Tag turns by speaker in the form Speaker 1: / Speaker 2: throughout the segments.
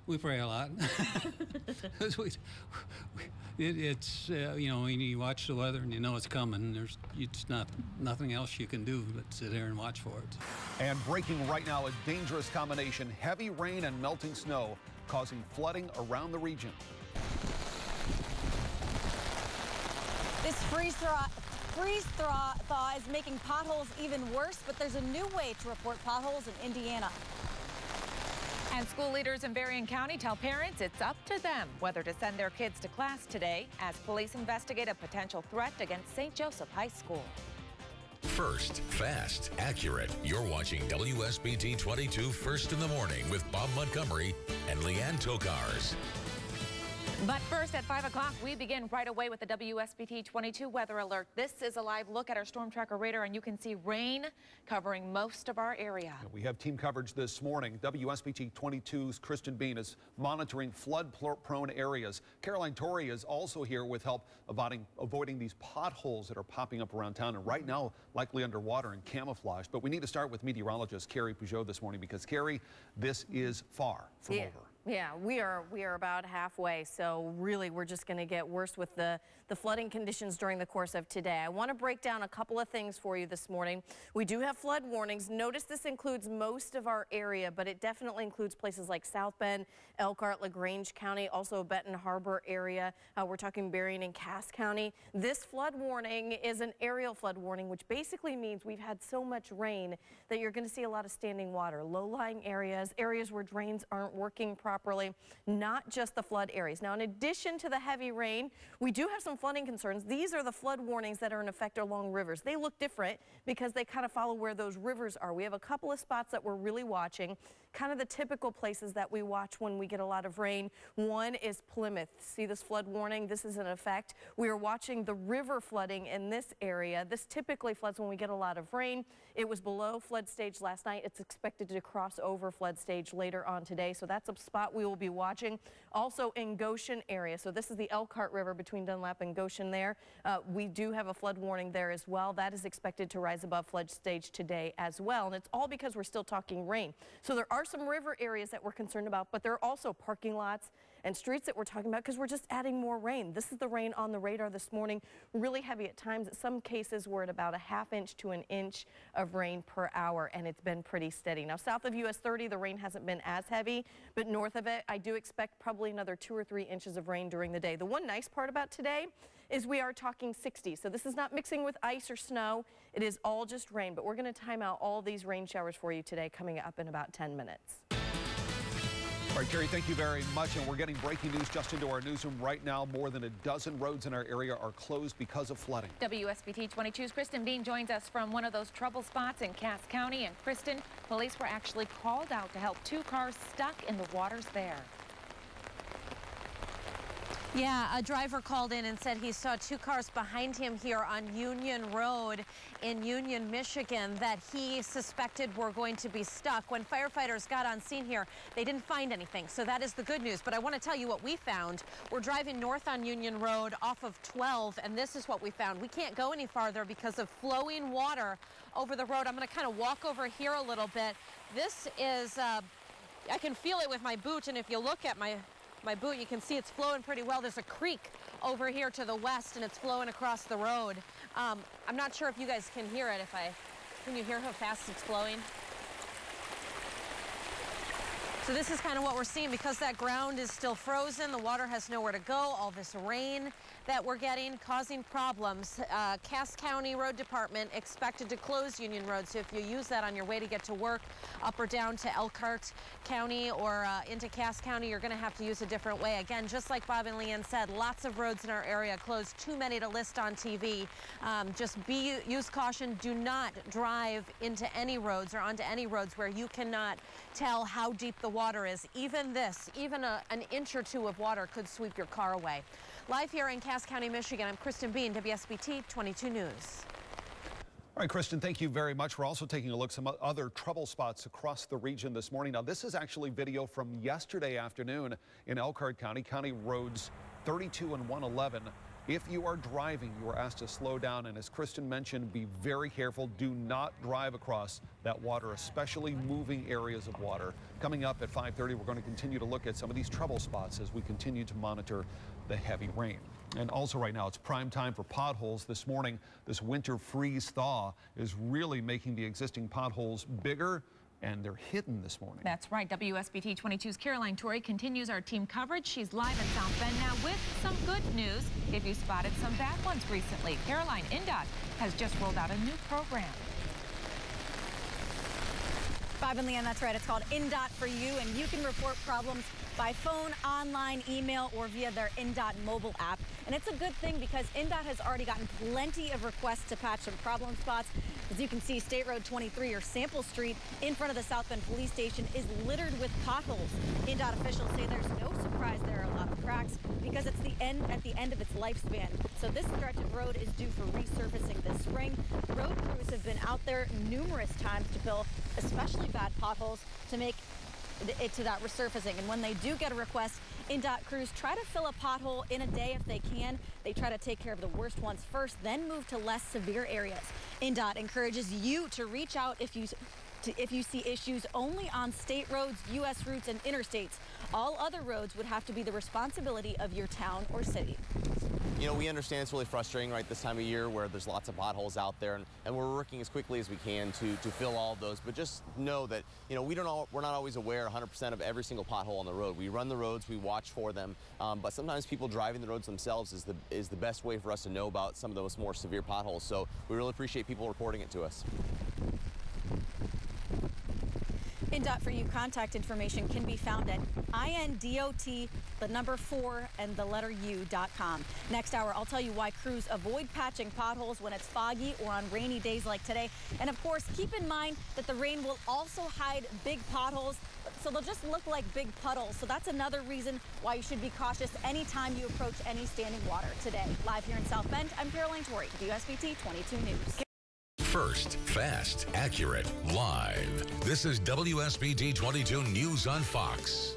Speaker 1: We pray a lot. It's you know, when you watch the weather and you know it's coming, it's nothing else you can do but sit there and watch for it.
Speaker 2: And breaking right now, a dangerous combination: heavy rain and melting snow causing flooding around the region.
Speaker 3: This freeze-thaw is making potholes even worse, but there's a new way to report potholes in Indiana.
Speaker 4: And school leaders in Berrien County tell parents it's up to them whether to send their kids to class today as police investigate a potential threat against St. Joseph High School.
Speaker 5: First, fast, accurate. You're watching WSBT 22 First in the Morning with Bob Montgomery and Leanne Tokars.
Speaker 4: But first, at 5 o'clock, we begin right away with the WSBT 22 weather alert. This is a live look at our storm tracker radar, and you can see rain covering most of our area.
Speaker 2: We have team coverage this morning. WSBT 22's Kristen Bean is monitoring flood-prone areas. Caroline Torrey is also here with help avoiding these potholes that are popping up around town, and right now likely underwater and camouflaged. But we need to start with meteorologist Carrie Peugeot this morning, because Carrie, this is far from over.
Speaker 6: Yeah, we are about halfway, so really we're just going to get worse with the flooding conditions during the course of today. I want to break down a couple of things for you this morning. We do have flood warnings. Notice this includes most of our area, but it definitely includes places like South Bend, Elkhart, LaGrange County, also Benton Harbor area. We're talking Berrien and Cass County. This flood warning is an aerial flood warning, which basically means we've had so much rain that you're going to see a lot of standing water, low-lying areas, areas where drains aren't working properly, not just the flood areas. Now, in addition to the heavy rain, we do have some flooding concerns. These are the flood warnings that are in effect along rivers. They look different because they kind of follow where those rivers are. We have a couple of spots that we're really watching, kind of the typical places that we watch when we get a lot of rain. One is Plymouth. See this flood warning? This is in effect. We are watching the river flooding in this area. This typically floods when we get a lot of rain. It was below flood stage last night. It's expected to cross over flood stage later on today, so that's a spot we will be watching. Also in Goshen area, so this is the Elkhart River between Dunlap and Goshen there. We do have a flood warning there as well. That is expected to rise above flood stage today as well, and it's all because we're still talking rain. So there are some river areas that we're concerned about, but there are also parking lots and streets that we're talking about because we're just adding more rain. This is the rain on the radar this morning, really heavy at times. In some cases, we're at about a ½ inch to an inch of rain per hour, and it's been pretty steady. Now, south of US 30, the rain hasn't been as heavy, but north of it, I do expect probably another 2 or 3 inches of rain during the day. The one nice part about today is we are talking 60, so this is not mixing with ice or snow. It is all just rain, but we're going to time out all these rain showers for you today, coming up in about 10 minutes.
Speaker 2: All right, Carrie, thank you very much. And we're getting breaking news just into our newsroom right now. More than a dozen roads in our area are closed because of flooding.
Speaker 4: WSBT 22's Kristen Bean joins us from one of those trouble spots in Cass County. And Kristen, police were actually called out to help 2 cars stuck in the waters there.
Speaker 7: Yeah, a driver called in and said he saw 2 cars behind him here on Union Road in Union, Michigan, that he suspected were going to be stuck. When firefighters got on scene here, they didn't find anything, so that is the good news. But I want to tell you what we found. We're driving north on Union Road off of 12, and this is what we found. We can't go any farther because of flowing water over the road. I'm going to kind of walk over here a little bit. This is, I can feel it with my boot, and if you look at my boot, you can see it's flowing pretty well. There's a creek over here to the west, and it's flowing across the road. I'm not sure if you guys can hear it. Can you hear how fast it's flowing? So this is kind of what we're seeing. Because that ground is still frozen, the water has nowhere to go. All this rain that we're getting causing problems. Cass County Road Department expected to close Union Road, so if you use that on your way to get to work up or down to Elkhart County or into Cass County, you're going to have to use a different way. Again, just like Bob and Leanne said, lots of roads in our area closed, too many to list on TV. Just use caution. Do not drive into any roads or onto any roads where you cannot tell how deep the water is. Even an inch or 2 of water could sweep your car away. Live here in Cass County, Michigan, I'm Kristen Bean, WSBT 22 News.
Speaker 2: All right, Kristen, thank you very much. We're also taking a look at some other trouble spots across the region this morning. Now, this is actually video from yesterday afternoon in Elkhart County. County roads 32 and 111 If you are driving, you are asked to slow down, and as Kristen mentioned, be very careful. Do not drive across that water, especially moving areas of water. Coming up at 5:30, we're going to continue to look at some of these trouble spots as we continue to monitor the heavy rain. And also right now, it's prime time for potholes. This morning, this winter freeze thaw is really making the existing potholes bigger, and they're hidden this morning.
Speaker 4: That's right. WSBT 22's Caroline Torrey continues our team coverage. She's live in South Bend now with some good news if you spotted some bad ones recently. Caroline, INDOT has just rolled out a new program.
Speaker 3: Bob and Leanne, that's right. It's called INDOT for You, and you can report problems by phone, online, email, or via their INDOT mobile app. And it's a good thing because INDOT has already gotten plenty of requests to patch some problem spots. As you can see, State Road 23 or Sample Street in front of the South Bend Police Station is littered with potholes. INDOT officials say there's no surprise there are a lot of cracks because it's at the end of its lifespan. So this stretch of road is due for resurfacing this spring. Road crews have been out there numerous times to fill especially bad potholes to make it to that resurfacing. And when they do get a request, INDOT crews try to fill a pothole in a day if they can. They try to take care of the worst ones first, then move to less severe areas. INDOT encourages you to reach out if you see issues only on state roads, U.S. routes, and interstates. All other roads would have to be the responsibility of your town or city.
Speaker 8: You know, we understand it's really frustrating right this time of year where there's lots of potholes out there, and we're working as quickly as we can to fill all of those. But just know that, you know, we're not always aware 100% of every single pothole on the road. We run the roads, we watch for them, but sometimes people driving the roads themselves is the best way for us to know about some of those more severe potholes. So we really appreciate people reporting it to us.
Speaker 3: INDOT for You contact information can be found at INDOT, the number 4 and the letter U.com. Next hour, I'll tell you why crews avoid patching potholes when it's foggy or on rainy days like today. And of course, keep in mind that the rain will also hide big potholes, so they'll just look like big puddles. So that's another reason why you should be cautious anytime you approach any standing water today. Live here in South Bend, I'm Caroline Torrey, WSBT 22 News.
Speaker 5: First, fast, accurate, live. This is WSBT 22 News on Fox.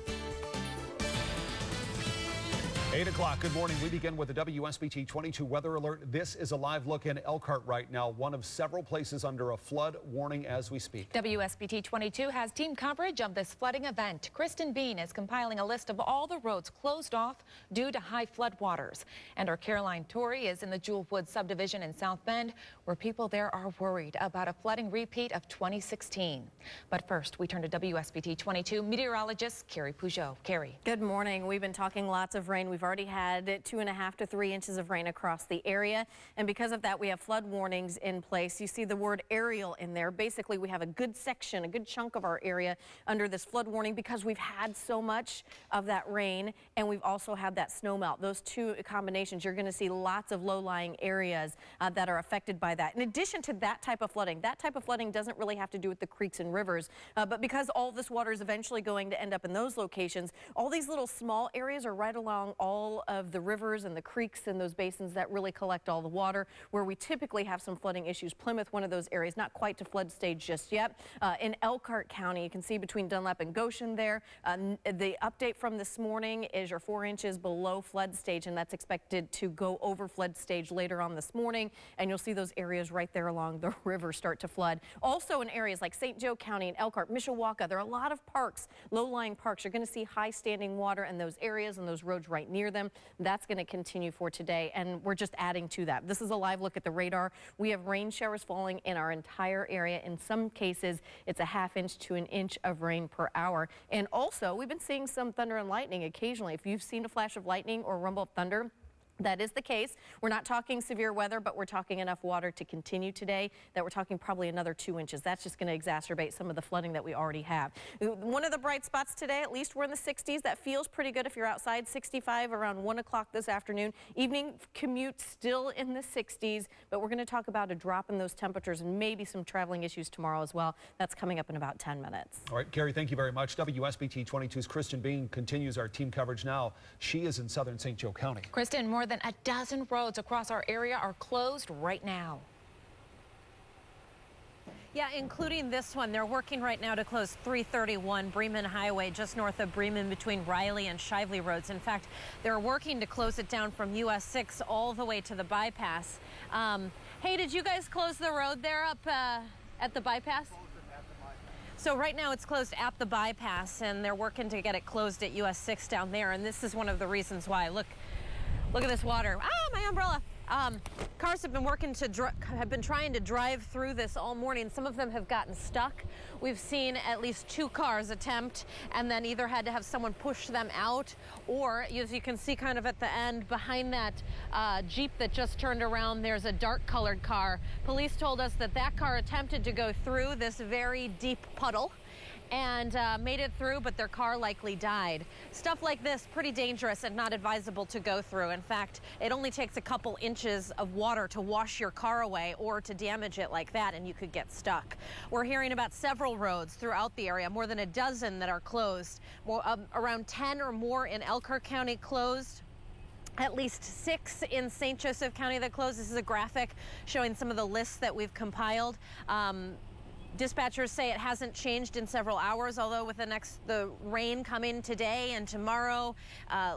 Speaker 2: 8 o'clock. Good morning. We begin with the WSBT 22 weather alert. This is a live look in Elkhart right now, one of several places under a flood warning as we speak.
Speaker 4: WSBT 22 has team coverage of this flooding event. Kristen Bean is compiling a list of all the roads closed off due to high flood waters. And our Caroline Torrey is in the Jewel Woods subdivision in South Bend, where people there are worried about a flooding repeat of 2016. But first, we turn to WSBT 22 meteorologist Carrie Peugeot. Carrie.
Speaker 6: Good morning. We've been talking lots of rain. We've already had 2.5 to 3 inches of rain across the area, and because of that we have flood warnings in place. You see the word aerial in there. Basically, we have a good section, a good chunk of our area under this flood warning because we've had so much of that rain, and we've also had that snow melt. Those two combinations, you're going to see lots of low-lying areas that are affected by that. In addition to that type of flooding doesn't really have to do with the creeks and rivers, but because all this water is eventually going to end up in those locations, all these little small areas are right along all of the rivers and the creeks and those basins that really collect all the water, where we typically have some flooding issues. Plymouth, one of those areas, not quite to flood stage just yet. In Elkhart County, you can see between Dunlap and Goshen there, the update from this morning is you're 4 inches below flood stage, and that's expected to go over flood stage later on this morning, and you'll see those areas right there along the river start to flood. Also in areas like St. Joe County and Elkhart, Mishawaka, there are a lot of parks, low-lying parks. You're going to see high standing water in those areas and those roads right near them. That's going to continue for today, and we're just adding to that. This is a live look at the radar. We have rain showers falling in our entire area. In some cases, it's a ½ inch to an inch of rain per hour. And also, we've been seeing some thunder and lightning occasionally. If you've seen a flash of lightning or rumble of thunder, that is the case. We're not talking severe weather, but we're talking enough water to continue today that we're talking probably another 2 inches. That's just going to exacerbate some of the flooding that we already have. One of the bright spots today, at least we're in the 60s. That feels pretty good if you're outside. 65 around 1 o'clock this afternoon. Evening commute still in the 60s, but we're going to talk about a drop in those temperatures and maybe some traveling issues tomorrow as well. That's coming up in about 10 minutes.
Speaker 2: All right, Carrie, thank you very much. WSBT 22's Kristen Bean continues our team coverage now. She is in southern St. Joe County.
Speaker 4: Kristen, more than a dozen roads across our area are closed right now.
Speaker 7: Yeah, including this one. They're working right now to close 331 Bremen Highway, just north of Bremen between Riley and Shively Roads. In fact, they're working to close it down from US 6 all the way to the bypass. Hey, did you guys close the road there up at the bypass? So right now it's closed at the bypass, and they're working to get it closed at US 6 down there. And this is one of the reasons why. Look at this water. Ah, my umbrella. Cars have been trying to drive through this all morning. Some of them have gotten stuck. We've seen at least 2 cars attempt and then either had to have someone push them out, or as you can see kind of at the end behind that Jeep that just turned around, there's a dark colored car. Police told us that that car attempted to go through this very deep puddle and made it through, but their car likely died. Stuff like this, pretty dangerous and not advisable to go through. In fact, it only takes a couple inches of water to wash your car away or to damage it like that, and you could get stuck. We're hearing about several roads throughout the area, more than a dozen that are closed. Around 10 or more in Elkhart County closed. At least 6 in St. Joseph County that closed. This is a graphic showing some of the lists that we've compiled. Dispatchers say it hasn't changed in several hours, although with the rain coming today and tomorrow,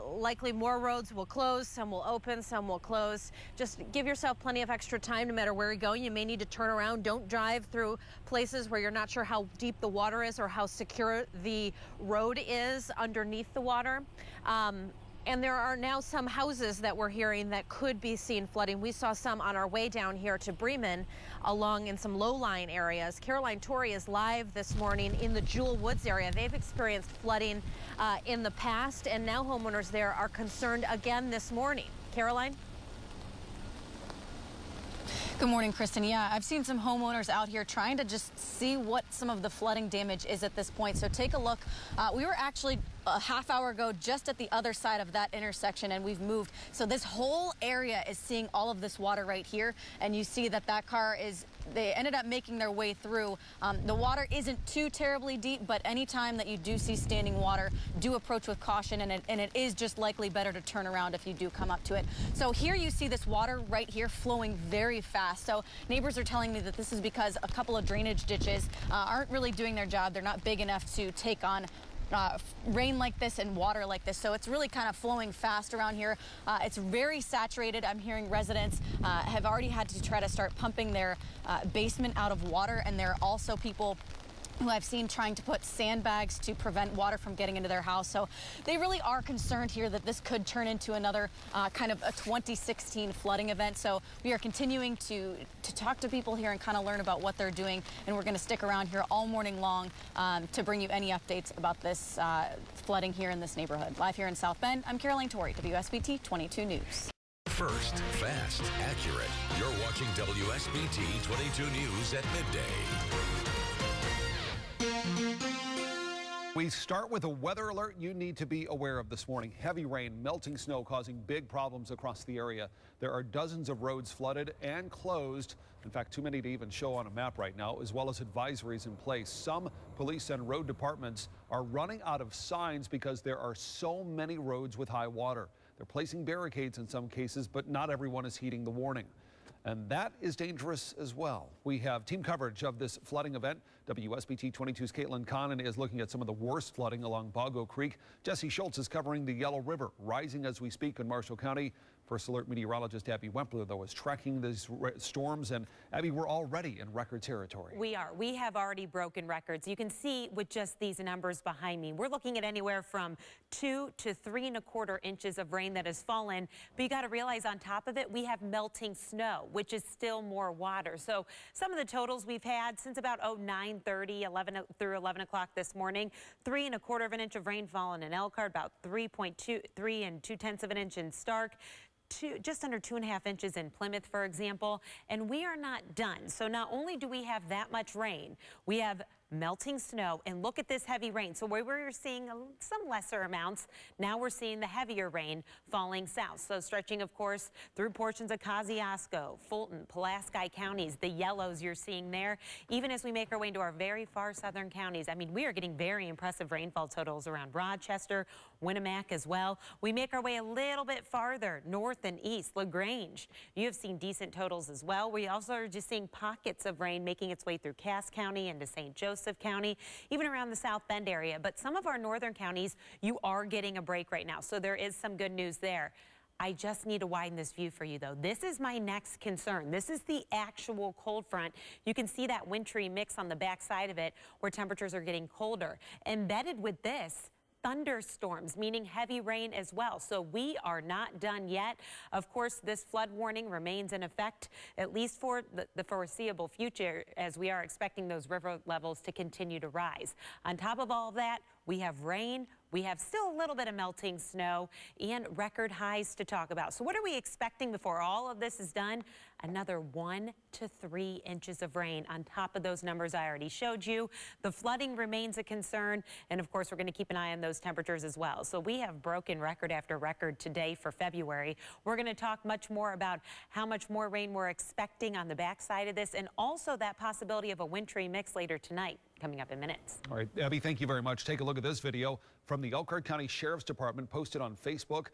Speaker 7: likely more roads will close, some will open, some will close. Just give yourself plenty of extra time no matter where you're going. You may need to turn around. Don't drive through places where you're not sure how deep the water is or how secure the road is underneath the water. And there are now some houses that we're hearing that could be seen flooding. We saw some on our way down here to Bremen along in some low-lying areas. Caroline Torrey is live this morning in the Jewel Woods area. They've experienced flooding in the past, and now homeowners there are concerned again this morning. Caroline?
Speaker 3: Good morning, Kristen. Yeah, I've seen some homeowners out here trying to just see what some of the flooding damage is at this point. So take a look. We were actually a half hour ago just at the other side of that intersection, and we've moved. So this whole area is seeing all of this water right here, and you see that car they ended up making their way through. The water isn't too terribly deep, but anytime that you do see standing water, do approach with caution, and it is just likely better to turn around if you do come up to it. So here you see this water right here flowing very fast. So neighbors are telling me that this is because a couple of drainage ditches aren't really doing their job. They're not big enough to take on rain like this and water like this. So it's really kind of flowing fast around here. It's very saturated. I'm hearing residents have already had to try to start pumping their basement out of water, and there are also people who I've seen trying to put sandbags to prevent water from getting into their house. So they really are concerned here that this could turn into another kind of a 2016 flooding event. So we are continuing to talk to people here and kind of learn about what they're doing. And we're going to stick around here all morning long to bring you any updates about this flooding here in this neighborhood. Live here in South Bend, I'm Caroline Torrey, WSBT 22 News.
Speaker 5: First, fast, accurate. You're watching WSBT 22 News at midday.
Speaker 2: We start with a weather alert you need to be aware of this morning. Heavy rain, melting snow causing big problems across the area. There are dozens of roads flooded and closed. In fact, too many to even show on a map right now, as well as advisories in place. Some police and road departments are running out of signs because there are so many roads with high water. They're placing barricades in some cases, but not everyone is heeding the warning. And that is dangerous as well. We have team coverage of this flooding event. WSBT 22's Caitlin Connon is looking at some of the worst flooding along Boggo Creek. Jesse Schultz is covering the Yellow River, rising as we speak in Marshall County. First Alert meteorologist Abby Wempler, though, is tracking these storms. And Abby, we're already in record territory.
Speaker 9: We are. We have already broken records. You can see with just these numbers behind me, we're looking at anywhere from 2 to 3 1/4 inches of rain that has fallen. But you got to realize on top of it, we have melting snow, which is still more water. So some of the totals we've had since about 9:30, 11 through 11 o'clock this morning, 3 1/4 of an inch of rain fallen in Elkhart, about 3 2/10 of an inch in Stark. Just under 2.5 inches in Plymouth, for example, and we are not done. So not only do we have that much rain, we have melting snow, and look at this heavy rain. So where we're seeing some lesser amounts, now we're seeing the heavier rain falling south. So stretching, of course, through portions of Kosciuszko, Fulton, Pulaski counties, the yellows you're seeing there. Even as we make our way into our very far southern counties, I mean, we are getting very impressive rainfall totals around Rochester, Winnemac as well. We make our way a little bit farther north and east, LaGrange. You have seen decent totals as well. We also are just seeing pockets of rain making its way through Cass County into St. Joseph County, even around the South Bend area. But some of our northern counties, you are getting a break right now. So there is some good news there. I just need to widen this view for you, though. This is my next concern. This is the actual cold front. You can see that wintry mix on the back side of it where temperatures are getting colder. Embedded with this, thunderstorms, meaning heavy rain as well. So we are not done yet. Of course, this flood warning remains in effect, at least for the foreseeable future, as we are expecting those river levels to continue to rise. On top of all of that, we have rain. We have still a little bit of melting snow and record highs to talk about. So what are we expecting before all of this is done? Another 1 to 3 inches of rain on top of those numbers I already showed you. The flooding remains a concern. And of course, we're going to keep an eye on those temperatures as well. So we have broken record after record today for February. We're going to talk much more about how much more rain we're expecting on the backside of this, and also that possibility of a wintry mix later tonight, coming up in minutes.
Speaker 2: All right, Abby, thank you very much. Take a look at this video from the Elkhart County Sheriff's Department, posted on Facebook.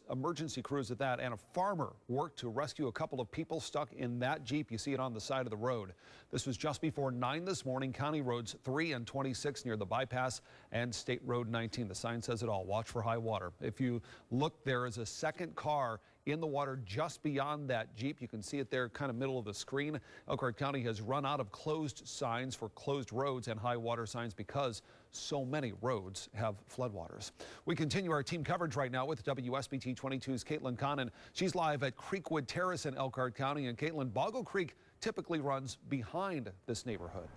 Speaker 2: Emergency crews at that, and a farmer worked to rescue a couple of people stuck in that Jeep. You see it on the side of the road. This was just before 9 this morning. County Roads 3 and 26 near the bypass and State Road 19. The sign says it all. Watch for high water. If you look, there is a second car in the water just beyond that Jeep. You can see it there, kind of middle of the screen. Elkhart County has run out of closed signs for closed roads and high water signs because so many roads have floodwaters. We continue our team coverage right now with WSBT 22's Caitlin Connon. She's live at Creekwood Terrace in Elkhart County. And Caitlin, Boggle Creek typically runs behind this neighborhood.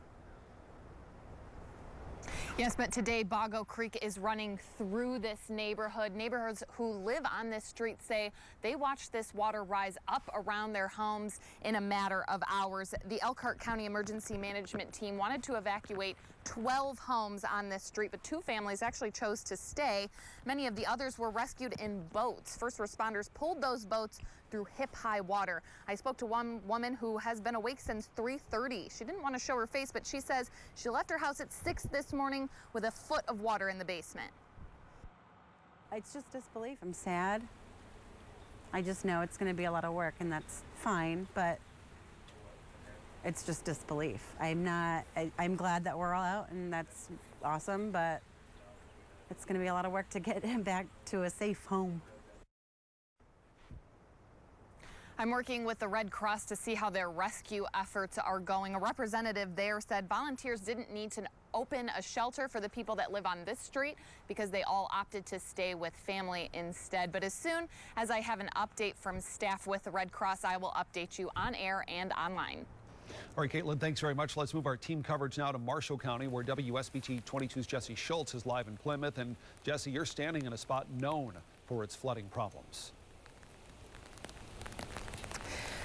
Speaker 10: Yes, but today Boggo Creek is running through this neighborhood. Neighborhoods who live on this street say they watched this water rise up around their homes in a matter of hours. The Elkhart County Emergency Management Team wanted to evacuate 12 homes on this street, but 2 families actually chose to stay. Many of the others were rescued in boats. First responders pulled those boats through hip-high water. I spoke to one woman who has been awake since 3:30. She didn't want to show her face, but she says she left her house at 6 this morning with a foot of water in the basement.
Speaker 11: It's just disbelief. I'm sad. I just know it's going to be a lot of work, and that's fine, but it's just disbelief. I'm glad that we're all out, and that's awesome, but it's going to be a lot of work to get him back to a safe home.
Speaker 10: I'm working with the Red Cross to see how their rescue efforts are going. A representative there said volunteers didn't need to open a shelter for the people that live on this street because they all opted to stay with family instead. But as soon as I have an update from staff with the Red Cross, I will update you on air and online.
Speaker 2: All right, Caitlin, thanks very much. Let's move our team coverage now to Marshall County, where WSBT 22's Jesse Schultz is live in Plymouth. And Jesse, you're standing in a spot known for its flooding problems.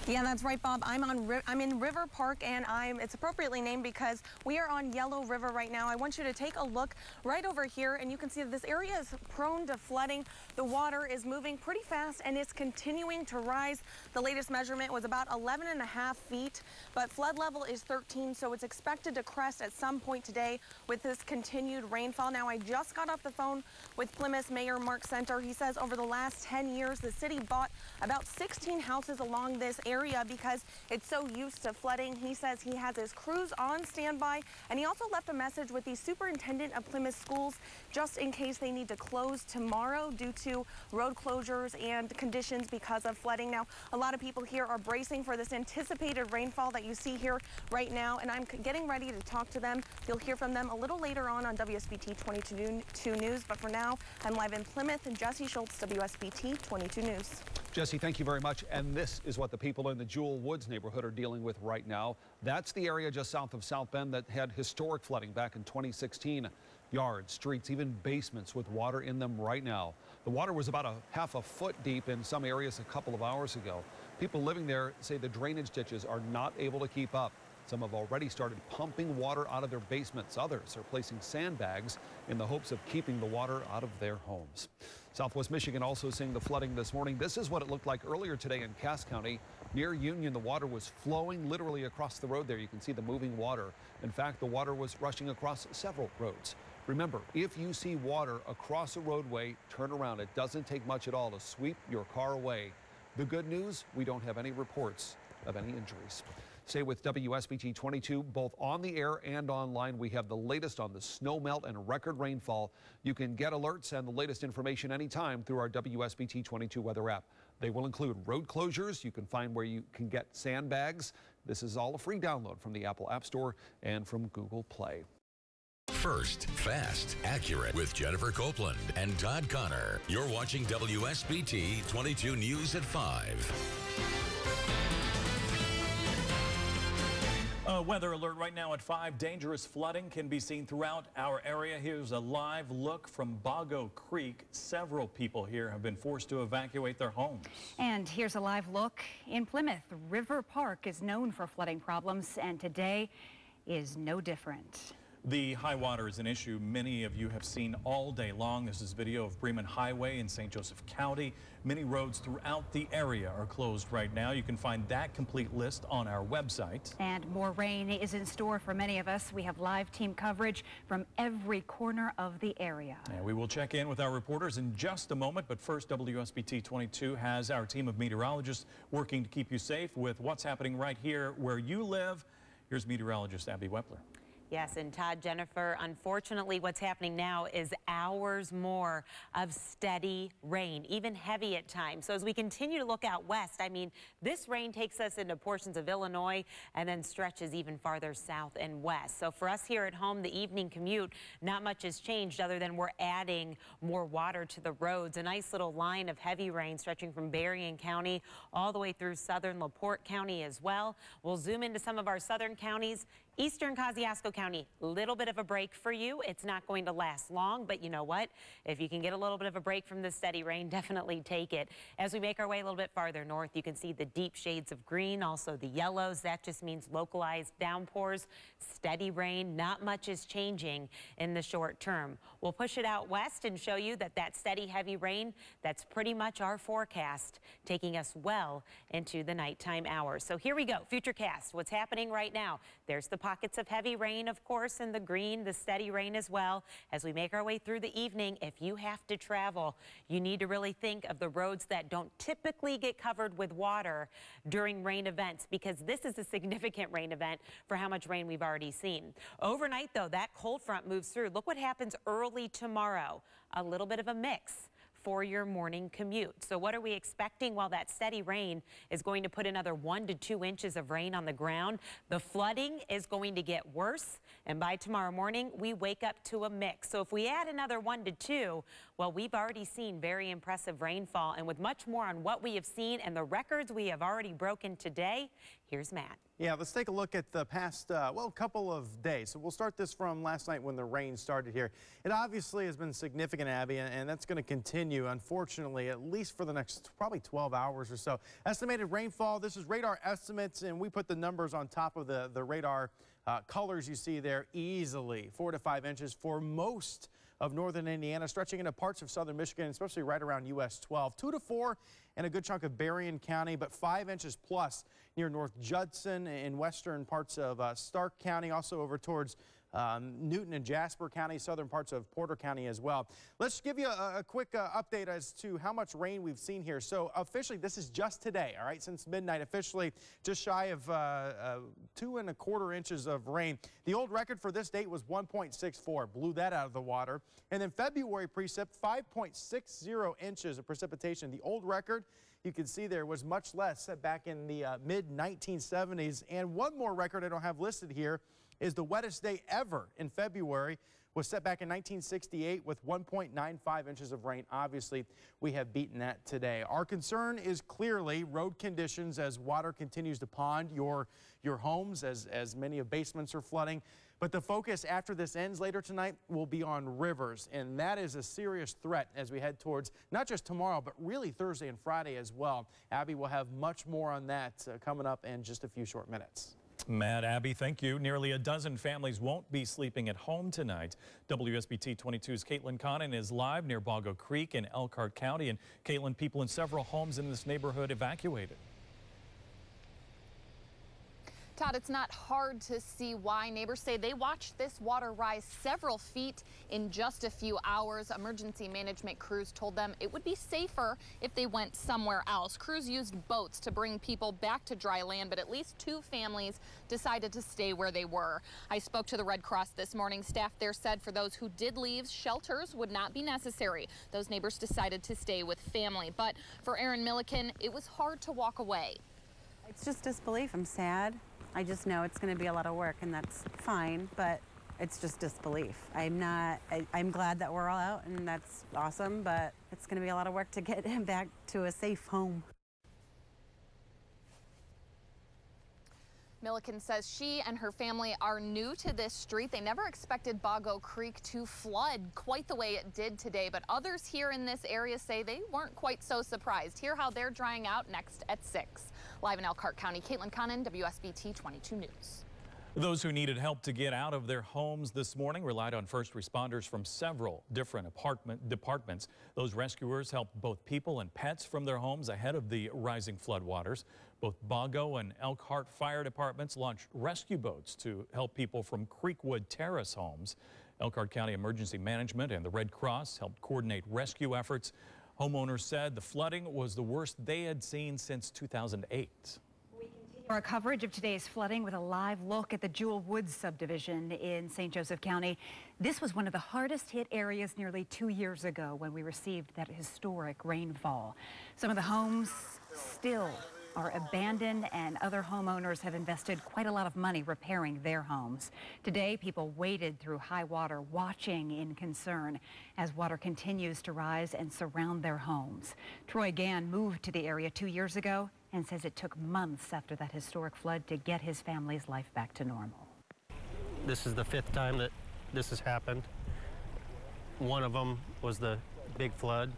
Speaker 12: Yeah, that's right, Bob. I'm in River Park, and it's appropriately named because we are on Yellow River right now. I want you to take a look right over here, and you can see that this area is prone to flooding. The water is moving pretty fast, and it's continuing to rise. The latest measurement was about 11.5 feet, but flood level is 13, so it's expected to crest at some point today with this continued rainfall. Now, I just got off the phone with Plymouth Mayor Mark Center. He says over the last 10 years, the city bought about 16 houses along this area because it's so used to flooding. He says he has his crews on standby, and he also left a message with the superintendent of Plymouth Schools just in case they need to close tomorrow due to road closures and conditions because of flooding. Now, a lot of people here are bracing for this anticipated rainfall that you see here right now, and I'm getting ready to talk to them. You'll hear from them a little later on WSBT 22 News, but for now, I'm live in Plymouth, and Jesse Schultz, WSBT 22 News.
Speaker 2: Jesse, thank you very much. And this is what the people in the Jewel Woods neighborhood are dealing with right now. That's the area just south of South Bend that had historic flooding back in 2016. Yards, streets, even basements with water in them right now. The water was about half a foot deep in some areas a couple of hours ago. People living there say the drainage ditches are not able to keep up. Some have already started pumping water out of their basements. Others are placing sandbags in the hopes of keeping the water out of their homes. Southwest Michigan also seeing the flooding this morning. This is what it looked like earlier today in Cass County. Near Union, the water was flowing literally across the road there. You can see the moving water. In fact, the water was rushing across several roads. Remember, if you see water across a roadway, turn around. It doesn't take much at all to sweep your car away. The good news, we don't have any reports of any injuries. Stay with WSBT 22, both on the air and online. We have the latest on the snow melt and record rainfall. You can get alerts and the latest information anytime through our WSBT 22 weather app. They will include road closures. You can find where you can get sandbags. This is all a free download from the Apple App Store and from Google Play.
Speaker 5: First, fast, accurate with Jennifer Copeland and Todd Connor. You're watching WSBT 22 News at 5.
Speaker 13: Weather alert right now at 5. Dangerous flooding can be seen throughout our area. Here's a live look from Bago Creek. Several people here have been forced to evacuate their homes.
Speaker 14: And here's a live look in Plymouth. River Park is known for flooding problems, and today is no different.
Speaker 13: The high water is an issue many of you have seen all day long. This is video of Bremen Highway in St. Joseph County. Many roads throughout the area are closed right now. You can find that complete list on our website.
Speaker 14: And more rain is in store for many of us. We have live team coverage from every corner of the area.
Speaker 13: And we will check in with our reporters in just a moment. But first, WSBT 22 has our team of meteorologists working to keep you safe with what's happening right here where you live. Here's meteorologist Abby Wepler.
Speaker 9: Yes, and Todd, Jennifer, unfortunately, what's happening now is hours more of steady rain, even heavy at times. So as we continue to look out west, I mean, this rain takes us into portions of Illinois and then stretches even farther south and west. So for us here at home, the evening commute, not much has changed other than we're adding more water to the roads. A nice little line of heavy rain stretching from Berrien County all the way through southern LaPorte County as well. We'll zoom into some of our southern counties. Eastern Kosciuszko County, a little bit of a break for you. It's not going to last long, but you know what? If you can get a little bit of a break from the steady rain, definitely take it. As we make our way a little bit farther north, you can see the deep shades of green, also the yellows. That just means localized downpours, steady rain. Not much is changing in the short term. We'll push it out west and show you that that steady heavy rain, that's pretty much our forecast, taking us well into the nighttime hours. So here we go, Futurecast. What's happening right now? There's the pockets of heavy rain, of course, and the green, the steady rain as well. As we make our way through the evening, if you have to travel, you need to really think of the roads that don't typically get covered with water during rain events, because this is a significant rain event for how much rain we've already seen. Overnight, though, that cold front moves through. Look what happens early tomorrow. A little bit of a mix for your morning commute. So what are we expecting? Well, that steady rain is going to put another 1 to 2 inches of rain on the ground. The flooding is going to get worse, and by tomorrow morning, we wake up to a mix. So if we add another 1 to 2, well, we've already seen very impressive rainfall, and with much more on what we have seen and the records we have already broken today, here's Matt.
Speaker 15: Yeah, let's take a look at the past, well, couple of days. So we'll start this from last night when the rain started here. It obviously has been significant, Abby, and that's going to continue, unfortunately, at least for the next probably 12 hours or so. Estimated rainfall, this is radar estimates, and we put the numbers on top of the radar colors you see there. Easily 4 to 5 inches for most of northern Indiana, stretching into parts of southern Michigan, especially right around US 12. 2 to 4 and a good chunk of Berrien County, but 5 inches plus near North Judson in western parts of Stark County, also over towards Newton and Jasper County, southern parts of Porter County as well. Let's give you a quick update as to how much rain we've seen here. So officially, this is just today, all right, since midnight, officially just shy of 2 1/4 inches of rain. The old record for this date was 1.64, blew that out of the water. And then February precip, 5.60 inches of precipitation. The old record, you can see there, was much less, set back in the mid-1970s. And one more record I don't have listed here is the wettest day ever in February was set back in 1968 with 1.95 inches of rain. Obviously, we have beaten that today. Our concern is clearly road conditions as water continues to pond your homes, as many of basements are flooding. But the focus after this ends later tonight will be on rivers, and that is a serious threat as we head towards not just tomorrow, but really Thursday and Friday as well. Abby will have much more on that coming up in just a few short minutes.
Speaker 13: Matt, Abby, thank you. Nearly a dozen families won't be sleeping at home tonight. WSBT 22's Caitlin Connon is live near Bago Creek in Elkhart County. And Caitlin, people in several homes in this neighborhood evacuated.
Speaker 10: Todd, it's not hard to see why. Neighbors say they watched this water rise several feet in just a few hours. Emergency management crews told them it would be safer if they went somewhere else. Crews used boats to bring people back to dry land, but at least 2 families decided to stay where they were. I spoke to the Red Cross this morning. Staff there said for those who did leave, shelters would not be necessary. Those neighbors decided to stay with family. But for Erin Milliken, it was hard to walk away.
Speaker 11: It's just disbelief. I'm sad. I just know it's going to be a lot of work, and that's fine, but it's just disbelief. I'm glad that we're all out, and that's awesome, but it's going to be a lot of work to get him back to a safe home.
Speaker 10: Milliken says she and her family are new to this street. They never expected Bago Creek to flood quite the way it did today, but others here in this area say they weren't quite so surprised. Hear how they're drying out next at 6. Live in Elkhart County, Caitlin Connon, WSBT 22 News.
Speaker 13: Those who needed help to get out of their homes this morning relied on first responders from several different departments. Those rescuers helped both people and pets from their homes ahead of the rising floodwaters. Both Bago and Elkhart fire departments launched rescue boats to help people from Creekwood Terrace homes. Elkhart County Emergency Management and the Red Cross helped coordinate rescue efforts. Homeowners said the flooding was the worst they had seen since 2008.
Speaker 14: Our coverage of today's flooding with a live look at the Jewel Woods subdivision in St. Joseph County. This was one of the hardest hit areas nearly 2 years ago when we received that historic rainfall. Some of the homes still are abandoned, and other homeowners have invested quite a lot of money repairing their homes. Today, people waded through high water, watching in concern as water continues to rise and surround their homes. Troy Gann moved to the area 2 years ago and says it took months after that historic flood to get his family's life back to normal.
Speaker 16: This is the 5th time that this has happened. One of them was the big flood.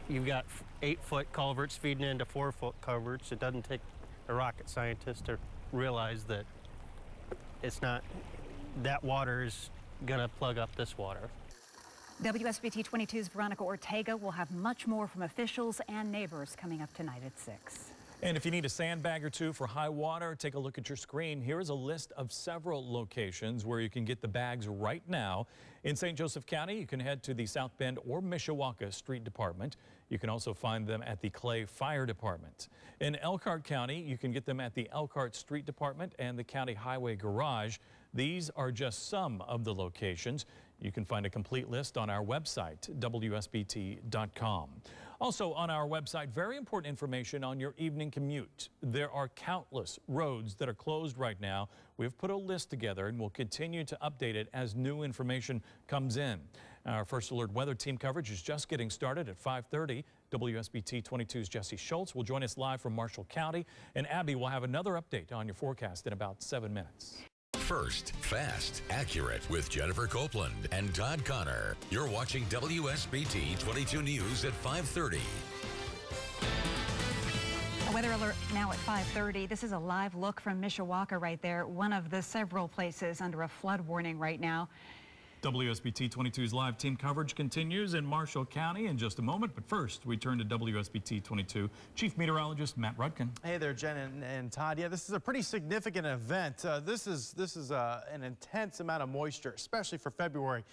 Speaker 16: You've got 8-foot culverts feeding into 4-foot culverts. It doesn't take a rocket scientist to realize that it's not, that water is going to plug up this water.
Speaker 14: WSBT 22's Veronica Ortega will have much more from officials and neighbors coming up tonight at 6.
Speaker 13: And if you need a sandbag or two for high water, take a look at your screen. Here is a list of several locations where you can get the bags right now. In St. Joseph County, you can head to the South Bend or Mishawaka Street Department. You can also find them at the Clay Fire Department. In Elkhart County, you can get them at the Elkhart Street Department and the County Highway Garage. These are just some of the locations. You can find a complete list on our website, WSBT.com. Also on our website, very important information on your evening commute. There are countless roads that are closed right now. We've put a list together and we'll continue to update it as new information comes in. Our First Alert weather team coverage is just getting started at 5:30. WSBT 22's Jesse Schultz will join us live from Marshall County, and Abby will have another update on your forecast in about 7 minutes.
Speaker 5: First, fast, accurate with Jennifer Copeland and Todd Connor. You're watching WSBT 22 News at 5:30.
Speaker 14: A weather alert now at 5:30. This is a live look from Mishawaka right there, one of the several places under a flood warning right now.
Speaker 13: WSBT 22's live team coverage continues in Marshall County in just a moment. But first, we turn to WSBT 22 Chief Meteorologist Matt Rudkin.
Speaker 15: Hey there, Jen and Todd. Yeah, this is a pretty significant event. This is an intense amount of moisture, especially for February.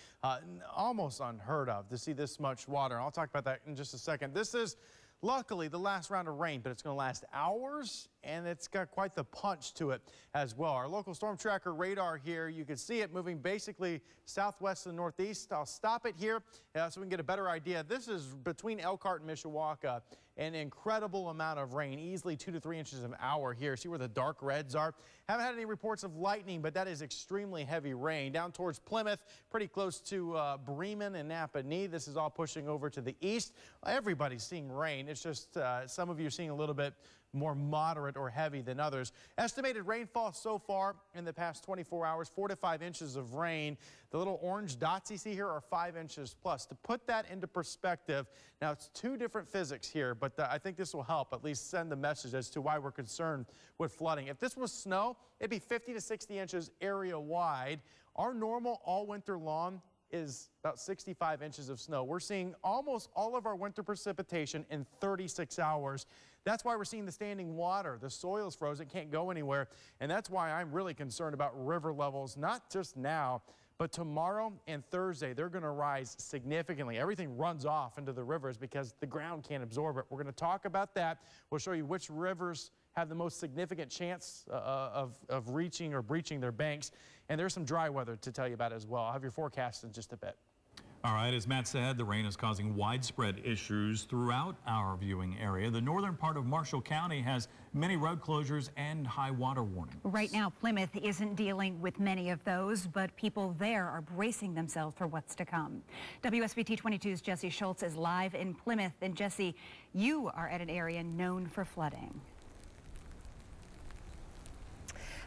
Speaker 15: Almost unheard of to see this much water. I'll talk about that in just a second. This is luckily the last round of rain, but it's going to last hours, and it's got quite the punch to it as well. Our local storm tracker radar here, you can see it moving basically southwest and northeast. I'll stop it here so we can get a better idea. This is between Elkhart and Mishawaka, an incredible amount of rain, easily 2 to 3 inches an hour here. See where the dark reds are? Haven't had any reports of lightning, but that is extremely heavy rain. Down towards Plymouth, pretty close to Bremen and Napanee. This is all pushing over to the east. Everybody's seeing rain. It's just some of you are seeing a little bit more moderate or heavy than others. Estimated rainfall so far in the past 24 hours, 4 to 5 inches of rain. The little orange dots you see here are 5 inches plus. To put that into perspective, now it's two different physics here, but I think this will help at least send the message as to why we're concerned with flooding. If this was snow, it'd be 50 to 60 inches area wide. Our normal all winter long is about 65 inches of snow. We're seeing almost all of our winter precipitation in 36 hours. That's why we're seeing the standing water. The soil is frozen, can't go anywhere. And that's why I'm really concerned about river levels, not just now, but tomorrow and Thursday. They're going to rise significantly. Everything runs off into the rivers because the ground can't absorb it. We're going to talk about that. We'll show you which rivers have the most significant chance of reaching or breaching their banks. And there's some dry weather to tell you about as well. I'll have your forecast in just a bit.
Speaker 13: All right, as Matt said, the rain is causing widespread issues throughout our viewing area. The northern part of Marshall County has many road closures and high water warnings.
Speaker 14: Right now, Plymouth isn't dealing with many of those, but people there are bracing themselves for what's to come. WSBT 22's Jesse Schultz is live in Plymouth. And Jesse, you are at an area known for flooding.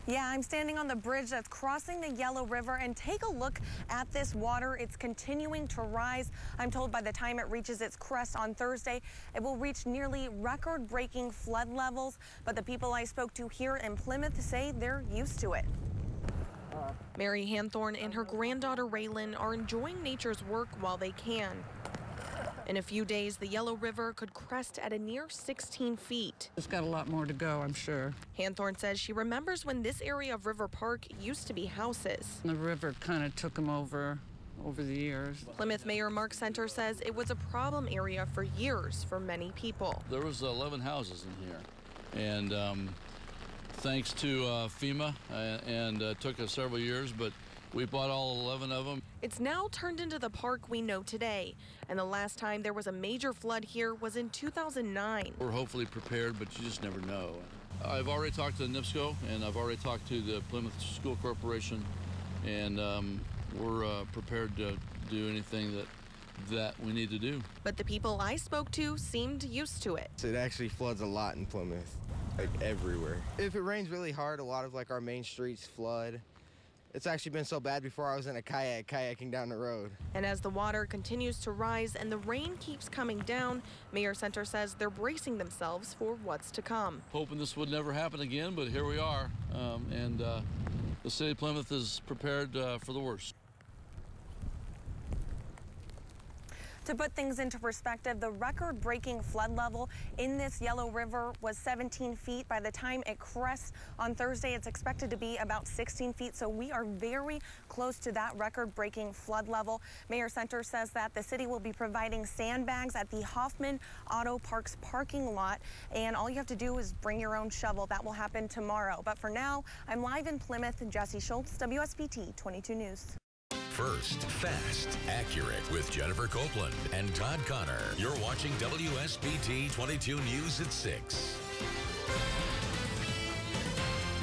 Speaker 12: Yeah, I'm standing on the bridge that's crossing the Yellow River, and take a look at this water. It's continuing to rise. I'm told by the time it reaches its crest on Thursday, it will reach nearly record-breaking flood levels. But the people I spoke to here in Plymouth say they're used to it. Mary Hanthorne and her granddaughter Raylan are enjoying nature's work while they can. In a few days, the Yellow River could crest at a near 16 feet.
Speaker 17: It's got a lot more to go, I'm sure.
Speaker 12: Hanthorne says she remembers when this area of River Park used to be houses.
Speaker 17: The river kind of took them over the years.
Speaker 12: Plymouth Mayor Mark Center says it was a problem area for years for many people.
Speaker 18: There was 11 houses in here, and thanks to FEMA, and took us several years, but we bought all 11 of them.
Speaker 12: It's now turned into the park we know today, and the last time there was a major flood here was in 2009.
Speaker 18: We're hopefully prepared, but you just never know. I've already talked to NIPSCO, and I've already talked to the Plymouth School Corporation, and we're prepared to do anything that we need to do.
Speaker 12: But the people I spoke to seemed used to it.
Speaker 19: It actually floods a lot in Plymouth, like everywhere. If it rains really hard, a lot of like our main streets flood. It's actually been so bad before I was in a kayak kayaking down the road.
Speaker 12: And as the water continues to rise and the rain keeps coming down, Mayor Center says they're bracing themselves for what's to come.
Speaker 18: Hoping this would never happen again, but here we are. And the city of Plymouth is prepared for the worst.
Speaker 12: To put things into perspective, the record-breaking flood level in this Yellow River was 17 feet. By the time it crests on Thursday, it's expected to be about 16 feet. So we are very close to that record-breaking flood level. Mayor Center says that the city will be providing sandbags at the Hoffman Auto Parks parking lot. And all you have to do is bring your own shovel. That will happen tomorrow. But for now, I'm live in Plymouth. Jesse Schultz, WSBT 22 News.
Speaker 5: First, fast, accurate with Jennifer Copeland and Todd Connor. You're watching WSBT 22 News at 6.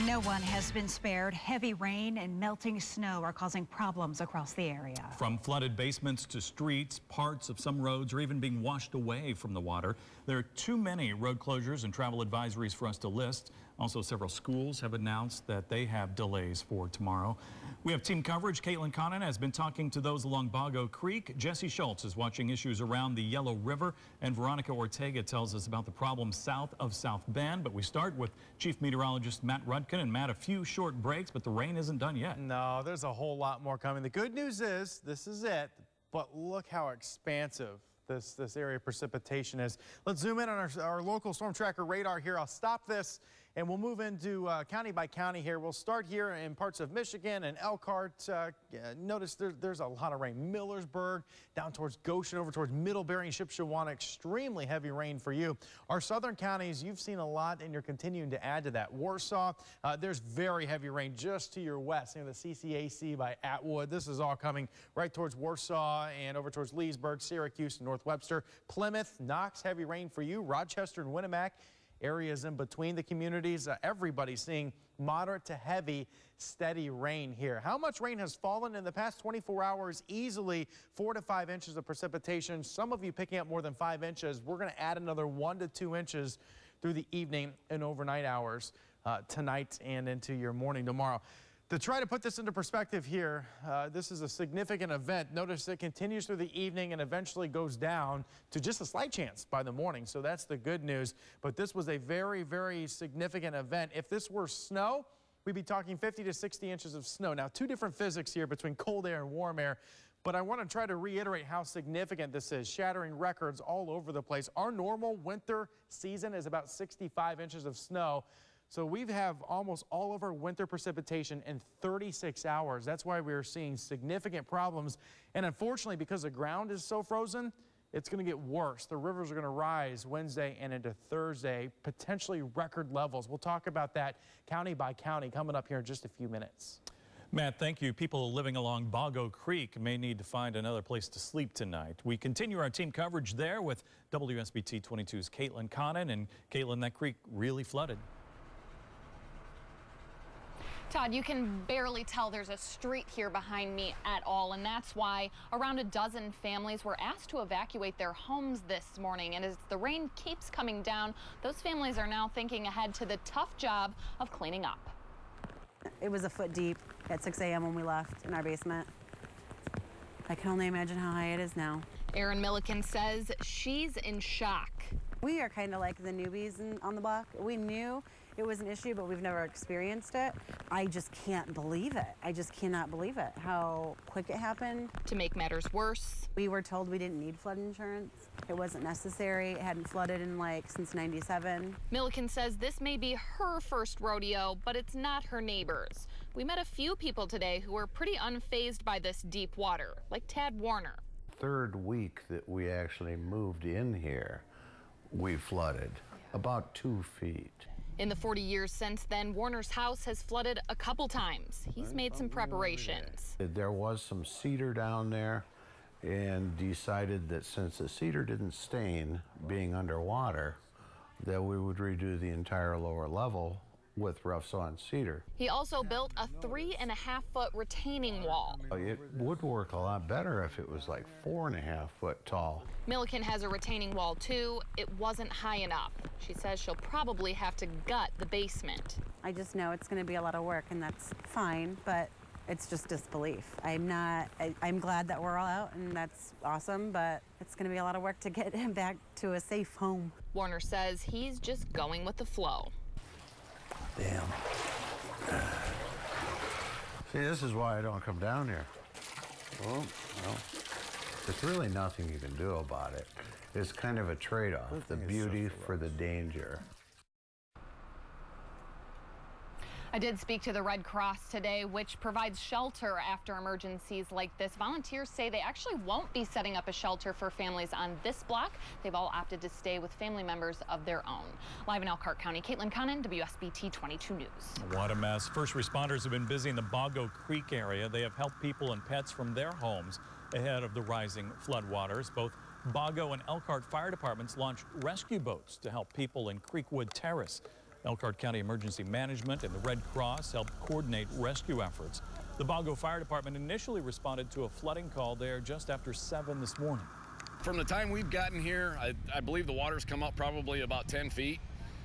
Speaker 14: No one has been spared. Heavy rain and melting snow are causing problems across the area.
Speaker 13: From flooded basements to streets, parts of some roads are even being washed away from the water. There are too many road closures and travel advisories for us to list. Also, several schools have announced that they have delays for tomorrow. We have team coverage. Caitlin Connon has been talking to those along Bago Creek. Jesse Schultz is watching issues around the Yellow River. And Veronica Ortega tells us about the problems south of South Bend. But we start with Chief Meteorologist Matt Rudkin. And Matt, a few short breaks, but the rain isn't done yet.
Speaker 15: No, there's a whole lot more coming. The good news is this is it, but look how expansive this area of precipitation is. Let's zoom in on our local storm tracker radar here. I'll stop this and we'll move into county by county here. We'll start here in parts of Michigan and Elkhart. Notice there's a lot of rain. Millersburg, down towards Goshen, over towards Middlebury and Shipshewana. Extremely heavy rain for you. Our southern counties, you've seen a lot and you're continuing to add to that. Warsaw, there's very heavy rain just to your west, near the CCAC by Atwood. This is all coming right towards Warsaw and over towards Leesburg, Syracuse, and North Webster. Plymouth, Knox, heavy rain for you. Rochester and Winnemac, areas in between the communities. Everybody's seeing moderate to heavy, steady rain here. How much rain has fallen in the past 24 hours? Easily 4 to 5 inches of precipitation. Some of you picking up more than 5 inches. We're going to add another 1 to 2 inches through the evening and overnight hours tonight and into your morning tomorrow. To try to put this into perspective here, this is a significant event. Notice it continues through the evening and eventually goes down to just a slight chance by the morning. So that's the good news. But this was a very, very significant event. If this were snow, we'd be talking 50 to 60 inches of snow. Now, two different physics here between cold air and warm air. But I want to try to reiterate how significant this is, shattering records all over the place. Our normal winter season is about 65 inches of snow. So we have almost all of our winter precipitation in 36 hours. That's why we're seeing significant problems. And unfortunately, because the ground is so frozen, it's going to get worse. The rivers are going to rise Wednesday and into Thursday, potentially record levels. We'll talk about that county by county coming up here in just a few minutes.
Speaker 13: Matt, thank you. People living along Bago Creek may need to find another place to sleep tonight. We continue our team coverage there with WSBT 22's Caitlin Connon. And Caitlin, that creek really flooded.
Speaker 10: Todd, you can barely tell there's a street here behind me at all, and that's why around a dozen families were asked to evacuate their homes this morning. And as the rain keeps coming down, those families are now thinking ahead to the tough job of cleaning up.
Speaker 11: It was a foot deep at 6 a.m. when we left in our basement. I can only imagine how high it is now.
Speaker 10: Erin Milliken says she's in shock.
Speaker 11: We are kind of like the newbies on the block. We knew it was an issue, but we've never experienced it. I just can't believe it. I just cannot believe it, how quick it happened.
Speaker 10: To make matters worse,
Speaker 11: we were told we didn't need flood insurance. It wasn't necessary. It hadn't flooded in since '97.
Speaker 10: Milliken says this may be her first rodeo, but it's not her neighbors. We met a few people today who were pretty unfazed by this deep water, like Tad Warner.
Speaker 20: Third week that we actually moved in here, we flooded about 2 feet.
Speaker 10: In the 40 years since then, Warner's house has flooded a couple times. He's made some preparations.
Speaker 20: There was some cedar down there and decided that since the cedar didn't stain being underwater, that we would redo the entire lower level with rough sawn cedar.
Speaker 10: He also built a 3.5-foot retaining wall.
Speaker 20: It would work a lot better if it was like 4.5 foot tall.
Speaker 10: Milliken has a retaining wall too. It wasn't high enough. She says she'll probably have to gut the basement.
Speaker 11: I just know it's going to be a lot of work, and that's fine, but it's just disbelief. I'm glad that we're all out, and that's awesome, but it's going to be a lot of work to get him back to a safe home.
Speaker 10: Warner says he's just going with the flow.
Speaker 20: Damn. See, this is why I don't come down here. Well, there's really nothing you can do about it. It's kind of a trade-off, the beauty for the danger.
Speaker 10: I did speak to the Red Cross today, which provides shelter after emergencies like this. Volunteers say they actually won't be setting up a shelter for families on this block. They've all opted to stay with family members of their own. Live in Elkhart County, Caitlin Connon, WSBT 22 News.
Speaker 13: What a mess. First responders have been busy in the Bago Creek area. They have helped people and pets from their homes ahead of the rising floodwaters. Both Bago and Elkhart fire departments launched rescue boats to help people in Creekwood Terrace. Elkhart County Emergency Management and the Red Cross helped coordinate rescue efforts. The Bago Fire Department initially responded to a flooding call there just after 7 this morning.
Speaker 21: From the time we've gotten here, I believe the water's come up probably about 10 feet.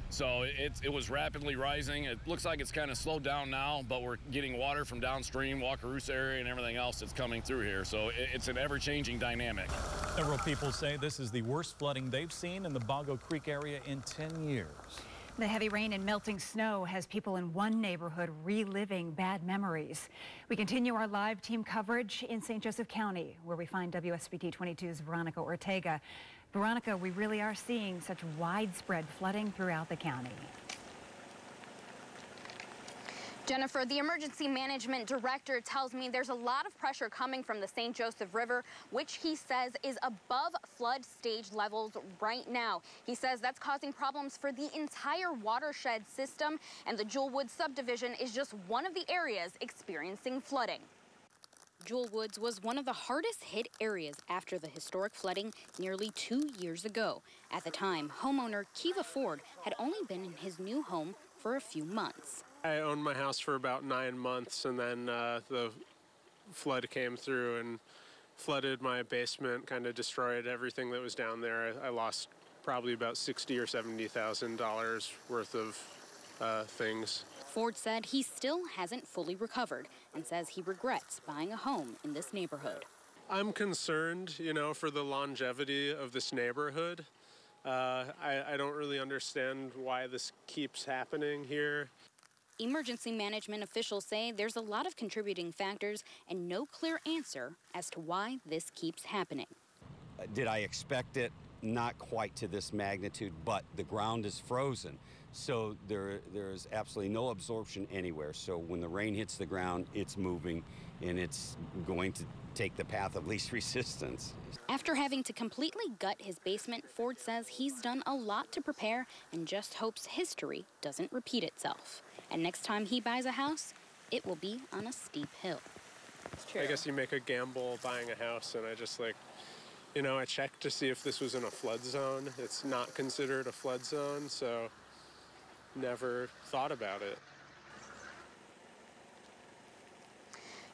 Speaker 21: So it was rapidly rising. It looks like it's kind of slowed down now, but we're getting water from downstream, Wakarusa area, and everything else that's coming through here. So it's an ever-changing dynamic.
Speaker 13: Several people say this is the worst flooding they've seen in the Bago Creek area in 10 years.
Speaker 14: The heavy rain and melting snow has people in one neighborhood reliving bad memories. We continue our live team coverage in St. Joseph County, where we find WSBT 22's Veronica Ortega. Veronica, we really are seeing such widespread flooding throughout the county.
Speaker 22: Jennifer, the emergency management director tells me there's a lot of pressure coming from the St. Joseph River, which he says is above flood stage levels right now. He says that's causing problems for the entire watershed system, and the Jewel Woods subdivision is just one of the areas experiencing flooding.
Speaker 23: Jewel Woods was one of the hardest hit areas after the historic flooding nearly 2 years ago. At the time, homeowner Kiva Ford had only been in his new home for a few months.
Speaker 24: I owned my house for about 9 months, and then the flood came through and flooded my basement, kind of destroyed everything that was down there. I lost probably about $60,000 or $70,000 worth of things.
Speaker 23: Ford said he still hasn't fully recovered and says he regrets buying a home in this neighborhood.
Speaker 24: I'm concerned, for the longevity of this neighborhood. I don't really understand why this keeps happening here.
Speaker 23: Emergency management officials say there's a lot of contributing factors and no clear answer as to why this keeps happening.
Speaker 1: Did I expect it? Not quite to this magnitude, but the ground is frozen. So there's absolutely no absorption anywhere. So when the rain hits the ground, it's moving and it's going to take the path of least resistance.
Speaker 23: After having to completely gut his basement, Ford says he's done a lot to prepare and just hopes history doesn't repeat itself. And next time he buys a house, it will be on a steep hill.
Speaker 24: I guess you make a gamble buying a house, and I just I checked to see if this was in a flood zone. It's not considered a flood zone, so never thought about it.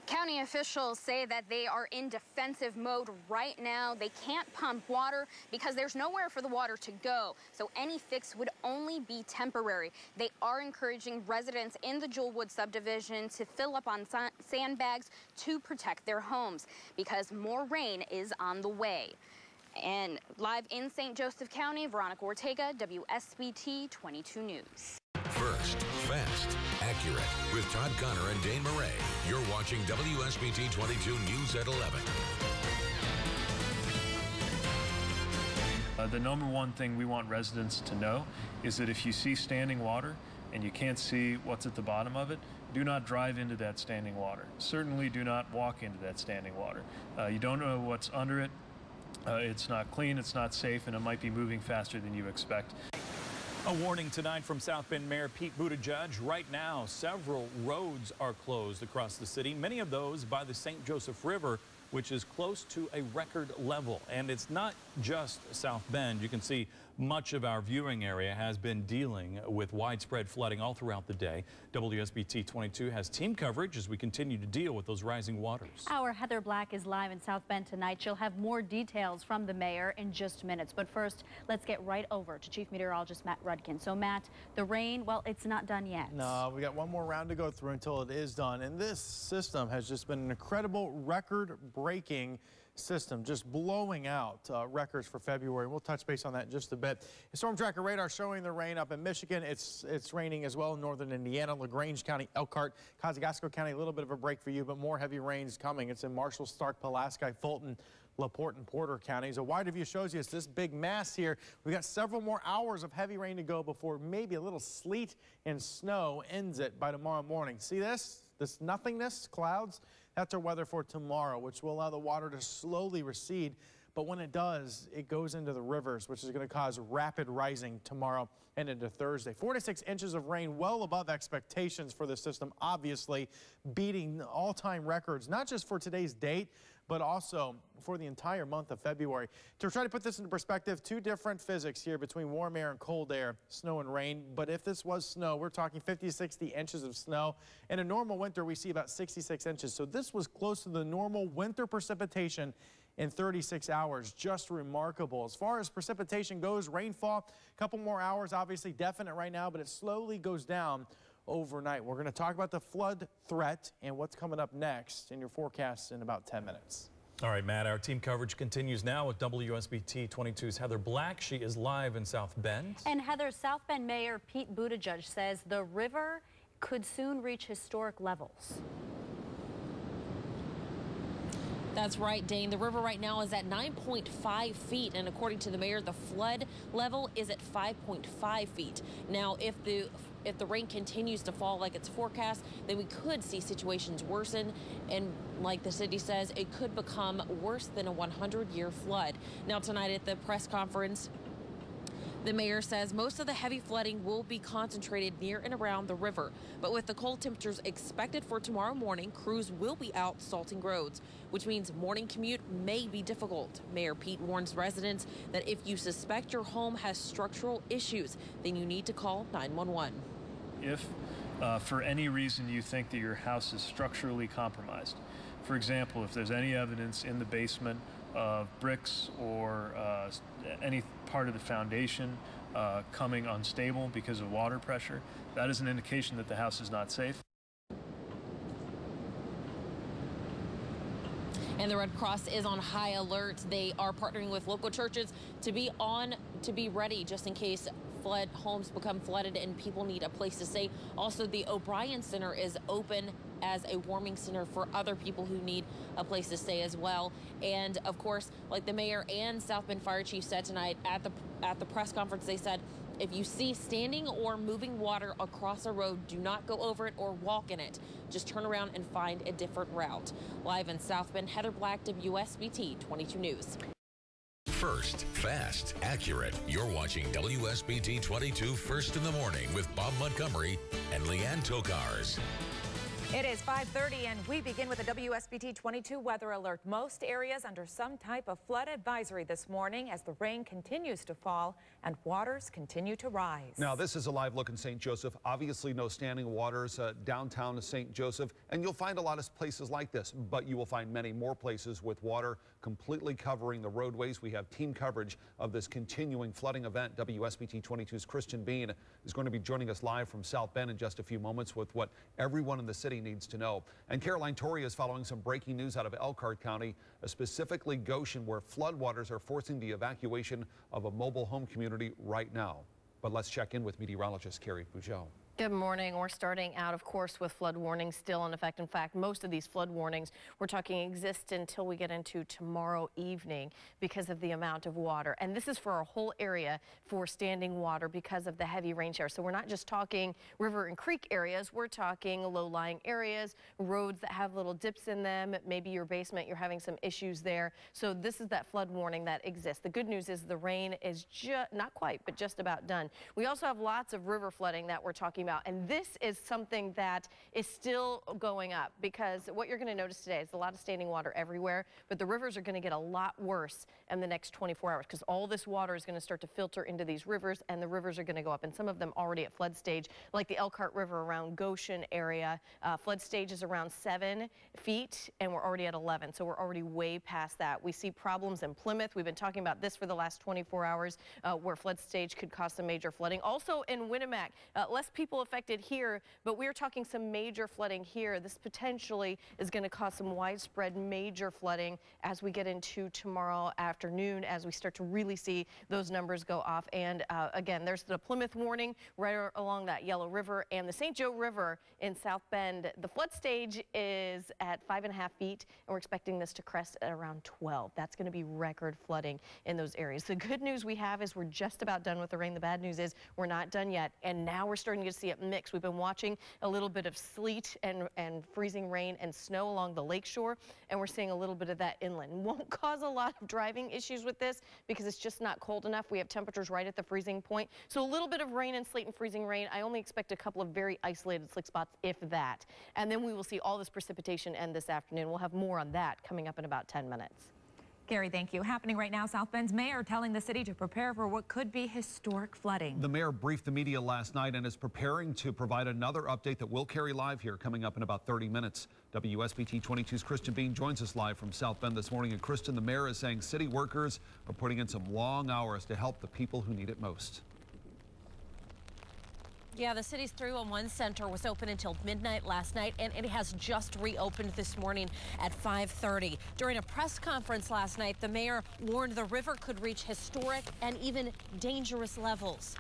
Speaker 22: County officials say that they are in defensive mode right now. They can't pump water because there's nowhere for the water to go. So any fix would only be temporary. They are encouraging residents in the Jewelwood subdivision to fill up on sandbags to protect their homes because more rain is on the way. And live in St. Joseph County, Veronica Ortega, WSBT 22 News.
Speaker 5: First, fast, accurate. With Todd Connor and Dane Murray. You're watching WSBT 22 News at 11.
Speaker 13: The number one thing we want residents to know is that if you see standing water and you can't see what's at the bottom of it, do not drive into that standing water. Certainly do not walk into that standing water. You don't know what's under it. It's not clean, it's not safe, and it might be moving faster than you expect.
Speaker 4: A warning tonight from South Bend Mayor Pete Buttigieg. Right now, several roads are closed across the city, many of those by the St. Joseph River, which is close to a record level. And it's not just South Bend. You can see much of our viewing area has been dealing with widespread flooding all throughout the day. WSBT 22 has team coverage as we continue to deal with those rising waters.
Speaker 6: Our Heather Black is live in South Bend tonight. She'll have more details from the mayor in just minutes. But first, let's get right over to Chief Meteorologist Matt Rudkin. So Matt, the rain, well, it's not done yet.
Speaker 15: No, we got one more round to go through until it is done. And this system has just been an incredible record-breaking system, just blowing out records for February. We'll touch base on that in just a bit. Storm tracker radar showing the rain up in Michigan. It's raining as well in northern Indiana, LaGrange County, Elkhart, Kosciuszko County. A little bit of a break for you, but more heavy rains coming. It's in Marshall, Stark, Pulaski, Fulton, LaPorte, and Porter counties. A wider view shows you it's this big mass here. We've got several more hours of heavy rain to go before maybe a little sleet and snow ends it by tomorrow morning. See this? This nothingness, clouds? That's our weather for tomorrow, which will allow the water to slowly recede. But when it does, it goes into the rivers, which is going to cause rapid rising tomorrow and into Thursday. 4 to 6 inches of rain, well above expectations for the system, obviously beating all-time records, not just for today's date, but also for the entire month of February. To try to put this into perspective, two different physics here between warm air and cold air, snow and rain. But if this was snow, we're talking 50 to 60 inches of snow. In a normal winter, we see about 66 inches. So this was close to the normal winter precipitation in 36 hours. Just remarkable. As far as precipitation goes, rainfall, a couple more hours, obviously definite right now, but it slowly goes down overnight. We're going to talk about the flood threat and what's coming up next in your forecast in about 10 minutes.
Speaker 4: All right, Matt, our team coverage continues now with WSBT 22's Heather Black. She is live in South Bend.
Speaker 6: And Heather, South Bend Mayor Pete Buttigieg says the river could soon reach historic levels.
Speaker 7: That's right, Dane. The river right now is at 9.5 feet, and according to the mayor, the flood level is at 5.5 feet. Now, if the rain continues to fall like it's forecast, then we could see situations worsen, and like the city says, it could become worse than a 100-year flood. Now, tonight at the press conference, the mayor says most of the heavy flooding will be concentrated near and around the river. But with the cold temperatures expected for tomorrow morning, crews will be out salting roads, which means morning commute may be difficult. Mayor Pete warns residents that if you suspect your home has structural issues, then you need to call 911.
Speaker 13: If for any reason you think that your house is structurally compromised, for example, if there's any evidence in the basement
Speaker 2: of bricks or any part of the foundation coming unstable because of water pressure, that is an indication that the house is not safe.
Speaker 7: And the Red Cross is on high alert. They are partnering with local churches to be ready just in case homes become flooded and people need a place to stay. Also, the O'Brien Center is open as a warming center for other people who need a place to stay as well. And of course, like the mayor and South Bend Fire Chief said tonight at the press conference, they said, if you see standing or moving water across a road, do not go over it or walk in it. Just turn around and find a different route. Live in South Bend, Heather Black, WSBT 22 News.
Speaker 5: First, fast, accurate. You're watching WSBT 22 First in the Morning with Bob Montgomery and Leanne Tokars.
Speaker 3: It is 5:30 and we begin with a WSBT 22 weather alert. Most areas under some type of flood advisory this morning as the rain continues to fall and waters continue to rise.
Speaker 8: Now, this is a live look in St. Joseph. Obviously, no standing waters downtown St. Joseph, and you'll find a lot of places like this, but you will find many more places with water completely covering the roadways. We have team coverage of this continuing flooding event. WSBT 22's Christian Bean is going to be joining us live from South Bend in just a few moments with what everyone in the city needs to know. And Caroline Torrey is following some breaking news out of Elkhart County, specifically Goshen, where floodwaters are forcing the evacuation of a mobile home community right now. But let's check in with meteorologist Carrie Bujow.
Speaker 7: Good morning. We're starting out, of course, with flood warnings still in effect. In fact, most of these flood warnings we're talking exist until we get into tomorrow evening because of the amount of water. And this is for our whole area for standing water because of the heavy rain shower. So we're not just talking river and creek areas. We're talking low-lying areas, roads that have little dips in them. Maybe your basement, you're having some issues there. So this is that flood warning that exists. The good news is the rain is not quite, but just about done. We also have lots of river flooding that we're talking about, and this is something that is still going up because what you're going to notice today is a lot of standing water everywhere, but the rivers are going to get a lot worse in the next 24 hours because all this water is going to start to filter into these rivers, and the rivers are going to go up, and some of them already at flood stage, like the Elkhart River around Goshen area. Flood stage is around 7 feet, and we're already at 11, so we're already way past that. We see problems in Plymouth. We've been talking about this for the last 24 hours where flood stage could cause some major flooding. Also in Winnemac, less people affected here, but we're talking some major flooding here. This potentially is going to cause some widespread major flooding as we get into tomorrow afternoon, as we start to really see those numbers go off. And again, there's the Plymouth warning right along that Yellow River, and the St. Joe River in South Bend. The flood stage is at 5.5 feet, and we're expecting this to crest at around 12. That's going to be record flooding in those areas. The good news we have is we're just about done with the rain. The bad news is we're not done yet, and now we're starting to see it mix. We've been watching a little bit of sleet and freezing rain and snow along the lakeshore, and we're seeing a little bit of that inland. Won't cause a lot of driving issues with this because it's just not cold enough. We have temperatures right at the freezing point. So a little bit of rain and sleet and freezing rain. I only expect a couple of very isolated slick spots, if that. And then we will see all this precipitation end this afternoon. We'll have more on that coming up in about 10 minutes.
Speaker 3: Gary, thank you. Happening right now, South Bend's mayor telling the city to prepare for what could be historic flooding.
Speaker 8: The mayor briefed the media last night and is preparing to provide another update that we'll carry live here coming up in about 30 minutes. WSBT 22's Christian Bean joins us live from South Bend this morning. And Kristen, the mayor is saying city workers are putting in some long hours to help the people who need it most.
Speaker 7: Yeah, the city's 311 center was open until midnight last night, and it has just reopened this morning at 5:30. During a press conference last night, the mayor warned the river could reach historic and even dangerous levels.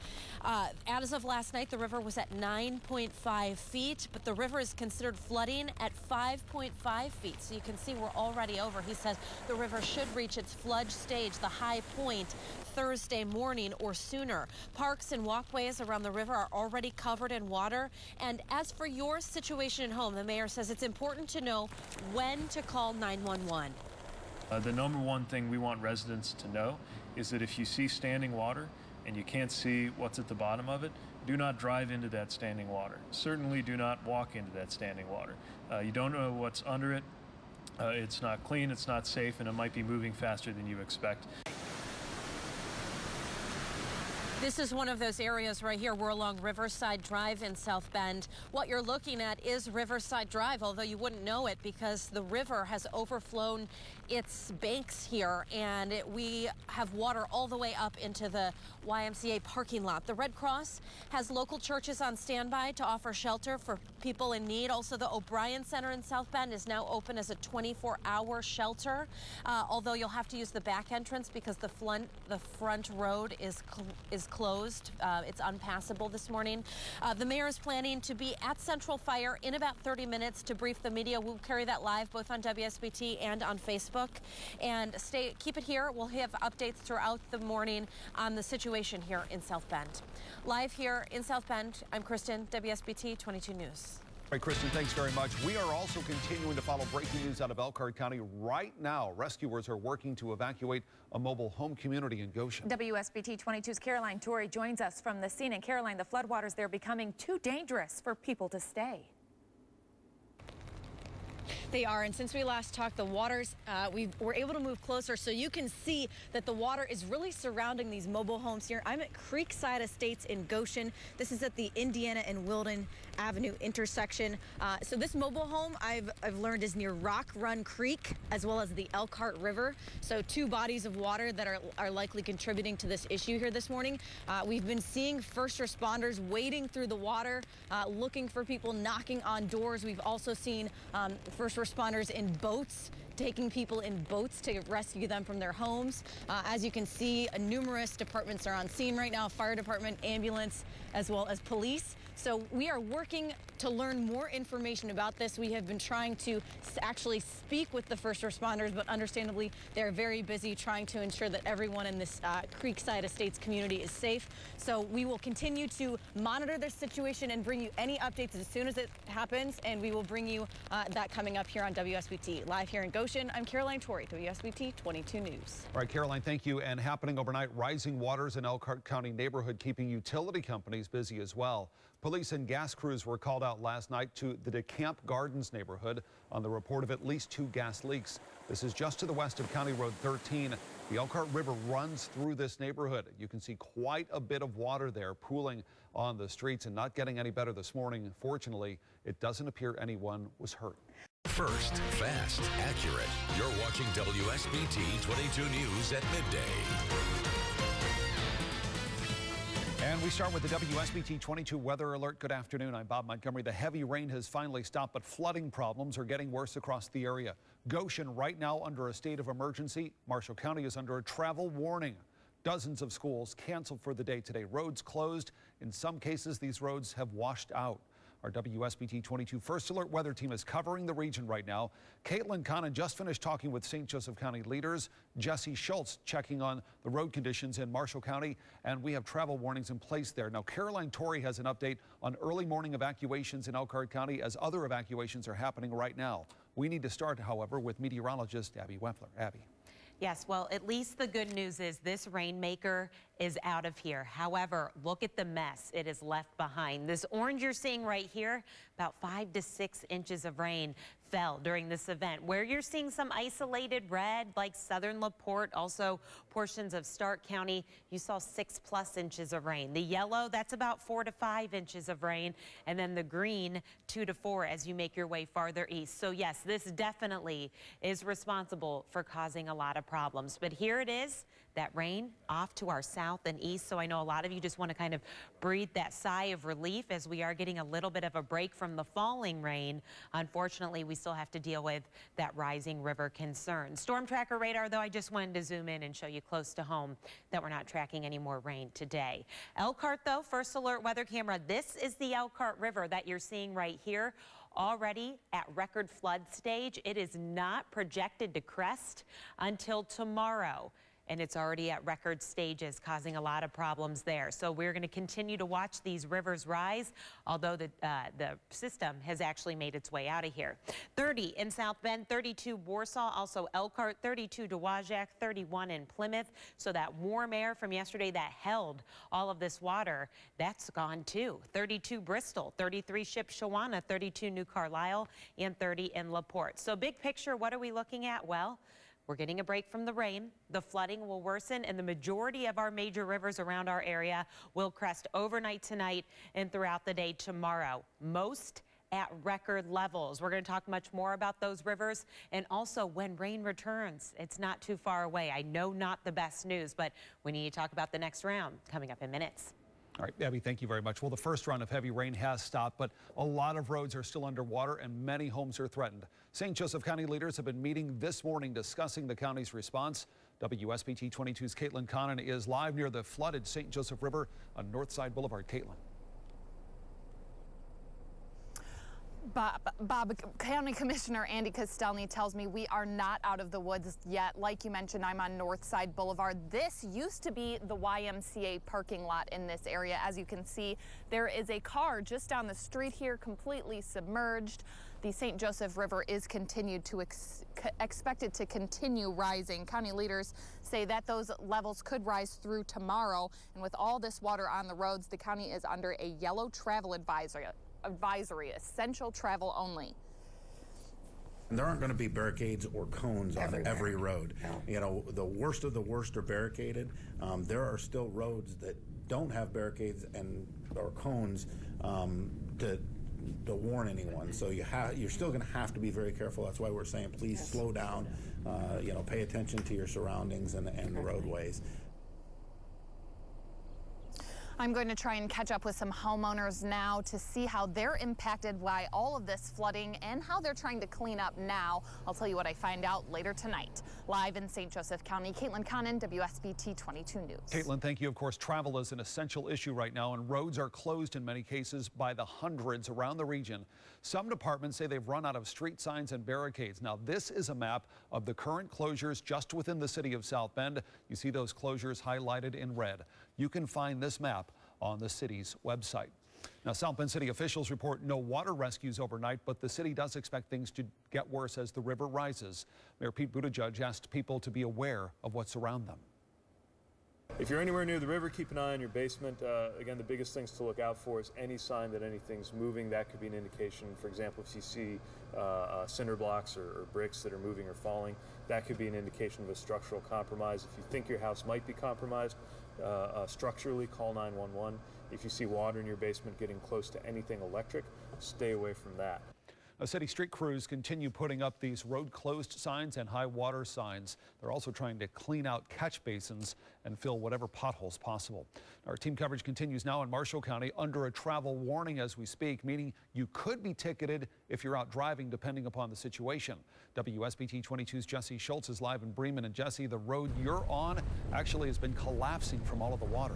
Speaker 7: As of last night, the river was at 9.5 feet, but the river is considered flooding at 5.5 feet. So you can see we're already over. He says the river should reach its flood stage, the high point, Thursday morning or sooner. Parks and walkways around the river are already covered in water. And as for your situation at home, the mayor says it's important to know when to call 911.
Speaker 2: The number one thing we want residents to know is that if you see standing water and you can't see what's at the bottom of it, do not drive into that standing water. Certainly do not walk into that standing water. You don't know what's under it. It's not clean, it's not safe, and it might be moving faster than you expect.
Speaker 7: This is one of those areas right here. We're along Riverside Drive in South Bend. What you're looking at is Riverside Drive, although you wouldn't know it because the river has overflown its banks here, and we have water all the way up into the YMCA parking lot. The Red Cross has local churches on standby to offer shelter for people in need. Also, the O'Brien Center in South Bend is now open as a 24-hour shelter, although you'll have to use the back entrance because the front road is closed. It's unpassable this morning. The mayor is planning to be at Central Fire in about 30 minutes to brief the media. We'll carry that live both on WSBT and on Facebook. And keep it here. We'll have updates throughout the morning on the situation here in South Bend. Live here in South Bend, I'm Kristen, WSBT 22 News.
Speaker 8: All right, Kristen, thanks very much. We are also continuing to follow breaking news out of Elkhart County. Right now, rescuers are working to evacuate a mobile home community in Goshen.
Speaker 3: WSBT 22's Caroline Torrey joins us from the scene. And Caroline, the floodwaters, they're becoming too dangerous for people to stay.
Speaker 9: They are, and since we last talked, the waters, we were able to move closer, so you can see that the water is really surrounding these mobile homes here. I'm at Creekside Estates in Goshen. This is at the Indiana and Wilden Avenue intersection. So this mobile home, I've learned, is near Rock Run Creek as well as the Elkhart River. So two bodies of water that are likely contributing to this issue here this morning. We've been seeing first responders wading through the water, looking for people, knocking on doors. We've also seen first responders in boats, taking people in boats to rescue them from their homes. As you can see, numerous departments are on scene right now, fire department, ambulance, as well as police. So we are working to learn more information about this. We have been trying to actually speak with the first responders, but understandably, they're very busy trying to ensure that everyone in this Creekside Estates community is safe. So we will continue to monitor this situation and bring you any updates as soon as it happens, and we will bring you that coming up here on WSBT. Live here in Goshen, I'm Caroline Torrey, WSBT 22 News.
Speaker 8: All right, Caroline, thank you. And happening overnight, rising waters in Elkhart County neighborhood keeping utility companies busy as well. Police and gas crews were called out last night to the DeCamp Gardens neighborhood on the report of at least 2 gas leaks. This is just to the west of County Road 13. The Elkhart River runs through this neighborhood. You can see quite a bit of water there pooling on the streets and not getting any better this morning. Fortunately, it doesn't appear anyone was hurt.
Speaker 5: First, fast, accurate. You're watching WSBT 22 News at midday.
Speaker 8: And we start with the WSBT 22 weather alert. Good afternoon. I'm Bob Montgomery. The heavy rain has finally stopped, but flooding problems are getting worse across the area. Goshen right now under a state of emergency. Marshall County is under a travel warning. Dozens of schools canceled for the day today. Roads closed. In some cases, these roads have washed out. Our WSBT 22 First Alert weather team is covering the region right now. Caitlin Connon just finished talking with St. Joseph County leaders. Jesse Schultz checking on the road conditions in Marshall County, and we have travel warnings in place there. Now, Caroline Torrey has an update on early morning evacuations in Elkhart County as other evacuations are happening right now. We need to start, however, with meteorologist Abby Wempler. Abby.
Speaker 16: Yes, well, at least the good news is this rainmaker is out of here. However, look at the mess it has left behind. This orange you're seeing right here, about 5 to 6 inches of rain fell during this event. Where you're seeing some isolated red, like southern LaPorte, also portions of Stark County, you saw 6+ inches of rain. The yellow, that's about 4 to 5 inches of rain, and then the green, 2 to 4 as you make your way farther east. So yes, this definitely is responsible for causing a lot of problems. But here it is, that rain off to our south and east. So I know a lot of you just want to kind of breathe that sigh of relief as we are getting a little bit of a break from the falling rain. Unfortunately, we still have to deal with that rising river concern. Storm tracker radar, though, I just wanted to zoom in and show you close to home that we're not tracking any more rain today. Elkhart, though, First Alert weather camera. This is the Elkhart River that you're seeing right here. Already at record flood stage. It is not projected to crest until tomorrow, and it's already at record stages, causing a lot of problems there. So we're going to continue to watch these rivers rise, although the system has actually made its way out of here. 30 in South Bend, 32 Warsaw, also Elkhart, 32 Dowagiac, 31 in Plymouth. So that warm air from yesterday that held all of this water, that's gone too. 32 Bristol, 33 Shipshewana, 32 New Carlisle, and 30 in LaPorte. So big picture, what are we looking at? Well, we're getting a break from the rain. The flooding will worsen, and the majority of our major rivers around our area will crest overnight tonight and throughout the day tomorrow. Most at record levels. We're going to talk much more about those rivers and also when rain returns. It's not too far away. I know not the best news, but we need to talk about the next round coming up in minutes.
Speaker 8: All right, Abby, thank you very much. Well, the first round of heavy rain has stopped, but a lot of roads are still underwater and many homes are threatened. St. Joseph County leaders have been meeting this morning discussing the county's response. WSBT 22's Caitlin Connon is live near the flooded St. Joseph River on Northside Boulevard. Caitlin.
Speaker 10: Bob, County Commissioner Andy Castelny tells me we are not out of the woods yet. Like you mentioned, I'm on Northside Boulevard. This used to be the YMCA parking lot in this area. As you can see, there is a car just down the street here, completely submerged. The St. Joseph River is expected to continue rising. County leaders say that those levels could rise through tomorrow. And with all this water on the roads, the county is under a yellow travel advisory, essential travel only.
Speaker 12: And there aren't going to be barricades or cones on every road. No. You know, the worst of the worst are barricaded. There are still roads that don't have barricades or cones to warn anyone. So you're still going to have to be very careful. That's why we're saying please slow down. You know, pay attention to your surroundings and the roadways.
Speaker 10: I'm going to try and catch up with some homeowners now to see how they're impacted by all of this flooding and how they're trying to clean up now. I'll tell you what I find out later tonight. Live in St. Joseph County, Caitlin Connon, WSBT 22 News.
Speaker 8: Caitlin, thank you. Of course, travel is an essential issue right now, and roads are closed in many cases by the hundreds around the region. Some departments say they've run out of street signs and barricades. Now, this is a map of the current closures just within the city of South Bend. You see those closures highlighted in red. You can find this map on the city's website. Now, South Bend City officials report no water rescues overnight, but the city does expect things to get worse as the river rises. Mayor Pete Buttigieg asked people to be aware of what's around them.
Speaker 2: If you're anywhere near the river, keep an eye on your basement. Again, the biggest things to look out for is any sign that anything's moving. That could be an indication. For example, if you see cinder blocks or bricks that are moving or falling, that could be an indication of a structural compromise. If you think your house might be compromised structurally, call 911. If you see water in your basement getting close to anything electric, stay away from that.
Speaker 8: City street crews continue putting up these road closed signs and high water signs. They're also trying to clean out catch basins and fill whatever potholes possible. Our team coverage continues now in Marshall County under a travel warning as we speak, meaning you could be ticketed if you're out driving depending upon the situation. WSBT 22's Jesse Schultz is live in Bremen. And Jesse, the road you're on actually has been collapsing from all of the water.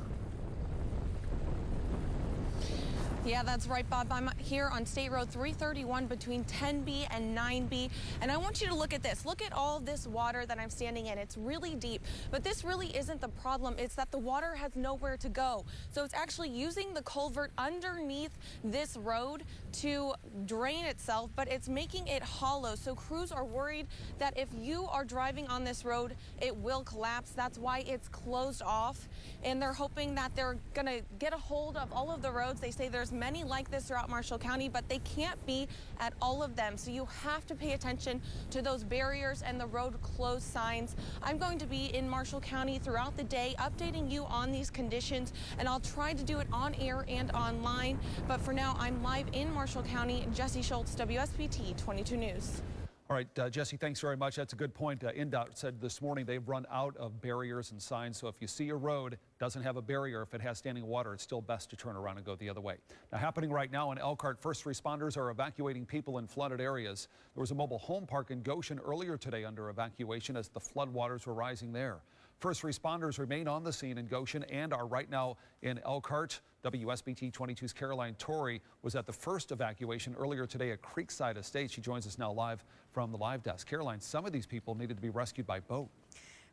Speaker 9: Yeah, that's right, Bob. I'm here on State Road 331 between 10B and 9B. And I want you to look at this. Look at all this water that I'm standing in. It's really deep. But this really isn't the problem. It's that the water has nowhere to go. So it's actually using the culvert underneath this road to drain itself, but it's making it hollow. So crews are worried that if you are driving on this road, it will collapse. That's why it's closed off. And they're hoping that they're going to get a hold of all of the roads. They say there's many like this throughout Marshall County, but they can't be at all of them. So you have to pay attention to those barriers and the road closed signs. I'm going to be in Marshall County throughout the day, updating you on these conditions, and I'll try to do it on air and online. But for now, I'm live in Marshall County. Jesse Schultz, WSBT 22 News.
Speaker 8: All right, Jesse, thanks very much. That's a good point. INDOT said this morning they've run out of barriers and signs. So if you see a road doesn't have a barrier, if it has standing water, it's still best to turn around and go the other way. Now, happening right now in Elkhart, first responders are evacuating people in flooded areas. There was a mobile home park in Goshen earlier today under evacuation as the floodwaters were rising there. First responders remain on the scene in Goshen and are right now in Elkhart. WSBT 22's Caroline Torrey was at the first evacuation earlier today at Creekside Estates. She joins us now live from the live desk. Caroline, some of these people needed to be rescued by boat.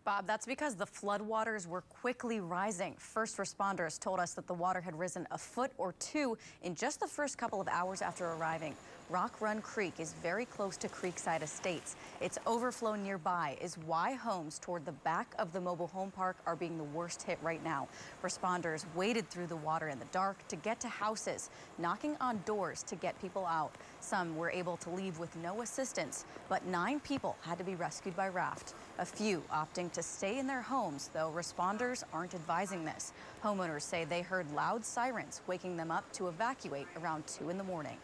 Speaker 17: Bob, that's because the floodwaters were quickly rising. First responders told us that the water had risen a foot or two in just the first couple of hours after arriving. Rock Run Creek is very close to Creekside Estates. Its overflow nearby is why homes toward the back of the mobile home park are being the worst hit right now. Responders waded through the water in the dark to get to houses, knocking on doors to get people out. Some were able to leave with no assistance, but 9 people had to be rescued by raft. A few opting to stay in their homes, though responders aren't advising this. Homeowners say they heard loud sirens waking them up to evacuate around 2 in the morning.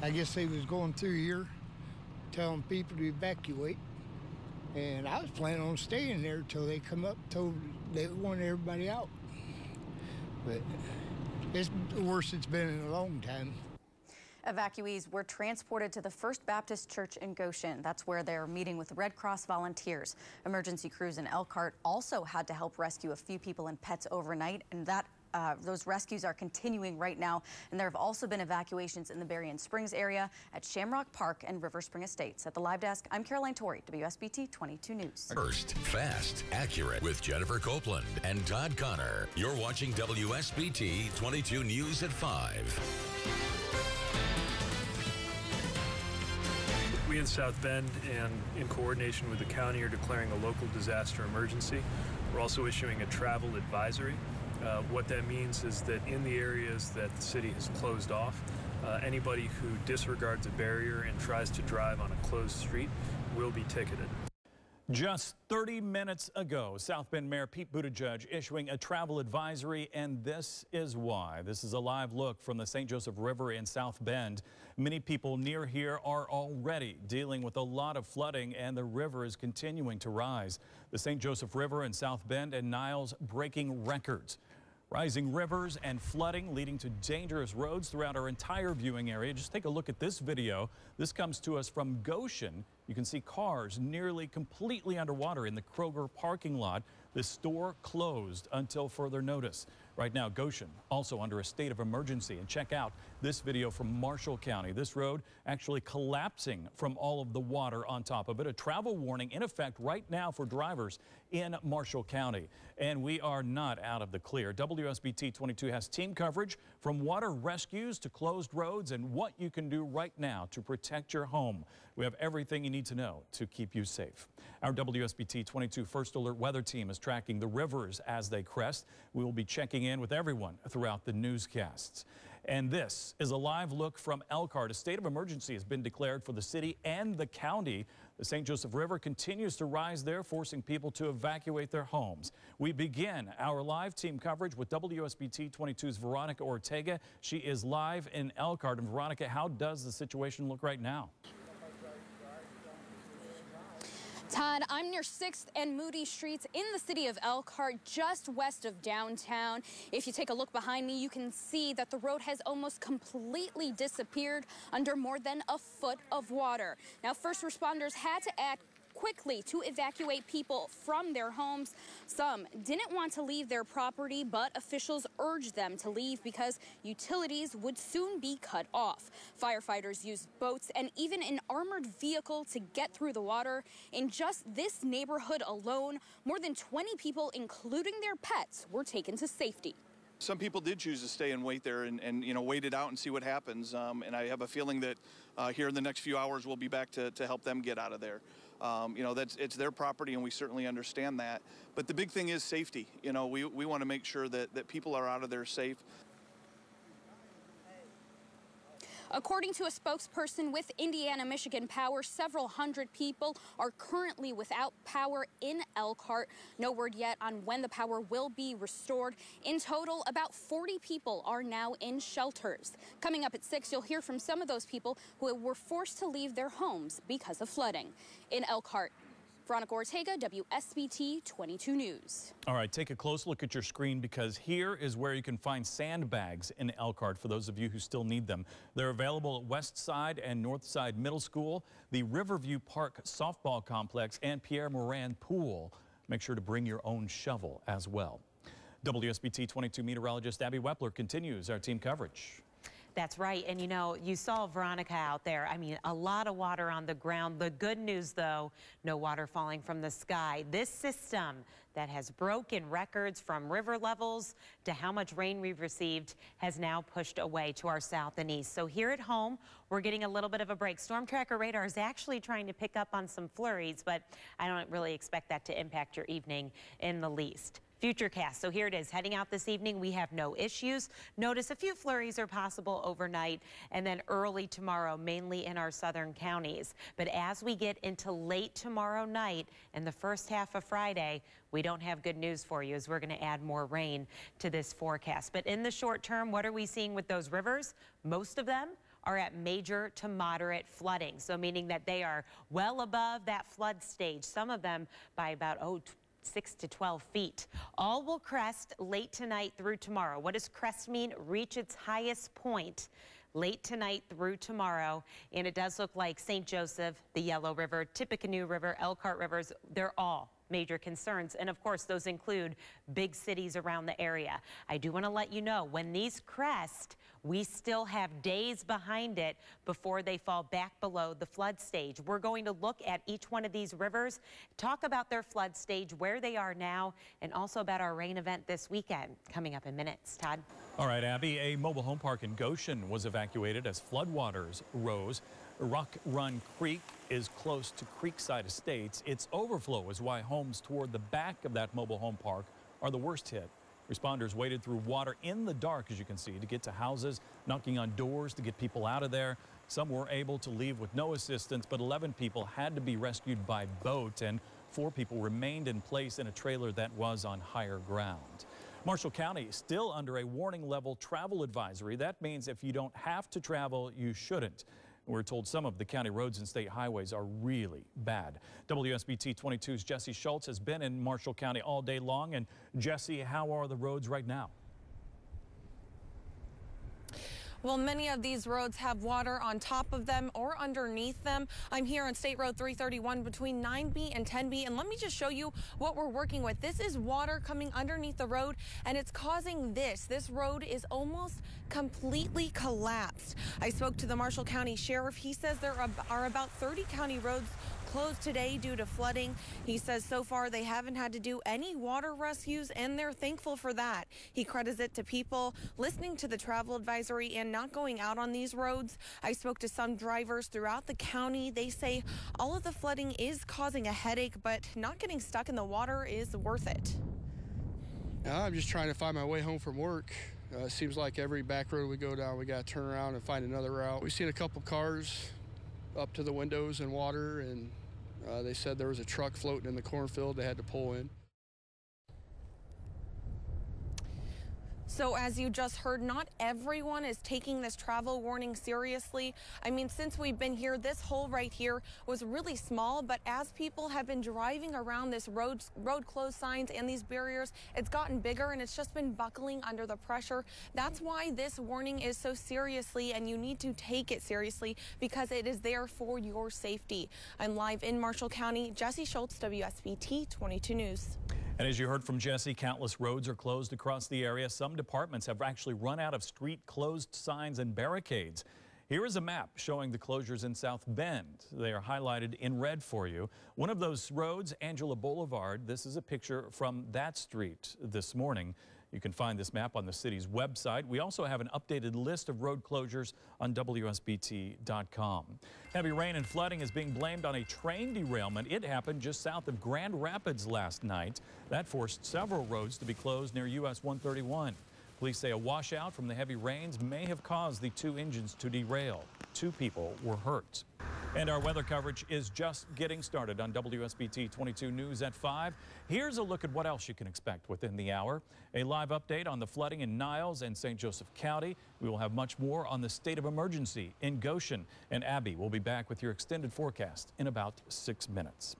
Speaker 11: I guess they was going through here telling people to evacuate. And I was planning on staying there till they come up, told they wanted everybody out. But it's the worst it's been in a long time.
Speaker 17: Evacuees were transported to the First Baptist Church in Goshen. That's where they're meeting with Red Cross volunteers. Emergency crews in Elkhart also had to help rescue a few people and pets overnight, and those rescues are continuing right now. And there have also been evacuations in the Berrien Springs area, at Shamrock Park and River Spring Estates. At the live desk, I'm Caroline Torrey, WSBT 22 News.
Speaker 5: First, fast, accurate with Jennifer Copeland and Todd Connor. You're watching WSBT 22 News at 5.
Speaker 2: We in South Bend and in coordination with the county are declaring a local disaster emergency. We're also issuing a travel advisory. What that means is that in the areas that the city has closed off, anybody who disregards a barrier and tries to drive on a closed street will be ticketed.
Speaker 4: Just 30 minutes ago, South Bend Mayor Pete Buttigieg issuing a travel advisory, and this is why. This is a live look from the St. Joseph River in South Bend. Many people near here are already dealing with a lot of flooding, and the river is continuing to rise. The St. Joseph River in South Bend and Niles breaking records. Rising rivers and flooding leading to dangerous roads throughout our entire viewing area. Just take a look at this video. This comes to us from Goshen. You can see cars nearly completely underwater in the Kroger parking lot. The store closed until further notice. Right now, Goshen also under a state of emergency. And check out this video from Marshall County. This road actually collapsing from all of the water on top of it. A travel warning in effect right now for drivers in Marshall County. And we are not out of the clear. WSBT 22 has team coverage from water rescues to closed roads and what you can do right now to protect your home. We have everything you need to know to keep you safe. Our WSBT 22 First Alert weather team is tracking the rivers as they crest. We will be checking in with everyone throughout the newscasts. And this is a live look from Elkhart. A state of emergency has been declared for the city and the county. The St. Joseph River continues to rise there, forcing people to evacuate their homes. We begin our live team coverage with WSBT 22's Veronica Ortega. She is live in Elkhart. And Veronica, how does the situation look right now?
Speaker 22: Todd, I'm near 6th and Moody Streets in the city of Elkhart, just west of downtown. If you take a look behind me, you can see that the road has almost completely disappeared under more than a foot of water. Now, first responders had to act quickly to evacuate people from their homes. Some didn't want to leave their property, but officials urged them to leave because utilities would soon be cut off. Firefighters used boats and even an armored vehicle to get through the water. In just this neighborhood alone, more than 20 people, including their pets, were taken to safety.
Speaker 18: Some people did choose to stay and wait there and you know, wait it out and see what happens. And I have a feeling that here in the next few hours we'll be back to help them get out of there. You know, it's their property and we certainly understand that. But the big thing is safety. You know, we want to make sure that people are out of there safe.
Speaker 22: According to a spokesperson with Indiana Michigan Power, several hundred people are currently without power in Elkhart. No word yet on when the power will be restored. In total, about 40 people are now in shelters. Coming up at 6, you'll hear from some of those people who were forced to leave their homes because of flooding. In Elkhart, Veronica Ortega, WSBT 22 News.
Speaker 4: All right, take a close look at your screen because here is where you can find sandbags in Elkhart for those of you who still need them. They're available at West Side and North Side Middle School, the Riverview Park Softball Complex, and Pierre Moran Pool. Make sure to bring your own shovel as well. WSBT 22 meteorologist Abby Wepler continues our team coverage.
Speaker 16: That's right. And, you know, you saw Veronica out there. I mean, a lot of water on the ground. The good news, though, no water falling from the sky. This system that has broken records from river levels to how much rain we've received has now pushed away to our south and east. So here at home, we're getting a little bit of a break. Storm Tracker radar is actually trying to pick up on some flurries, but I don't really expect that to impact your evening in the least. Futurecast. So here it is. Heading out this evening, we have no issues. Notice a few flurries are possible overnight and then early tomorrow, mainly in our southern counties. But as we get into late tomorrow night and the first half of Friday, we don't have good news for you as we're going to add more rain to this forecast. But in the short term, what are we seeing with those rivers? Most of them are at major to moderate flooding, so meaning that they are well above that flood stage, some of them by about 6 to 12 feet. All will crest late tonight through tomorrow. What does crest mean? Reach its highest point late tonight through tomorrow. And it does look like St. Joseph, the Yellow River, Tippecanoe River, Elkhart Rivers, they're all major concerns. And of course, those include big cities around the area. I do want to let you know, when these crest, we still have days behind it before they fall back below the flood stage. We're going to look at each one of these rivers, talk about their flood stage, where they are now, and also about our rain event this weekend coming up in minutes. Todd?
Speaker 4: All right, Abby, a mobile home park in Goshen was evacuated as floodwaters rose. Rock Run Creek is close to Creekside Estates. Its overflow is why homes toward the back of that mobile home park are the worst hit. Responders waded through water in the dark, as you can see, to get to houses, knocking on doors to get people out of there. Some were able to leave with no assistance, but 11 people had to be rescued by boat, and 4 people remained in place in a trailer that was on higher ground. Marshall County is still under a warning level travel advisory. That means if you don't have to travel, you shouldn't. We're told some of the county roads and state highways are really bad. WSBT 22's Jesse Schultz has been in Marshall County all day long. And Jesse, how are the roads right now?
Speaker 9: Well, many of these roads have water on top of them or underneath them. I'm here on State Road 331 between 9B and 10B, and let me just show you what we're working with. This is water coming underneath the road, and it's causing this. This road is almost completely collapsed. I spoke to the Marshall County Sheriff. He says there are about 30 county roads closed today due to flooding. He says so far they haven't had to do any water rescues, and they're thankful for that. He credits it to people listening to the travel advisory and not going out on these roads. I spoke to some drivers throughout the county. They say all of the flooding is causing a headache, but not getting stuck in the water is worth it.
Speaker 14: I'm just trying to find my way home from work. It seems like every back road we go down, we got to turn around and find another route. We've seen a couple cars up to the windows in water, and they said there was a truck floating in the cornfield they had to pull in.
Speaker 9: So as you just heard, not everyone is taking this travel warning seriously. I mean, since we've been here, this hole right here was really small, but as people have been driving around this road closed signs and these barriers, it's gotten bigger and it's just been buckling under the pressure. That's why this warning is so seriously, and you need to take it seriously because it is there for your safety. I'm live in Marshall County. Jesse Schultz, WSBT 22 News.
Speaker 4: And as you heard from Jesse, countless roads are closed across the area. Some departments have actually run out of street closed signs and barricades. Here is a map showing the closures in South Bend. They are highlighted in red for you. One of those roads, Angela Boulevard. This is a picture from that street this morning. You can find this map on the city's website. We also have an updated list of road closures on WSBT.com. Heavy rain and flooding is being blamed on a train derailment. It happened just south of Grand Rapids last night. That forced several roads to be closed near US 131. Police say a washout from the heavy rains may have caused the 2 engines to derail. 2 people were hurt. And our weather coverage is just getting started on WSBT 22 News at 5. Here's a look at what else you can expect within the hour. A live update on the flooding in Niles and St. Joseph County. We will have much more on the state of emergency in Goshen. And Abby will be back with your extended forecast in about 6 minutes.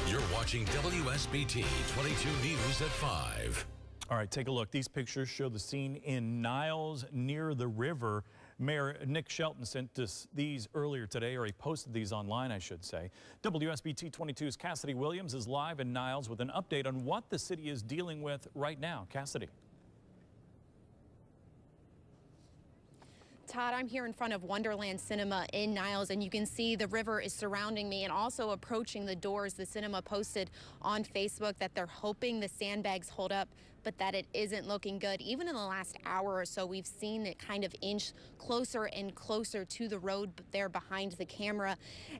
Speaker 5: You're watching WSBT 22 News at 5.
Speaker 4: All right, take a look. These pictures show the scene in Niles near the river. Mayor Nick Shelton sent us these earlier today, or he posted these online, I should say. WSBT 22's Cassidy Williams is live in Niles with an update on what the city is dealing with right now. Cassidy.
Speaker 19: Todd, I'm here in front of Wonderland Cinema in Niles, and you can see the river is surrounding me and also approaching the doors. The cinema posted on Facebook that they're hoping the sandbags hold up, but that it isn't looking good. Even in the last hour or so, we've seen it kind of inch closer and closer to the road there behind the camera.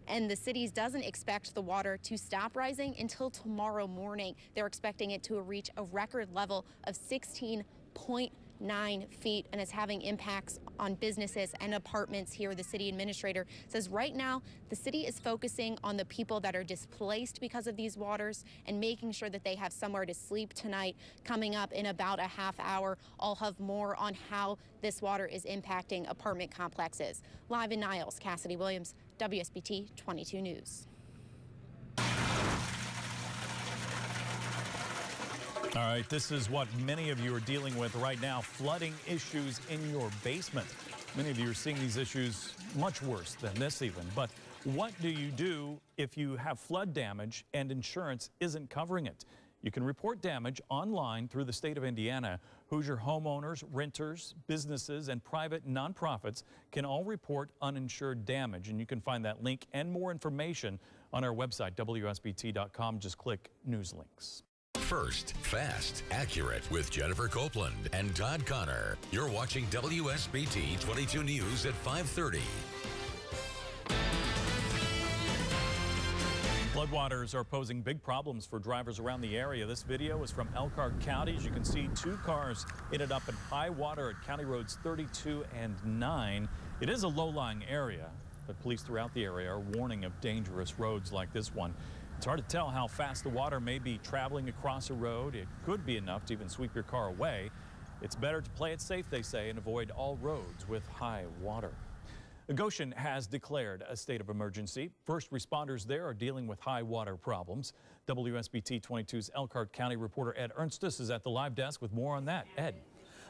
Speaker 19: And the city doesn't expect the water to stop rising until tomorrow morning. They're expecting it to reach a record level of 16.9 9 feet and is having impacts on businesses and apartments here. The city administrator says right now the city is focusing on the people that are displaced because of these waters and making sure that they have somewhere to sleep tonight. Coming up in about a half hour, I'll have more on how this water is impacting apartment complexes. Live in Niles, Cassidy Williams, WSBT 22 News.
Speaker 4: All right, this is what many of you are dealing with right now, flooding issues in your basement. Many of you are seeing these issues much worse than this even. But what do you do if you have flood damage and insurance isn't covering it? You can report damage online through the state of Indiana. Hoosier homeowners, renters, businesses, and private nonprofits can all report uninsured damage. And you can find that link and more information on our website, WSBT.com. Just click News Links.
Speaker 5: First, fast, accurate with Jennifer Copeland and Todd Connor. You're watching WSBT 22 News at 5:30.
Speaker 4: Floodwaters are posing big problems for drivers around the area. This video is from Elkhart County. As you can see, 2 cars ended up in high water at County Roads 32 and 9. It is a low-lying area, but police throughout the area are warning of dangerous roads like this one. It's hard to tell how fast the water may be traveling across a road. It could be enough to even sweep your car away. It's better to play it safe, they say, and avoid all roads with high water. Goshen has declared a state of emergency. First responders there are dealing with high water problems. WSBT 22's Elkhart County reporter Ed Ernstus is at the live desk with more on that. Ed.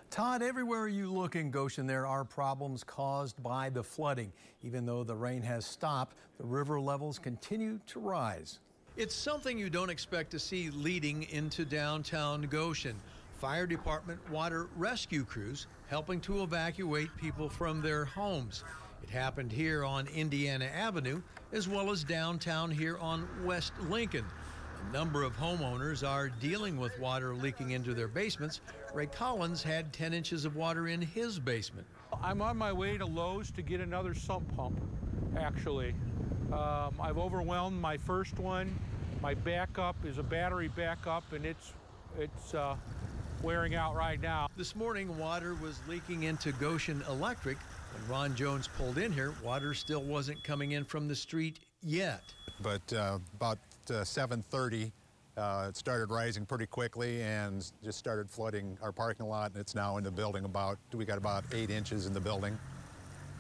Speaker 1: Todd, everywhere you look in Goshen, there are problems caused by the flooding. Even though the rain has stopped, the river levels continue to rise.
Speaker 20: It's something you don't expect to see leading into downtown Goshen. Fire department water rescue crews helping to evacuate people from their homes. It happened here on Indiana Avenue, as well as downtown here on West Lincoln. A number of homeowners are dealing with water leaking into their basements. Ray Collins had 10 inches of water in his basement.
Speaker 21: I'm on my way to Lowe's to get another sump pump, actually. I've overwhelmed my first one. My backup is a battery backup, and it's wearing out right now.
Speaker 20: This morning, water was leaking into Goshen Electric. When Ron Jones pulled in here, water still wasn't coming in from the street yet.
Speaker 23: But about 7:30, it started rising pretty quickly and just started flooding our parking lot, and it's now in the building we got about 8 inches in the building,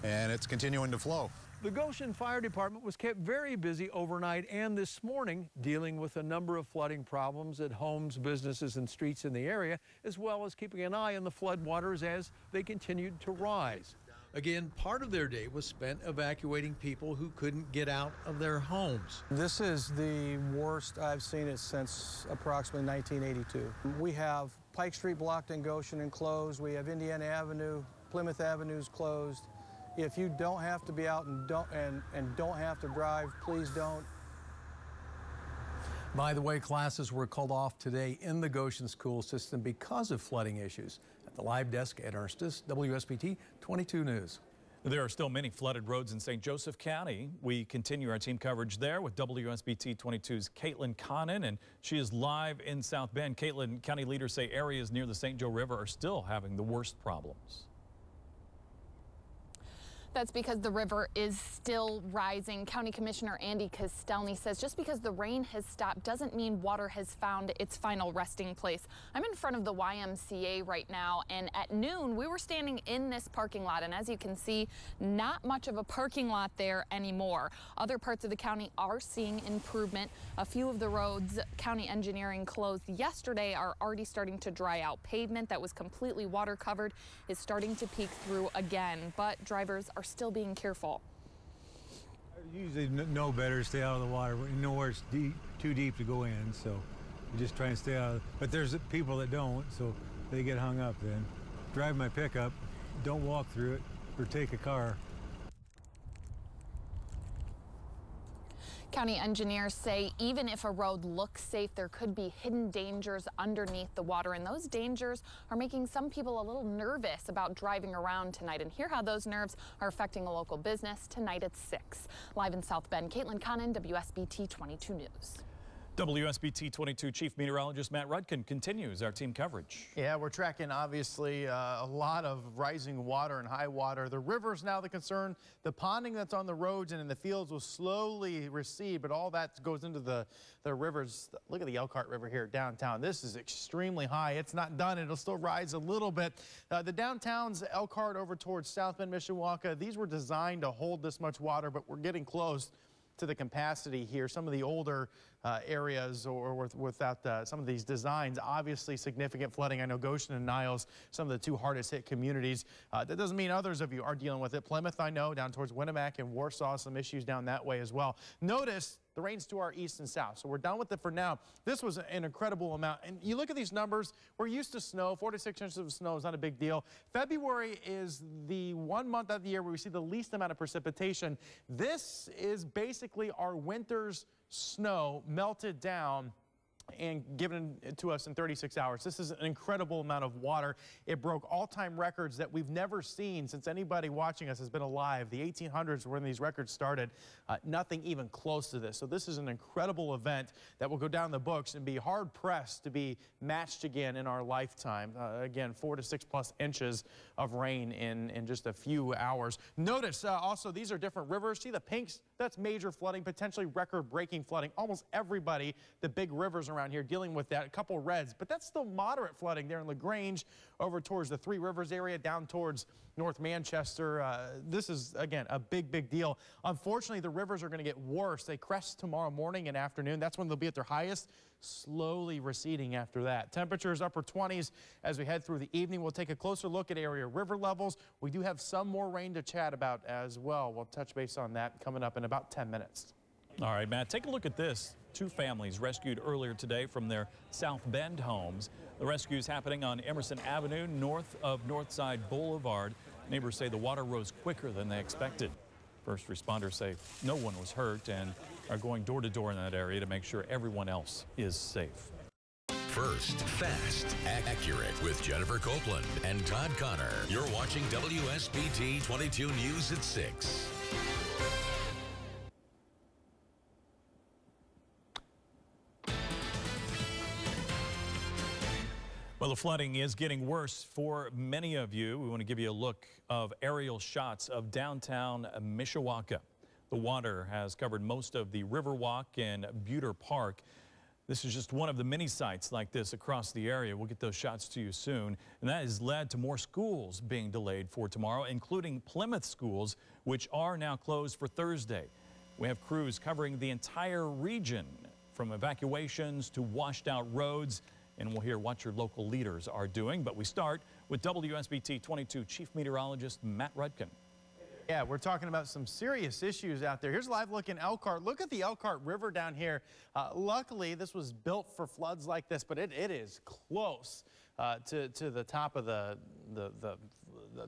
Speaker 23: and it's continuing to flow.
Speaker 20: The Goshen Fire Department was kept very busy overnight and this morning dealing with a number of flooding problems at homes, businesses, and streets in the area, as well as keeping an eye on the floodwaters as they continued to rise. Again, part of their day was spent evacuating people who couldn't get out of their homes.
Speaker 1: This is the worst I've seen it since approximately 1982. We have Pike Street blocked in Goshen and closed. We have Indiana Avenue, Plymouth Avenue's closed. If you don't have to be out and don't have to drive, please don't. By the way, classes were called off today in the Goshen school system because of flooding issues. At the live desk, Ed Ernstus, WSBT 22 News.
Speaker 4: There are still many flooded roads in St. Joseph County. We continue our team coverage there with WSBT 22's Caitlin Connon, and she is live in South Bend. Caitlin, county leaders say areas near the St. Joe River are still having the worst problems.
Speaker 10: That's because the river is still rising. County Commissioner Andy Kostelny says just because the rain has stopped doesn't mean water has found its final resting place. I'm in front of the YMCA right now, and at noon we were standing in this parking lot, and as you can see, not much of a parking lot there anymore. Other parts of the county are seeing improvement. A few of the roads county engineering closed yesterday are already starting to dry out. Pavement that was completely water covered is starting to peek through again, but drivers are still being careful.
Speaker 25: I usually know better to stay out of the water. We know where it's too deep to go in, so we just try and stay out of it. But there's people that don't, so they get hung up then. Drive my pickup, don't walk through it, or take a car.
Speaker 10: County engineers say even if a road looks safe, there could be hidden dangers underneath the water, and those dangers are making some people a little nervous about driving around tonight. And hear how those nerves are affecting a local business tonight at 6. Live in South Bend, Caitlin Connon, WSBT 22 News.
Speaker 4: WSBT 22 Chief Meteorologist Matt Rudkin continues our team coverage.
Speaker 6: Yeah, we're tracking obviously a lot of rising water and high water. The river's now the concern. The ponding that's on the roads and in the fields will slowly recede, but all that goes into the rivers. Look at the Elkhart River here downtown. This is extremely high. It's not done. It'll still rise a little bit. The downtown's Elkhart over towards South Bend, Mishawaka, these were designed to hold this much water, but we're getting close to the capacity here. Some of the older areas or without some of these designs, obviously significant flooding. I know Goshen and Niles, some of the two hardest hit communities. That doesn't mean others of you are dealing with it. Plymouth, I know, down towards Winnemac and Warsaw, some issues down that way as well. Notice the rain's to our east and south, so we're done with it for now. This was an incredible amount, and you look at these numbers, we're used to snow. 4 to 6 inches of snow is not a big deal. February is the one month of the year where we see the least amount of precipitation. This is basically our winter's snow melted down and given to us in 36 hours. This is an incredible amount of water. It broke all-time records that we've never seen since anybody watching us has been alive. The 1800s were when these records started. Nothing even close to this. So this is an incredible event that will go down the books and be hard-pressed to be matched again in our lifetime. Again, 4 to 6 plus inches of rain in just a few hours. Notice also these are different rivers. See the pinks? That's major flooding, potentially record-breaking flooding. Almost everybody, the big rivers around here dealing with that. A couple reds, but that's still moderate flooding there in LaGrange over towards the Three Rivers area down towards North Manchester. This is, again, a big deal. Unfortunately, the rivers are going to get worse. They crest tomorrow morning and afternoon. That's when they'll be at their highest, slowly receding after that. Temperatures upper 20s as we head through the evening. We'll take a closer look at area river levels. We do have some more rain to chat about as well. We'll touch base on that coming up in about 10 minutes.
Speaker 4: All right, Matt, take a look at this. 2 families rescued earlier today from their South Bend homes. The rescue is happening on Emerson Avenue, north of Northside Boulevard. Neighbors say the water rose quicker than they expected. First responders say no one was hurt and are going door to door in that area to make sure everyone else is safe.
Speaker 5: First, fast, accurate with Jennifer Copeland and Todd Connor. You're watching WSBT 22 News at 6.
Speaker 4: Well, the flooding is getting worse for many of you. We want to give you a look of aerial shots of downtown Mishawaka. The water has covered most of the Riverwalk and Buter Park. This is just one of the many sites like this across the area. We'll get those shots to you soon. And that has led to more schools being delayed for tomorrow, including Plymouth schools, which are now closed for Thursday. We have crews covering the entire region, from evacuations to washed out roads. And we'll hear what your local leaders are doing. But we start with WSBT 22 Chief Meteorologist Matt Rudkin.
Speaker 6: Yeah, we're talking about some serious issues out there. Here's a live look in Elkhart. Look at the Elkhart River down here. Luckily, this was built for floods like this, but it is close to the top of the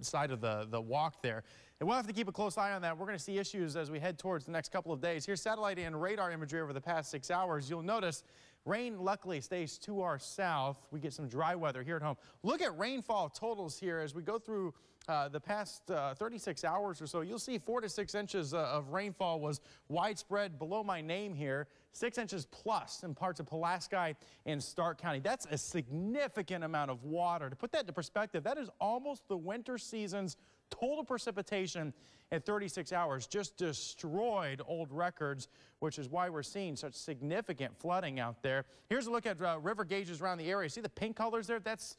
Speaker 6: side of the walk there. And we'll have to keep a close eye on that. We're going to see issues as we head towards the next couple of days. Here's satellite and radar imagery over the past 6 hours. You'll notice rain luckily stays to our south. We get some dry weather here at home. Look at rainfall totals here as we go through the past 36 hours or so. You'll see 4 to 6 inches of rainfall was widespread below my name here. 6 inches plus in parts of Pulaski and Stark County. That's a significant amount of water. To put that into perspective, that is almost the winter season's total precipitation in 36 hours. Just destroyed old records, which is why we're seeing such significant flooding out there. Here's a look at river gauges around the area. See the pink colors there? That's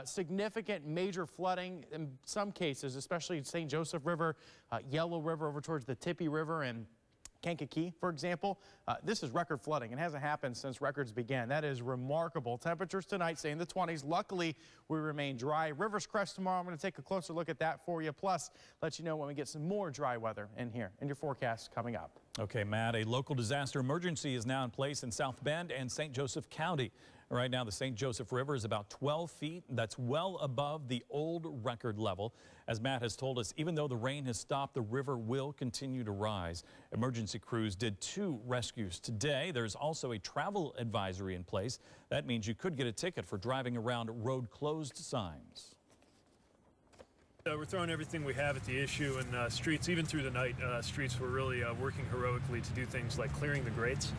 Speaker 6: significant major flooding in some cases, especially St. Joseph River, Yellow River over towards the Tippy River and Kankakee, for example. This is record flooding. It hasn't happened since records began. That is remarkable. Temperatures tonight stay in the 20s. Luckily, we remain dry. Rivers crest tomorrow. I'm going to take a closer look at that for you. Plus, let you know when we get some more dry weather in here in your forecast coming up.
Speaker 4: Okay, Matt, a local disaster emergency is now in place in South Bend and St. Joseph County. Right now, the St. Joseph River is about 12 feet. That's well above the old record level. As Matt has told us, even though the rain has stopped, the river will continue to rise. Emergency crews did 2 rescues today. There's also a travel advisory in place. That means you could get a ticket for driving around road closed signs.
Speaker 2: We're throwing everything we have at the issue, and streets, even through the night, streets were really working heroically to do things like clearing the grates.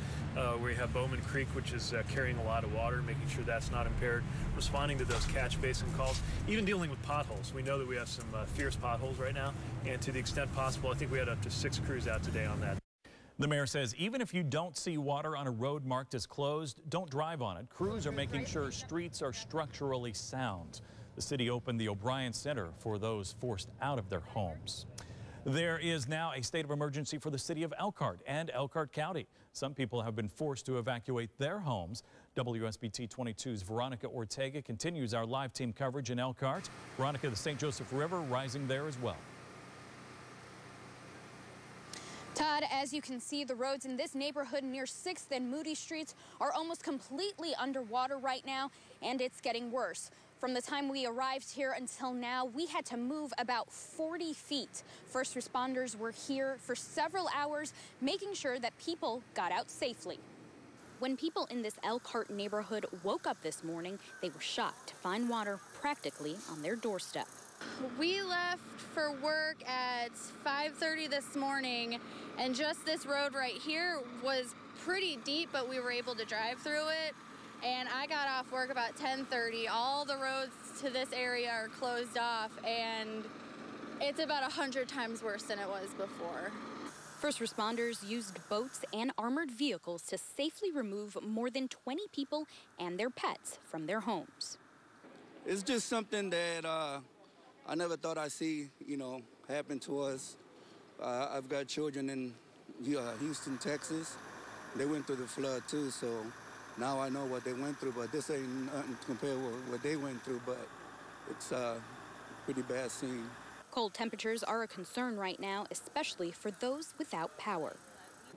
Speaker 2: We have Bowman Creek, which is carrying a lot of water, making sure that's not impaired, responding to those catch basin calls, even dealing with potholes. We know that we have some fierce potholes right now, and to the extent possible, I think we had up to 6 crews out today on that.
Speaker 4: The mayor says even if you don't see water on a road marked as closed, don't drive on it. Crews are making sure streets are structurally sound. The city opened the O'Brien Center for those forced out of their homes. There is now a state of emergency for the city of Elkhart and Elkhart County. Some people have been forced to evacuate their homes. WSBT 22's Veronica Ortega continues our live team coverage in Elkhart. Veronica, the St. Joseph River rising there as well.
Speaker 22: Todd, as you can see, the roads in this neighborhood near 6th and Moody Streets are almost completely underwater right now, and it's getting worse. From the time we arrived here until now, we had to move about 40 feet. First responders were here for several hours, making sure that people got out safely. When people in this Elkhart neighborhood woke up this morning, they were shocked to find water practically on their doorstep.
Speaker 10: We left for work at 5:30 this morning, and just this road right here was pretty deep, but we were able to drive through it. And I got off work about 10:30. All the roads to this area are closed off, and it's about 100 times worse than it was before.
Speaker 22: First responders used boats and armored vehicles to safely remove more than 20 people and their pets from their homes.
Speaker 3: It's just something that I never thought I'd see, happen to us. I've got children in Houston, Texas. They went through the flood too, so now I know what they went through, but this ain't nothing compared with what they went through, but it's a pretty bad scene.
Speaker 22: Cold temperatures are a concern right now, especially for those without power.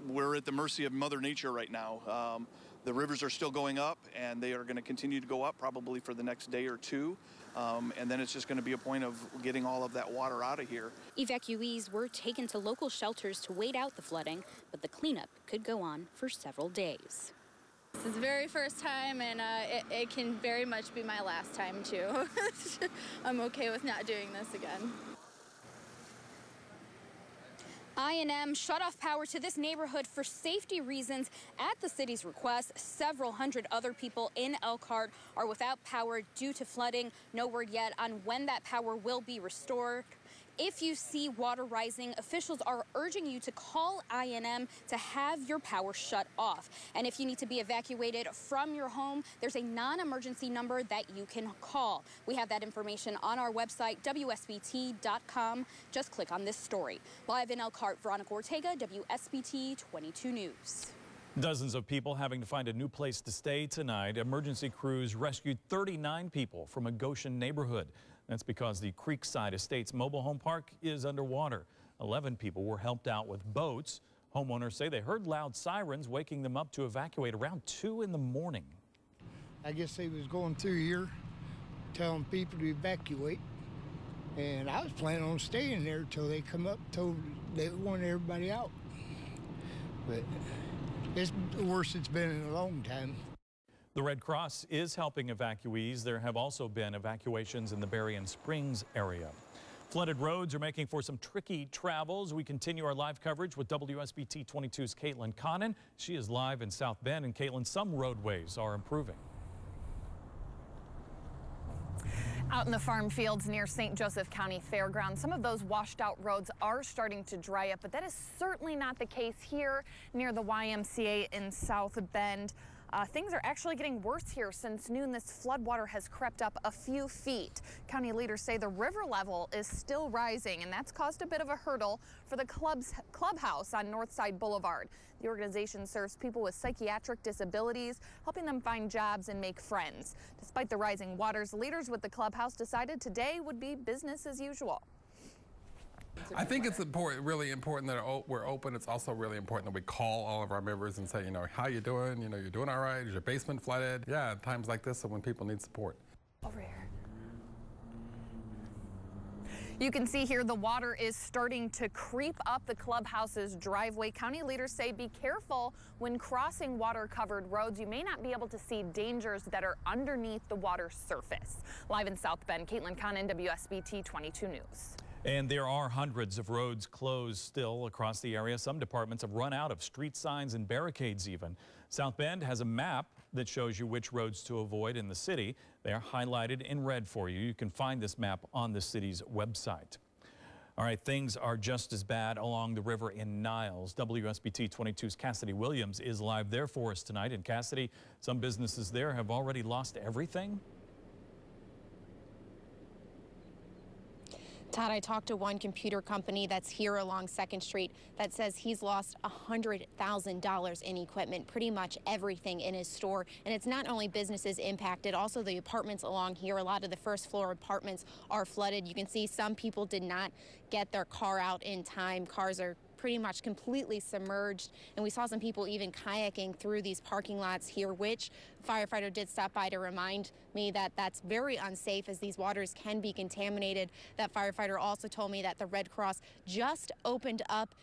Speaker 18: We're at the mercy of Mother Nature right now. The rivers are still going up, and they are going to continue to go up probably for the next day or two. And then it's just going to be a point of getting all of that water out of here.
Speaker 22: Evacuees were taken to local shelters to wait out the flooding, but the cleanup could go on for several days.
Speaker 10: This is the very first time, and it can very much be my last time, too. I'm okay with not doing this again.
Speaker 22: I&M shut off power to this neighborhood for safety reasons at the city's request. Several hundred other people in Elkhart are without power due to flooding. No word yet on when that power will be restored. If you see water rising, officials are urging you to call I&M to have your power shut off. And if you need to be evacuated from your home, there's a non-emergency number that you can call. We have that information on our website, WSBT.com. Just click on this story. Live in Elkhart, Veronica Ortega, WSBT 22 News.
Speaker 4: Dozens of people having to find a new place to stay tonight. Emergency crews rescued 39 people from a Goshen neighborhood. That's because the Creekside Estates mobile home park is underwater. 11 people were helped out with boats. Homeowners say they heard loud sirens waking them up to evacuate around 2 in the morning.
Speaker 11: I guess they was going through here telling people to evacuate. And I was planning on staying there till they come up, told they wanted everybody out. But it's the worst it's been in a long time.
Speaker 4: The Red Cross is helping evacuees. There have also been evacuations in the Berrien Springs area. Flooded roads are making for some tricky travels. We continue our live coverage with WSBT 22's Caitlin Connon. She is live in South Bend. And Caitlin, some roadways are improving.
Speaker 10: Out in the farm fields near St. Joseph County Fairgrounds, some of those washed out roads are starting to dry up, but that is certainly not the case here near the YMCA in South Bend. Things are actually getting worse here. Since noon, this floodwater has crept up a few feet. County leaders say the river level is still rising, and that's caused a bit of a hurdle for the clubhouse on Northside Boulevard. The organization serves people with psychiatric disabilities, helping them find jobs and make friends. Despite the rising waters, leaders with the clubhouse decided today would be business as usual.
Speaker 7: I think it's really important that we're open. It's also really important that we call all of our members and say, how you doing? You're doing all right? Is your basement flooded? Yeah, at times like this, when people need support.
Speaker 10: Over here. You can see here the water is starting to creep up the clubhouse's driveway. County leaders say be careful when crossing water-covered roads. You may not be able to see dangers that are underneath the water's surface. Live in South Bend, Caitlin Connon, WSBT 22 News.
Speaker 4: And there are hundreds of roads closed still across the area. Some departments have run out of street signs and barricades even. South Bend has a map that shows you which roads to avoid in the city. They are highlighted in red for you. You can find this map on the city's website. All right, things are just as bad along the river in Niles. WSBT 22's Cassidy Williams is live there for us tonight. And Cassidy, some businesses there have already lost everything.
Speaker 19: Todd, I talked to one computer company that's here along 2nd Street that says he's lost $100,000 in equipment, pretty much everything in his store. And it's not only businesses impacted, also the apartments along here. A lot of the first floor apartments are flooded. You can see some people did not get their car out in time. Cars are pretty much completely submerged, and we saw some people even kayaking through these parking lots here, which firefighter did stop by to remind me that that's very unsafe as these waters can be contaminated. That firefighter also told me that the Red Cross just opened up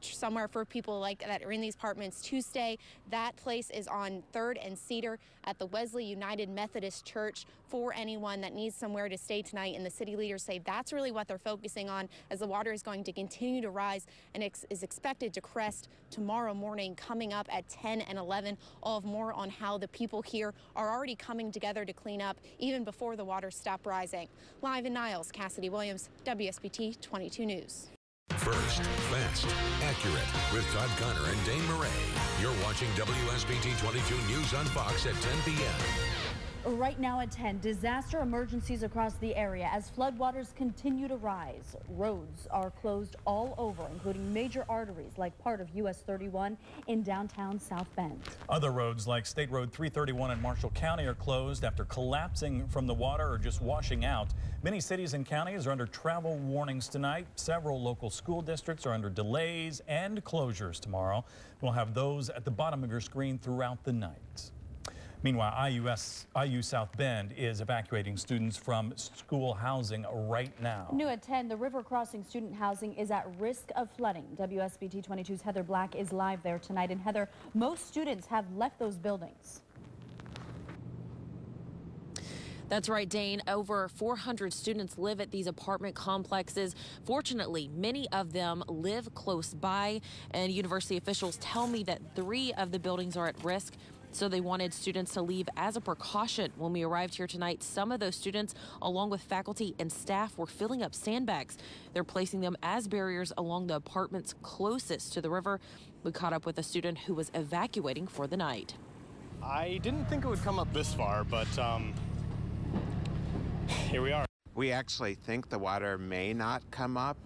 Speaker 19: somewhere for people like that are in these apartments to stay. That place is on 3rd and Cedar at the Wesley United Methodist Church for anyone that needs somewhere to stay tonight. And the city leaders say that's really what they're focusing on as the water is going to continue to rise and is expected to crest tomorrow morning, coming up at 10 and 11. All of more on how the people here are already coming together to clean up even before the water stopped rising. Live in Niles, Cassidy Williams, WSBT 22 News.
Speaker 5: First, fast, accurate with Todd Connor and Dane Murray. You're watching WSBT 22 News on Fox at 10 p.m.
Speaker 8: Right now at 10, disaster emergencies across the area as floodwaters continue to rise. Roads are closed all over, including major arteries like part of US 31 in downtown South Bend.
Speaker 4: Other roads like State Road 331 in Marshall County are closed after collapsing from the water or just washing out. Many cities and counties are under travel warnings tonight. Several local school districts are under delays and closures tomorrow. We'll have those at the bottom of your screen throughout the night. Meanwhile, IU South Bend is evacuating students from school housing right now.
Speaker 8: New at 10, the river crossing student housing is at risk of flooding. WSBT 22's Heather Black is live there tonight. And Heather, most students have left those buildings.
Speaker 12: That's right, Dane. Over 400 students live at these apartment complexes. Fortunately, many of them live close by, and university officials tell me that 3 of the buildings are at risk. So they wanted students to leave as a precaution. When we arrived here tonight, some of those students, along with faculty and staff, were filling up sandbags. They're placing them as barriers along the apartments closest to the river. We caught up with a student who was evacuating for the night.
Speaker 13: I didn't think it would come up this far, but here we are.
Speaker 15: We actually think the water may not come up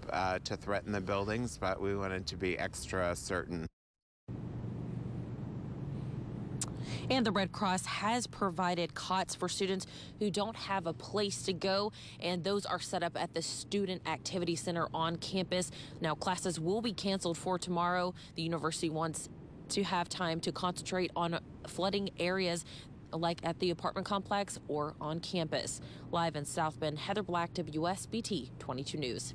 Speaker 15: to threaten the buildings, but we wanted to be extra certain.
Speaker 12: And the Red Cross has provided cots for students who don't have a place to go, and those are set up at the Student Activity Center on campus. Now, classes will be canceled for tomorrow. The university wants to have time to concentrate on flooding areas like at the apartment complex or on campus. Live in South Bend, Heather Black, WSBT 22 News.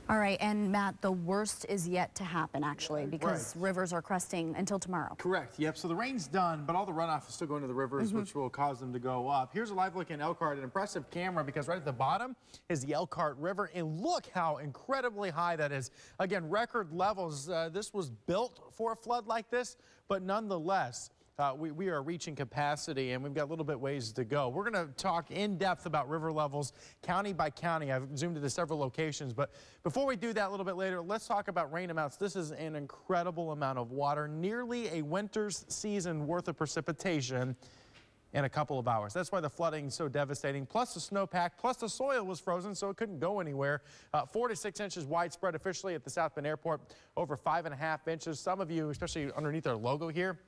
Speaker 8: All right, and Matt, the worst is yet to happen, actually, because rivers are cresting until tomorrow.
Speaker 6: Correct. Yep. So the rain's done, but all the runoff is still going to the rivers, which will cause them to go up. Here's a live look in Elkhart, an impressive camera, because right at the bottom is the Elkhart River, and look how incredibly high that is. Again, record levels. This was built for a flood like this, but nonetheless, we are reaching capacity, and we've got a little bit ways to go. We're going to talk in depth about river levels, county by county. I've zoomed into several locations, but before we do that a little bit later, let's talk about rain amounts. This is an incredible amount of water, nearly a winter's season worth of precipitation in a couple of hours. That's why the flooding is so devastating, plus the snowpack, plus the soil was frozen, so it couldn't go anywhere. 4 to 6 inches widespread officially at the South Bend Airport, over 5.5 inches. Some of you, especially underneath our logo here,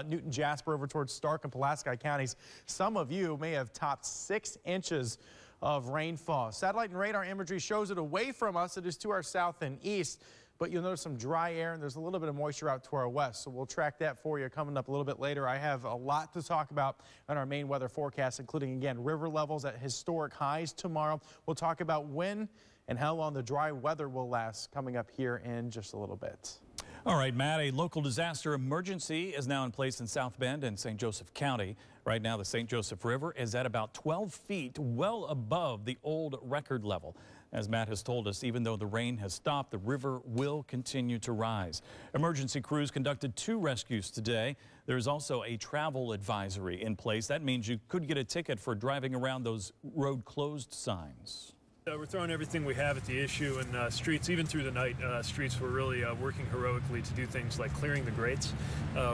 Speaker 6: Newton, Jasper, over towards Stark and Pulaski counties, some of you may have topped 6 inches of rainfall. Satellite and radar imagery shows it away from us. It is to our south and east. but you'll notice some dry air and there's a little bit of moisture out to our west. So we'll track that for you coming up a little bit later. I have a lot to talk about on our main weather forecast, including, again, river levels at historic highs tomorrow. We'll talk about when and how long the dry weather will last coming up here in just a little bit.
Speaker 4: All right, Matt, a local disaster emergency is now in place in South Bend and St. Joseph County. Right now, the St. Joseph River is at about 12 feet, well above the old record level. As Matt has told us, even though the rain has stopped, the river will continue to rise. Emergency crews conducted 2 rescues today. There is also a travel advisory in place. That means you could get a ticket for driving around those road closed signs.
Speaker 2: We're throwing everything we have at the issue, and streets, even through the night, streets were really working heroically to do things like clearing the grates.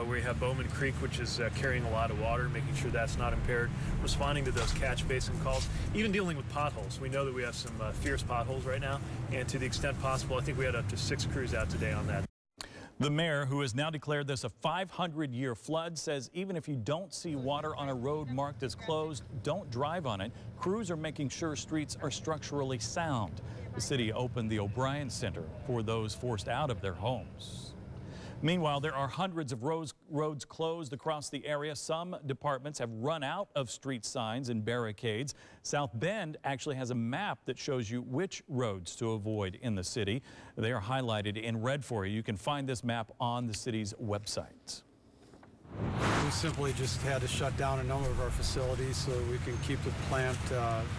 Speaker 2: We have Bowman Creek, which is carrying a lot of water, making sure that's not impaired, responding to those catch basin calls, even dealing with potholes. We know that we have some fierce potholes right now, and to the extent possible, I think we had up to 6 crews out today on that.
Speaker 4: The mayor, who has now declared this a 500-year flood, says even if you don't see water on a road marked as closed, don't drive on it. Crews are making sure streets are structurally sound. The city opened the O'Brien Center for those forced out of their homes. Meanwhile, there are hundreds of roads closed across the area. Some departments have run out of street signs and barricades. South Bend actually has a map that shows you which roads to avoid in the city. They are highlighted in red for you. You can find this map on the city's website.
Speaker 9: We simply just had to shut down a number of our facilities so that we can keep the plant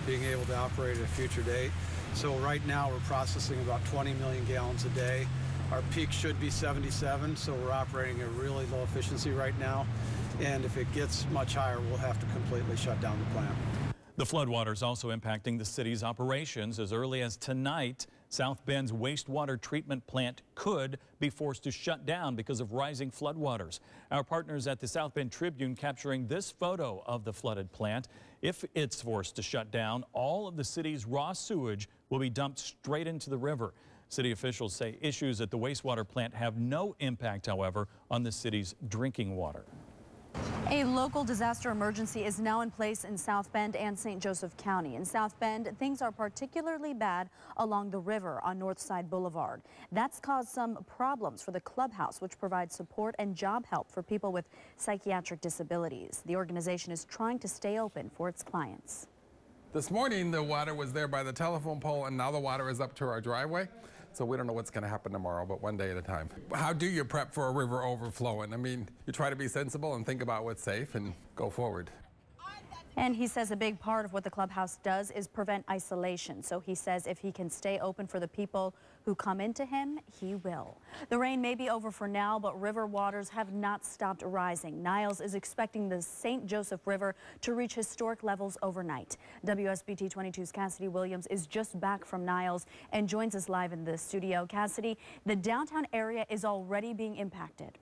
Speaker 9: being able to operate at a future date. So right now we're processing about 20 million gallons a day. Our peak should be 77, so we're operating at really low efficiency right now. And if it gets much higher, we'll have to completely shut down the plant.
Speaker 4: The floodwater is also impacting the city's operations. As early as tonight, South Bend's wastewater treatment plant could be forced to shut down because of rising floodwaters. Our partners at the South Bend Tribune capturing this photo of the flooded plant. If it's forced to shut down, all of the city's raw sewage will be dumped straight into the river. City officials say issues at the wastewater plant have no impact, however, on the city's drinking water.
Speaker 8: A local disaster emergency is now in place in South Bend and St. Joseph County. In South Bend, things are particularly bad along the river on Northside Boulevard. That's caused some problems for the clubhouse, which provides support and job help for people with psychiatric disabilities. The organization is trying to stay open for its clients.
Speaker 7: This morning, the water was there by the telephone pole, and now the water is up to our driveway. So we don't know what's going to happen tomorrow, but one day at a time. How do you prep for a river overflowing? I mean, you try to be sensible and think about what's safe and go forward.
Speaker 8: And he says a big part of what the clubhouse does is prevent isolation. So he says if he can stay open for the people who come into him, he will. The rain may be over for now, but river waters have not stopped rising. Niles is expecting the St. Joseph River to reach historic levels overnight. WSBT 22's Cassidy Williams is just back from Niles and joins us live in the studio. Cassidy, the downtown area is already being impacted.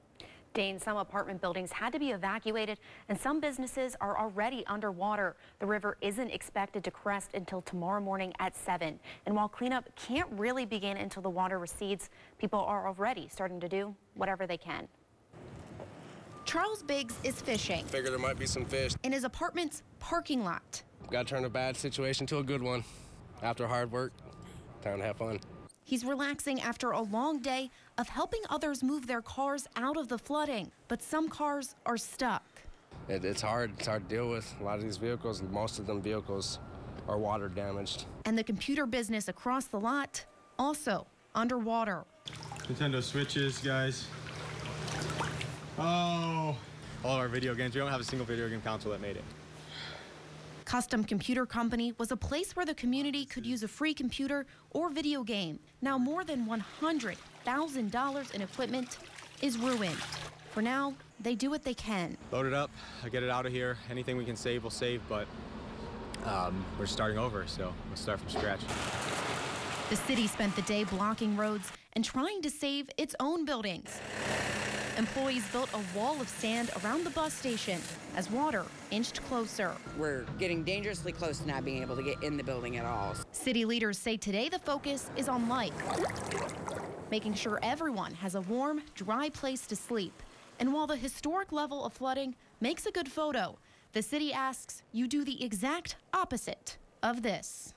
Speaker 14: Dane, some apartment buildings had to be evacuated and some businesses are already underwater. The river isn't expected to crest until tomorrow morning at 7. And while cleanup can't really begin until the water recedes, people are already starting to do whatever they can.
Speaker 19: Charles Biggs is fishing
Speaker 16: Figure there might be some fish
Speaker 19: in his apartment's parking lot.
Speaker 16: Got to turn a bad situation to a good one. After hard work, time to have fun.
Speaker 19: He's relaxing after a long day of helping others move their cars out of the flooding, but some cars are stuck.
Speaker 16: It's hard to deal with. A lot of these vehicles, most of them vehicles are water damaged.
Speaker 19: And the computer business across the lot, also underwater.
Speaker 17: Nintendo Switches, guys. Oh, all of our video games. We don't have a single video game console that made it.
Speaker 19: Custom Computer Company was a place where the community could use a free computer or video game. Now more than $100,000 in equipment is ruined. For now, they do what they can.
Speaker 17: Load it up, get it out of here. Anything we can save, we'll save, but we're starting over, so we'll start from scratch.
Speaker 19: The city spent the day blocking roads and trying to save its own buildings. Employees built a wall of sand around the bus station as water inched closer.
Speaker 24: We're getting dangerously close to not being able to get in the building at all.
Speaker 19: City leaders say today the focus is on life, making sure everyone has a warm, dry place to sleep. And while the historic level of flooding makes a good photo, the city asks you do the exact opposite of this.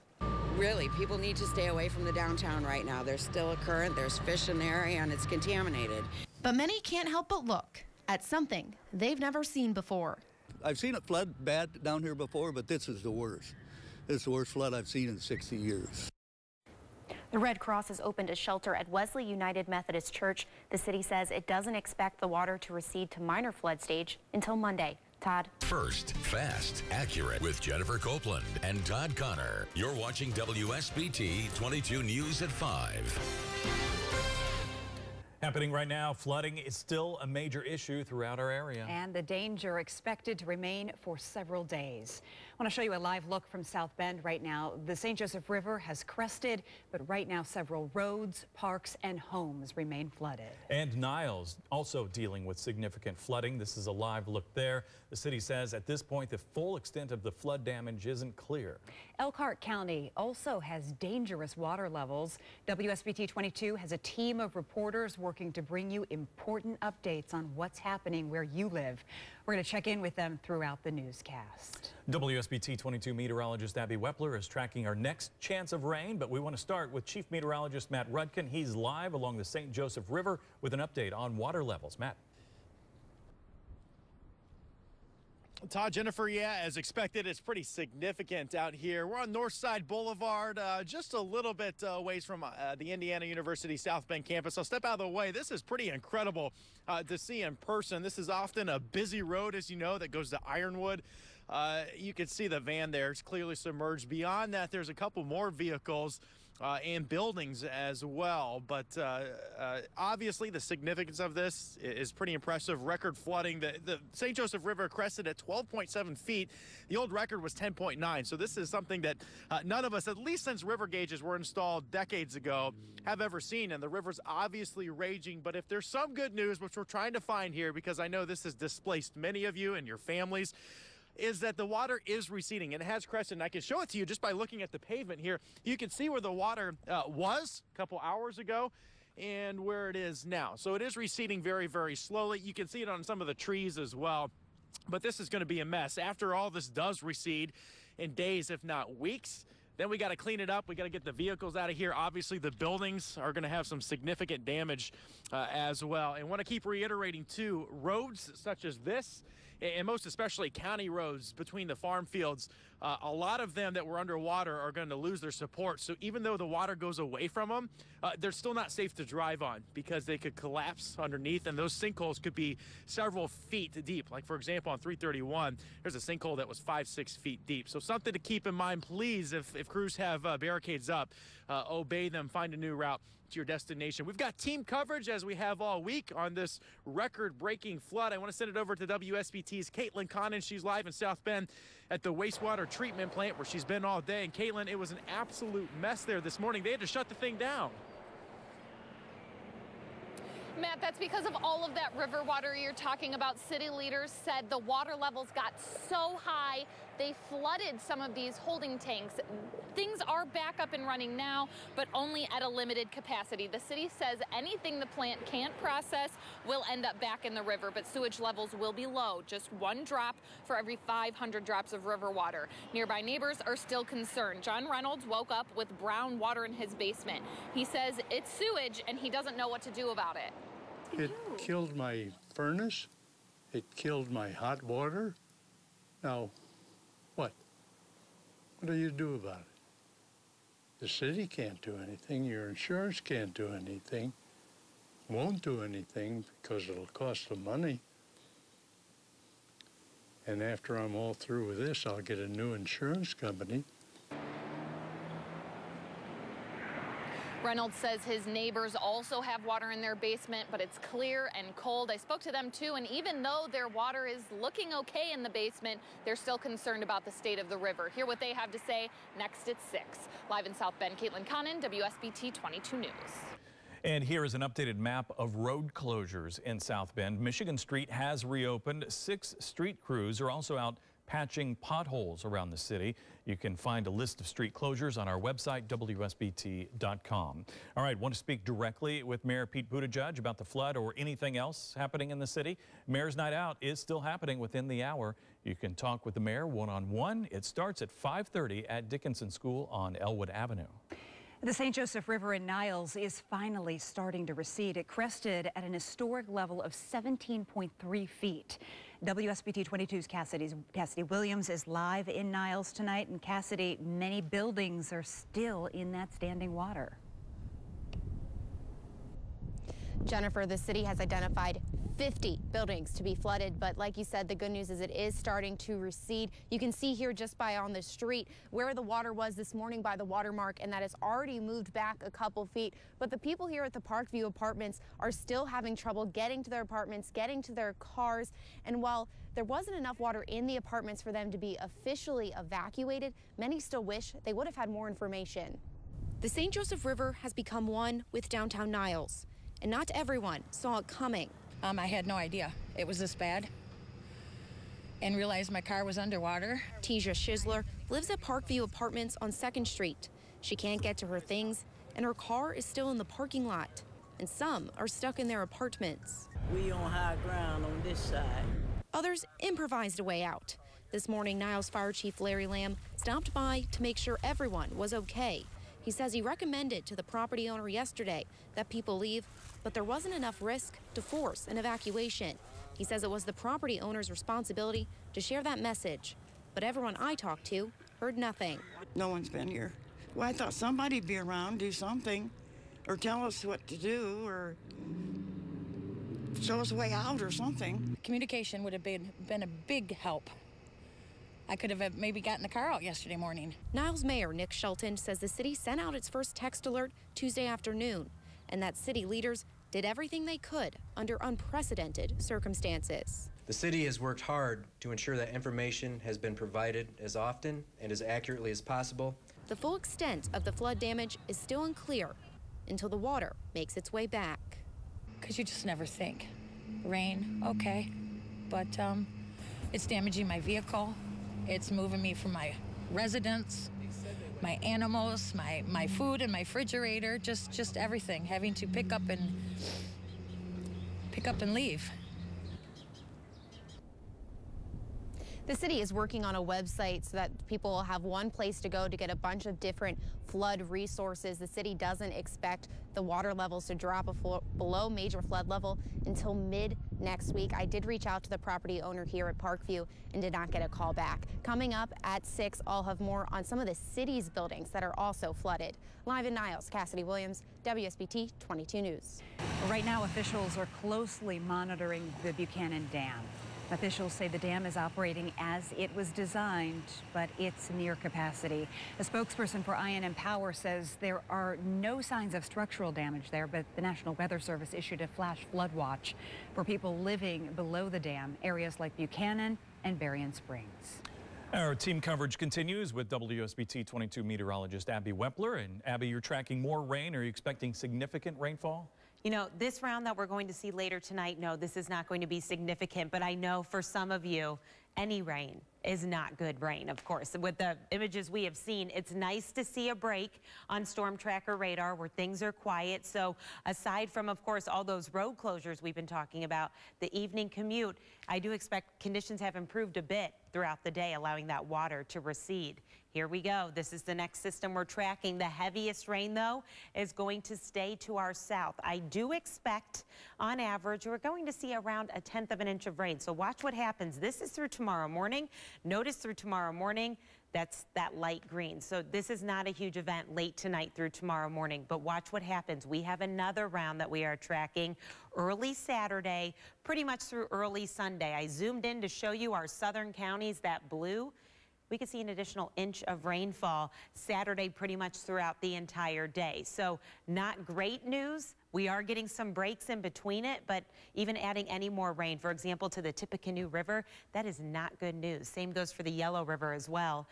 Speaker 24: Really, people need to stay away from the downtown right now. There's still a current, there's fish in there, and it's contaminated.
Speaker 1: But many can't help but look at something they've never seen before.
Speaker 20: I've seen it flood bad down here before, but this is the worst. This is the worst flood I've seen in 60 years.
Speaker 14: The Red Cross has opened a shelter at Wesley United Methodist Church. The city says it doesn't expect the water to recede to minor flood stage until Monday. Todd.
Speaker 5: First, fast, accurate with Jennifer Copeland and Todd Connor. You're watching WSBT 22 News at 5.
Speaker 4: Happening right now, flooding is still a major issue throughout our area.
Speaker 21: And the danger expected to remain for several days. I want to show you a live look from South Bend right now. The St. Joseph River has crested, but right now several roads, parks, and homes remain flooded.
Speaker 4: And Niles also dealing with significant flooding. This is a live look there. The city says at this point the full extent of the flood damage isn't clear.
Speaker 21: Elkhart County also has dangerous water levels. WSBT 22 has a team of reporters working to bring you important updates on what's happening where you live. We're going to check in with them throughout the newscast.
Speaker 4: WSBT 22 meteorologist Abby Wepler is tracking our next chance of rain, but we want to start with Chief Meteorologist Matt Rudkin. He's live along the St. Joseph River with an update on water levels. Matt.
Speaker 13: Todd, Jennifer, yeah, as expected, it's pretty significant out here. We're on Northside Boulevard, just a little bit ways from the Indiana University South Bend campus. I'll step out of the way. This is pretty incredible to see in person. This is often a busy road, as you know, that goes to Ironwood. You can see the van there. It's clearly submerged. Beyond that, there's a couple more vehicles and buildings as well. But obviously, the significance of this is pretty impressive. Record flooding. The St. Joseph River crested at 12.7 feet. The old record was 10.9. So this is something that none of us, at least since river gauges were installed decades ago, have ever seen. And the river's obviously raging. But if there's some good news, which we're trying to find here, because I know this has displaced many of you and your families, is that the water is receding, and it has crested. And I can show it to you just by looking at the pavement here. You can see where the water was a couple hours ago and where it is now. So it is receding very, very slowly. You can see it on some of the trees as well. But this is going to be a mess. After all this does recede in days, if not weeks, then we got to clean it up. We got to get the vehicles out of here. Obviously, the buildings are going to have some significant damage as well. And want to keep reiterating, too, roads such as this, and most especially county roads between the farm fields, a lot of them that were underwater are going to lose their support. So even though the water goes away from them, they're still not safe to drive on because they could collapse underneath, and those sinkholes could be several feet deep. Like, for example, on 331, there's a sinkhole that was 5-6 feet deep. So something to keep in mind, please, if crews have barricades up, obey them, find a new route to your destination. We've got team coverage, as we have all week, on this record-breaking flood. I want to send it over to WSBT's Caitlin Connon. She's live in South Bend at the wastewater treatment plant where she's been all day. And Caitlin, it was an absolute mess there this morning. They had to shut the thing down.
Speaker 10: Matt, that's because of all of that river water you're talking about. City leaders said the water levels got so high, they flooded some of these holding tanks. Things are back up and running now, but only at a limited capacity. The city says anything the plant can't process will end up back in the river, but sewage levels will be low, just 1 drop for every 500 drops of river water. Nearby neighbors are still concerned. John Reynolds woke up with brown water in his basement. He says it's sewage and he doesn't know what to do about it.
Speaker 23: It killed my furnace. It killed my hot water. Now, what? What do you do about it? The city can't do anything. Your insurance can't do anything. Won't do anything because it'll cost them money. And after I'm all through with this, I'll get a new insurance company.
Speaker 10: Reynolds says his neighbors also have water in their basement, but it's clear and cold. I spoke to them too, and even though their water is looking okay in the basement, they're still concerned about the state of the river. Hear what they have to say next at 6. Live in South Bend, Caitlin Connon, WSBT 22 News.
Speaker 4: And here is an updated map of road closures in South Bend. Michigan Street has reopened. 6 street crews are also out patching potholes around the city. You can find a list of street closures on our website, WSBT.com. All right, want to speak directly with Mayor Pete Buttigieg about the flood or anything else happening in the city? Mayor's Night Out is still happening within the hour. You can talk with the mayor one-on-one. It starts at 5:30 at Dickinson School on Elwood Avenue.
Speaker 21: The St. Joseph River in Niles is finally starting to recede. It crested at an historic level of 17.3 feet. WSBT 22's Cassidy Williams is live in Niles tonight. And Cassidy, many buildings are still in that standing water.
Speaker 19: Jennifer, the city has identified 50 buildings to be flooded, but like you said, the good news is it is starting to recede. You can see here just by on the street where the water was this morning by the watermark, and that has already moved back a couple feet. But the people here at the Parkview Apartments are still having trouble getting to their apartments, getting to their cars. And while there wasn't enough water in the apartments for them to be officially evacuated, many still wish they would have had more information. The St. Joseph River has become one with downtown Niles, and not everyone saw it coming.
Speaker 3: I had no idea it was this bad and realized my car was underwater.
Speaker 19: Teja Schizler lives at Parkview Apartments on 2nd Street. She can't get to her things, and her car is still in the parking lot, and some are stuck in their apartments.
Speaker 11: We on high ground on this side.
Speaker 19: Others improvised a way out. This morning, Niles Fire Chief Larry Lamb stopped by to make sure everyone was okay. He says he recommended to the property owner yesterday that people leave, but there wasn't enough risk to force an evacuation. He says it was the property owner's responsibility to share that message, but everyone I talked to heard nothing.
Speaker 18: No one's been here. Well, I thought somebody'd be around, do something, or tell us what to do, or show us a way out or something.
Speaker 3: Communication would have been a big help. I could have maybe gotten the car out yesterday morning.
Speaker 19: Niles Mayor Nick Shelton says the city sent out its first text alert Tuesday afternoon, and that city leaders did everything they could under unprecedented circumstances.
Speaker 22: The city has worked hard to ensure that information has been provided as often and as accurately as possible.
Speaker 19: The full extent of the flood damage is still unclear until the water makes its way back.
Speaker 3: Because you just never think. Rain, okay, but it's damaging my vehicle. It's moving me from my residence, my animals, my food in my refrigerator, just everything. Having to pick up and leave.
Speaker 19: The city is working on a website so that people will have one place to go to get a bunch of different flood resources. The city doesn't expect the water levels to drop below major flood level until mid next week. I did reach out to the property owner here at Parkview and did not get a call back. Coming up at 6, I'll have more on some of the city's buildings that are also flooded. Live in Niles, Cassidy Williams, WSBT 22 News.
Speaker 21: Right now, officials are closely monitoring the Buchanan Dam. Officials say the dam is operating as it was designed, but it's near capacity. A spokesperson for I&M Power says there are no signs of structural damage there, but the National Weather Service issued a flash flood watch for people living below the dam, areas like Buchanan and Berrien Springs.
Speaker 4: Our team coverage continues with WSBT 22 meteorologist Abby Wepler. And Abby, you're tracking more rain. Are you expecting significant rainfall?
Speaker 25: You know, this round that we're going to see later tonight, no, this is not going to be significant, but I know for some of you, any rain is not good rain, of course. With the images we have seen, it's nice to see a break on Storm Tracker radar where things are quiet. So aside from, of course, all those road closures we've been talking about, the evening commute, I do expect conditions have improved a bit throughout the day, allowing that water to recede. Here we go. This is the next system we're tracking. The heaviest rain, though, is going to stay to our south. I do expect, on average, we're going to see around 1/10 of an inch of rain. So watch what happens. This is through tomorrow morning. Notice through tomorrow morning, that's that light green. So this is not a huge event late tonight through tomorrow morning, but watch what happens. We have another round that we are tracking early Saturday, pretty much through early Sunday. I zoomed in to show you our southern counties, that blue. We could see an additional inch of rainfall Saturday pretty much throughout the entire day. So not great news, We are getting some breaks in between it, but even adding any more rain, for example, to the Tippecanoe River, that is not good news. Same goes for the Yellow River as well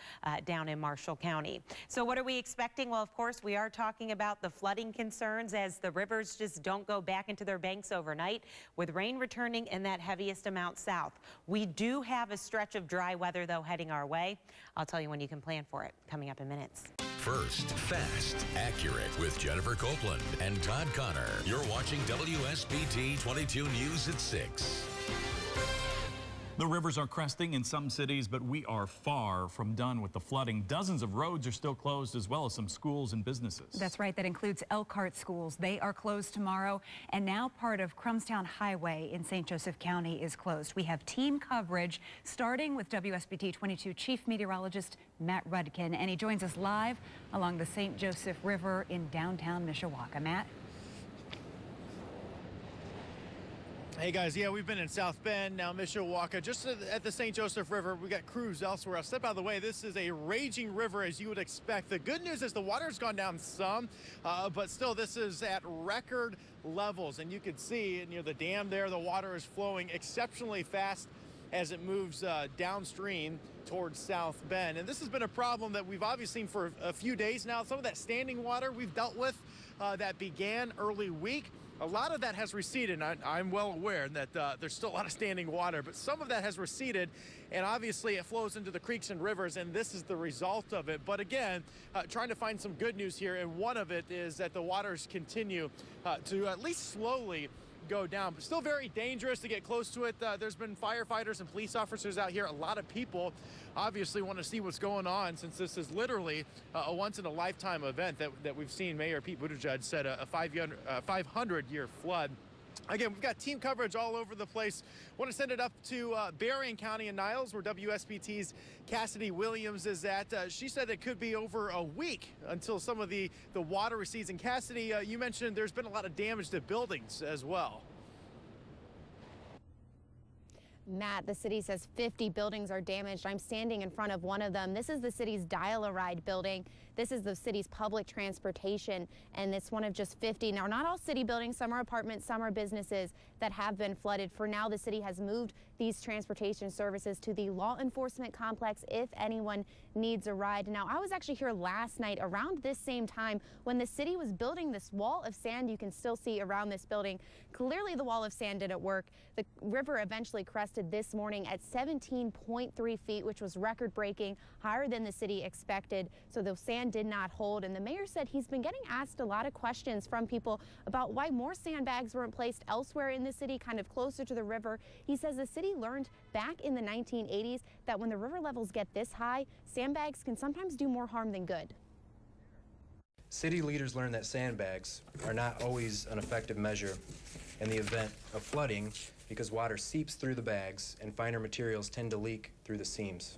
Speaker 25: down in Marshall County. So what are we expecting? Well, of course, we are talking about the flooding concerns as the rivers just don't go back into their banks overnight, with rain returning in that heaviest amount south. We do have a stretch of dry weather, though, heading our way. I'll tell you when you can plan for it coming up in minutes.
Speaker 5: First, fast, accurate with Jennifer Copeland and Todd Connor. You're watching WSBT 22 News at 6.
Speaker 4: The rivers are cresting in some cities, but we are far from done with the flooding. Dozens of roads are still closed, as well as some schools and businesses.
Speaker 21: That's right. That includes Elkhart schools. They are closed tomorrow. And now part of Crumstown Highway in St. Joseph County is closed. We have team coverage starting with WSBT 22 Chief Meteorologist Matt Rudkin. And he joins us live along the St. Joseph River in downtown Mishawaka. Matt?
Speaker 13: Hey guys, yeah, we've been in South Bend, now Mishawaka, just at the St. Joseph River. We got crews elsewhere. I'll step out of the way. This is a raging river, as you would expect. The good news is the water's gone down some, but still this is at record levels. And you can see near the dam there, the water is flowing exceptionally fast as it moves downstream towards South Bend. And this has been a problem that we've obviously seen for a few days now. Some of that standing water we've dealt with that began early week. A lot of that has receded, and I'm well aware that there's still a lot of standing water, but some of that has receded, and obviously it flows into the creeks and rivers, and this is the result of it. But again, trying to find some good news here, and one of it is that the waters continue to at least slowly go down, but still very dangerous to get close to it. There's been firefighters and police officers out here. A lot of people obviously want to see what's going on, since this is literally a once-in-a-lifetime event that we've seen. Mayor Pete Buttigieg said a 500-year flood. Again, we've got team coverage all over the place. Want to send it up to Berrien County and Niles, where WSBT's Cassidy Williams is at. She said it could be over a week until some of the water recedes. And Cassidy, you mentioned there's been a lot of damage to buildings as well.
Speaker 19: Matt, the city says 50 buildings are damaged. I'm standing in front of one of them. This is the city's Dial-A-Ride building. This is the city's public transportation, and it's one of just 50. Now, not all city buildings, some are apartments, some are businesses that have been flooded. For now, the city has moved these transportation services to the law enforcement complex if anyone needs a ride. Now, I was actually here last night around this same time when the city was building this wall of sand you can still see around this building. Clearly, the wall of sand didn't work. The river eventually crested this morning at 17.3 feet, which was record-breaking, higher than the city expected. So the sand did not hold. And the mayor said he's been getting asked a lot of questions from people about why more sandbags weren't placed elsewhere in the city, kind of closer to the river. He says the city learned back in the 1980s that when the river levels get this high, sandbags can sometimes do more harm than good.
Speaker 22: City leaders learned that sandbags are not always an effective measure in the event of flooding, because water seeps through the bags and finer materials tend to leak through the seams.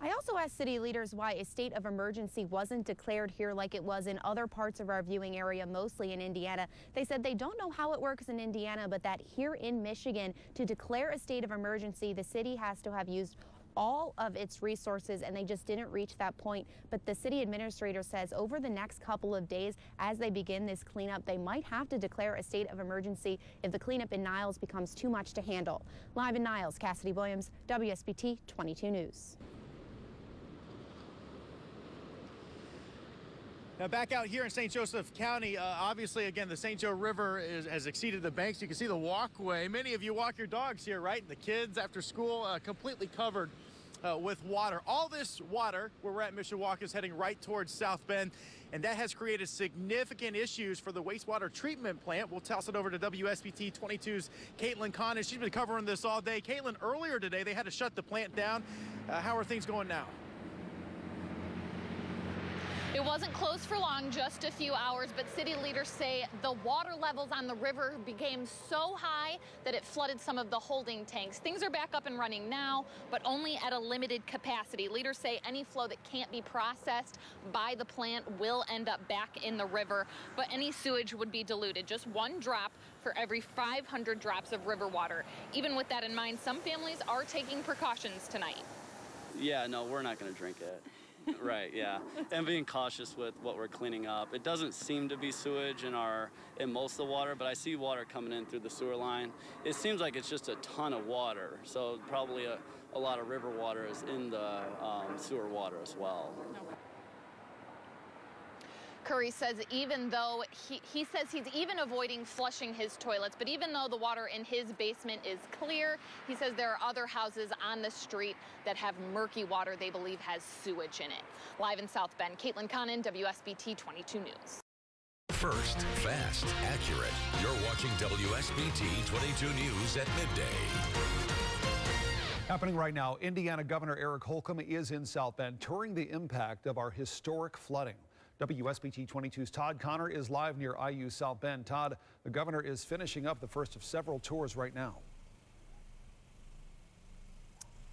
Speaker 19: I also asked city leaders why a state of emergency wasn't declared here like it was in other parts of our viewing area, mostly in Indiana. They said they don't know how it works in Indiana, but that here in Michigan, to declare a state of emergency, the city has to have used all of its resources, and they just didn't reach that point. But the city administrator says over the next couple of days, as they begin this cleanup, they might have to declare a state of emergency if the cleanup in Niles becomes too much to handle. Live in Niles, Cassidy Williams, WSBT 22 News.
Speaker 13: Now back out here in St. Joseph County, obviously, again, the St. Joe River has exceeded the banks. You can see the walkway. Many of you walk your dogs here, right? The kids after school, completely covered with water. All this water, where we're at Mishawaka, is heading right towards South Bend, and that has created significant issues for the wastewater treatment plant. We'll toss it over to WSBT 22's Caitlin Conn. She's been covering this all day. Caitlin, earlier today, they had to shut the plant down. How are things going now?
Speaker 10: It wasn't closed for long, just a few hours, but city leaders say the water levels on the river became so high that it flooded some of the holding tanks. Things are back up and running now, but only at a limited capacity. Leaders say any flow that can't be processed by the plant will end up back in the river, but any sewage would be diluted. Just one drop for every 500 drops of river water. Even with that in mind, some families are taking precautions tonight.
Speaker 2: Yeah, no, we're not going to drink it. Right, yeah. And being cautious with what we're cleaning up. It doesn't seem to be sewage in most of the water, but I see water coming in through the sewer line. It seems like it's just a ton of water, so probably a lot of river water is in the sewer water as well.
Speaker 10: Curry says even though he says he's even avoiding flushing his toilets, but even though the water in his basement is clear, he says there are other houses on the street that have murky water they believe has sewage in it. Live in South Bend, Caitlin Connon, WSBT 22 News.
Speaker 5: First, fast, accurate. You're watching WSBT 22 News at midday.
Speaker 6: Happening right now, Indiana Governor Eric Holcomb is in South Bend touring the impact of our historic flooding. WSBT 22's Todd Connor is live near IU South Bend. Todd, the governor is finishing up the first of several tours right now.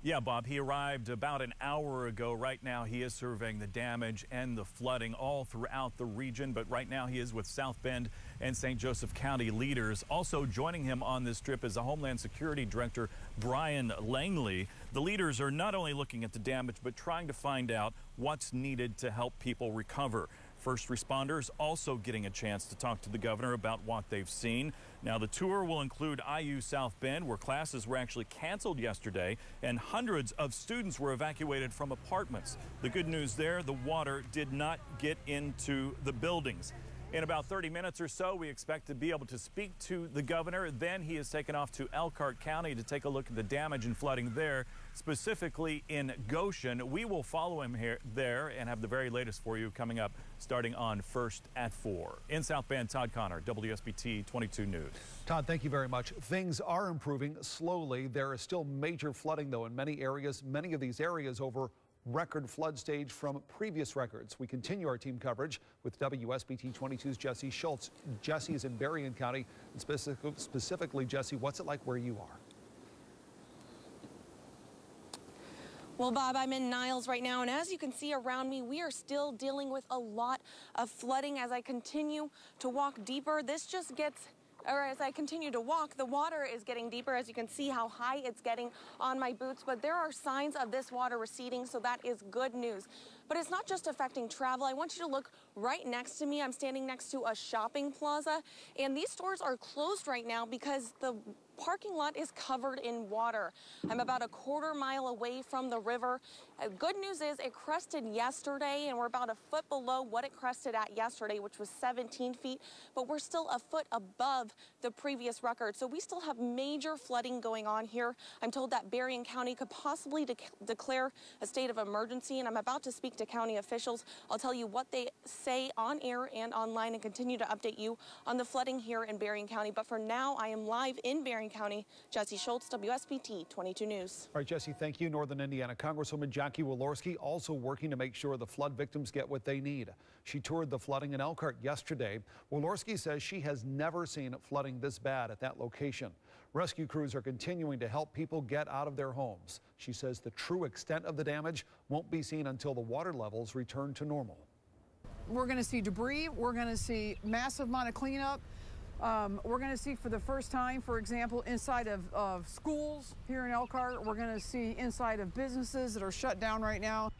Speaker 4: Yeah, Bob, he arrived about an hour ago. Right now, he is surveying the damage and the flooding all throughout the region. But right now, he is with South Bend and St. Joseph County leaders. Also joining him on this trip is the Homeland Security Director, Brian Langley. The leaders are not only looking at the damage, but trying to find out what's needed to help people recover. First responders also getting a chance to talk to the governor about what they've seen. Now, the tour will include IU South Bend, where classes were actually canceled yesterday, and hundreds of students were evacuated from apartments. The good news there, the water did not get into the buildings. In about 30 minutes or so, we expect to be able to speak to the governor. Then he is taken off to Elkhart County to take a look at the damage and flooding there, specifically in Goshen. We will follow him there and have the very latest for you coming up starting on First at 4. In South Bend, Todd Connor, WSBT 22 News.
Speaker 6: Todd, thank you very much. Things are improving slowly. There is still major flooding, though, in many areas. Many of these areas over record flood stage from previous records. We continue our team coverage with WSBT 22's Jesse Schultz. Jesse is in Berrien County, and specifically, Jesse, what's it like where you are?
Speaker 9: Well, Bob, I'm in Niles right now, and as you can see around me, we are still dealing with a lot of flooding. As I continue to walk deeper, as I continue to walk, the water is getting deeper. As you can see how high it's getting on my boots, but there are signs of this water receding, so that is good news. But it's not just affecting travel. I want you to look right next to me. I'm standing next to a shopping plaza, and these stores are closed right now because the parking lot is covered in water. I'm about a quarter mile away from the river. Good news is it crested yesterday, and we're about a foot below what it crested at yesterday, which was 17 feet, but we're still a foot above the previous record. So we still have major flooding going on here. I'm told that Berrien County could possibly declare a state of emergency, and I'm about to speak to county officials. I'll tell you what they say on air and online and continue to update you on the flooding here in Berrien County. But for now, I am live in Berrien County. Jesse Schultz, WSBT 22 News.
Speaker 6: All right, Jesse, thank you. Northern Indiana Congresswoman Jackie Walorski also working to make sure the flood victims get what they need. She toured the flooding in Elkhart yesterday. Walorski says she has never seen flooding this bad at that location. Rescue crews are continuing to help people get out of their homes. She says the true extent of the damage won't be seen until the water levels return to normal.
Speaker 12: We're going to see debris. We're going to see massive amount of cleanup. We're going to see for the first time, for example, inside of schools here in Elkhart. We're going to see inside of businesses that are shut down right now.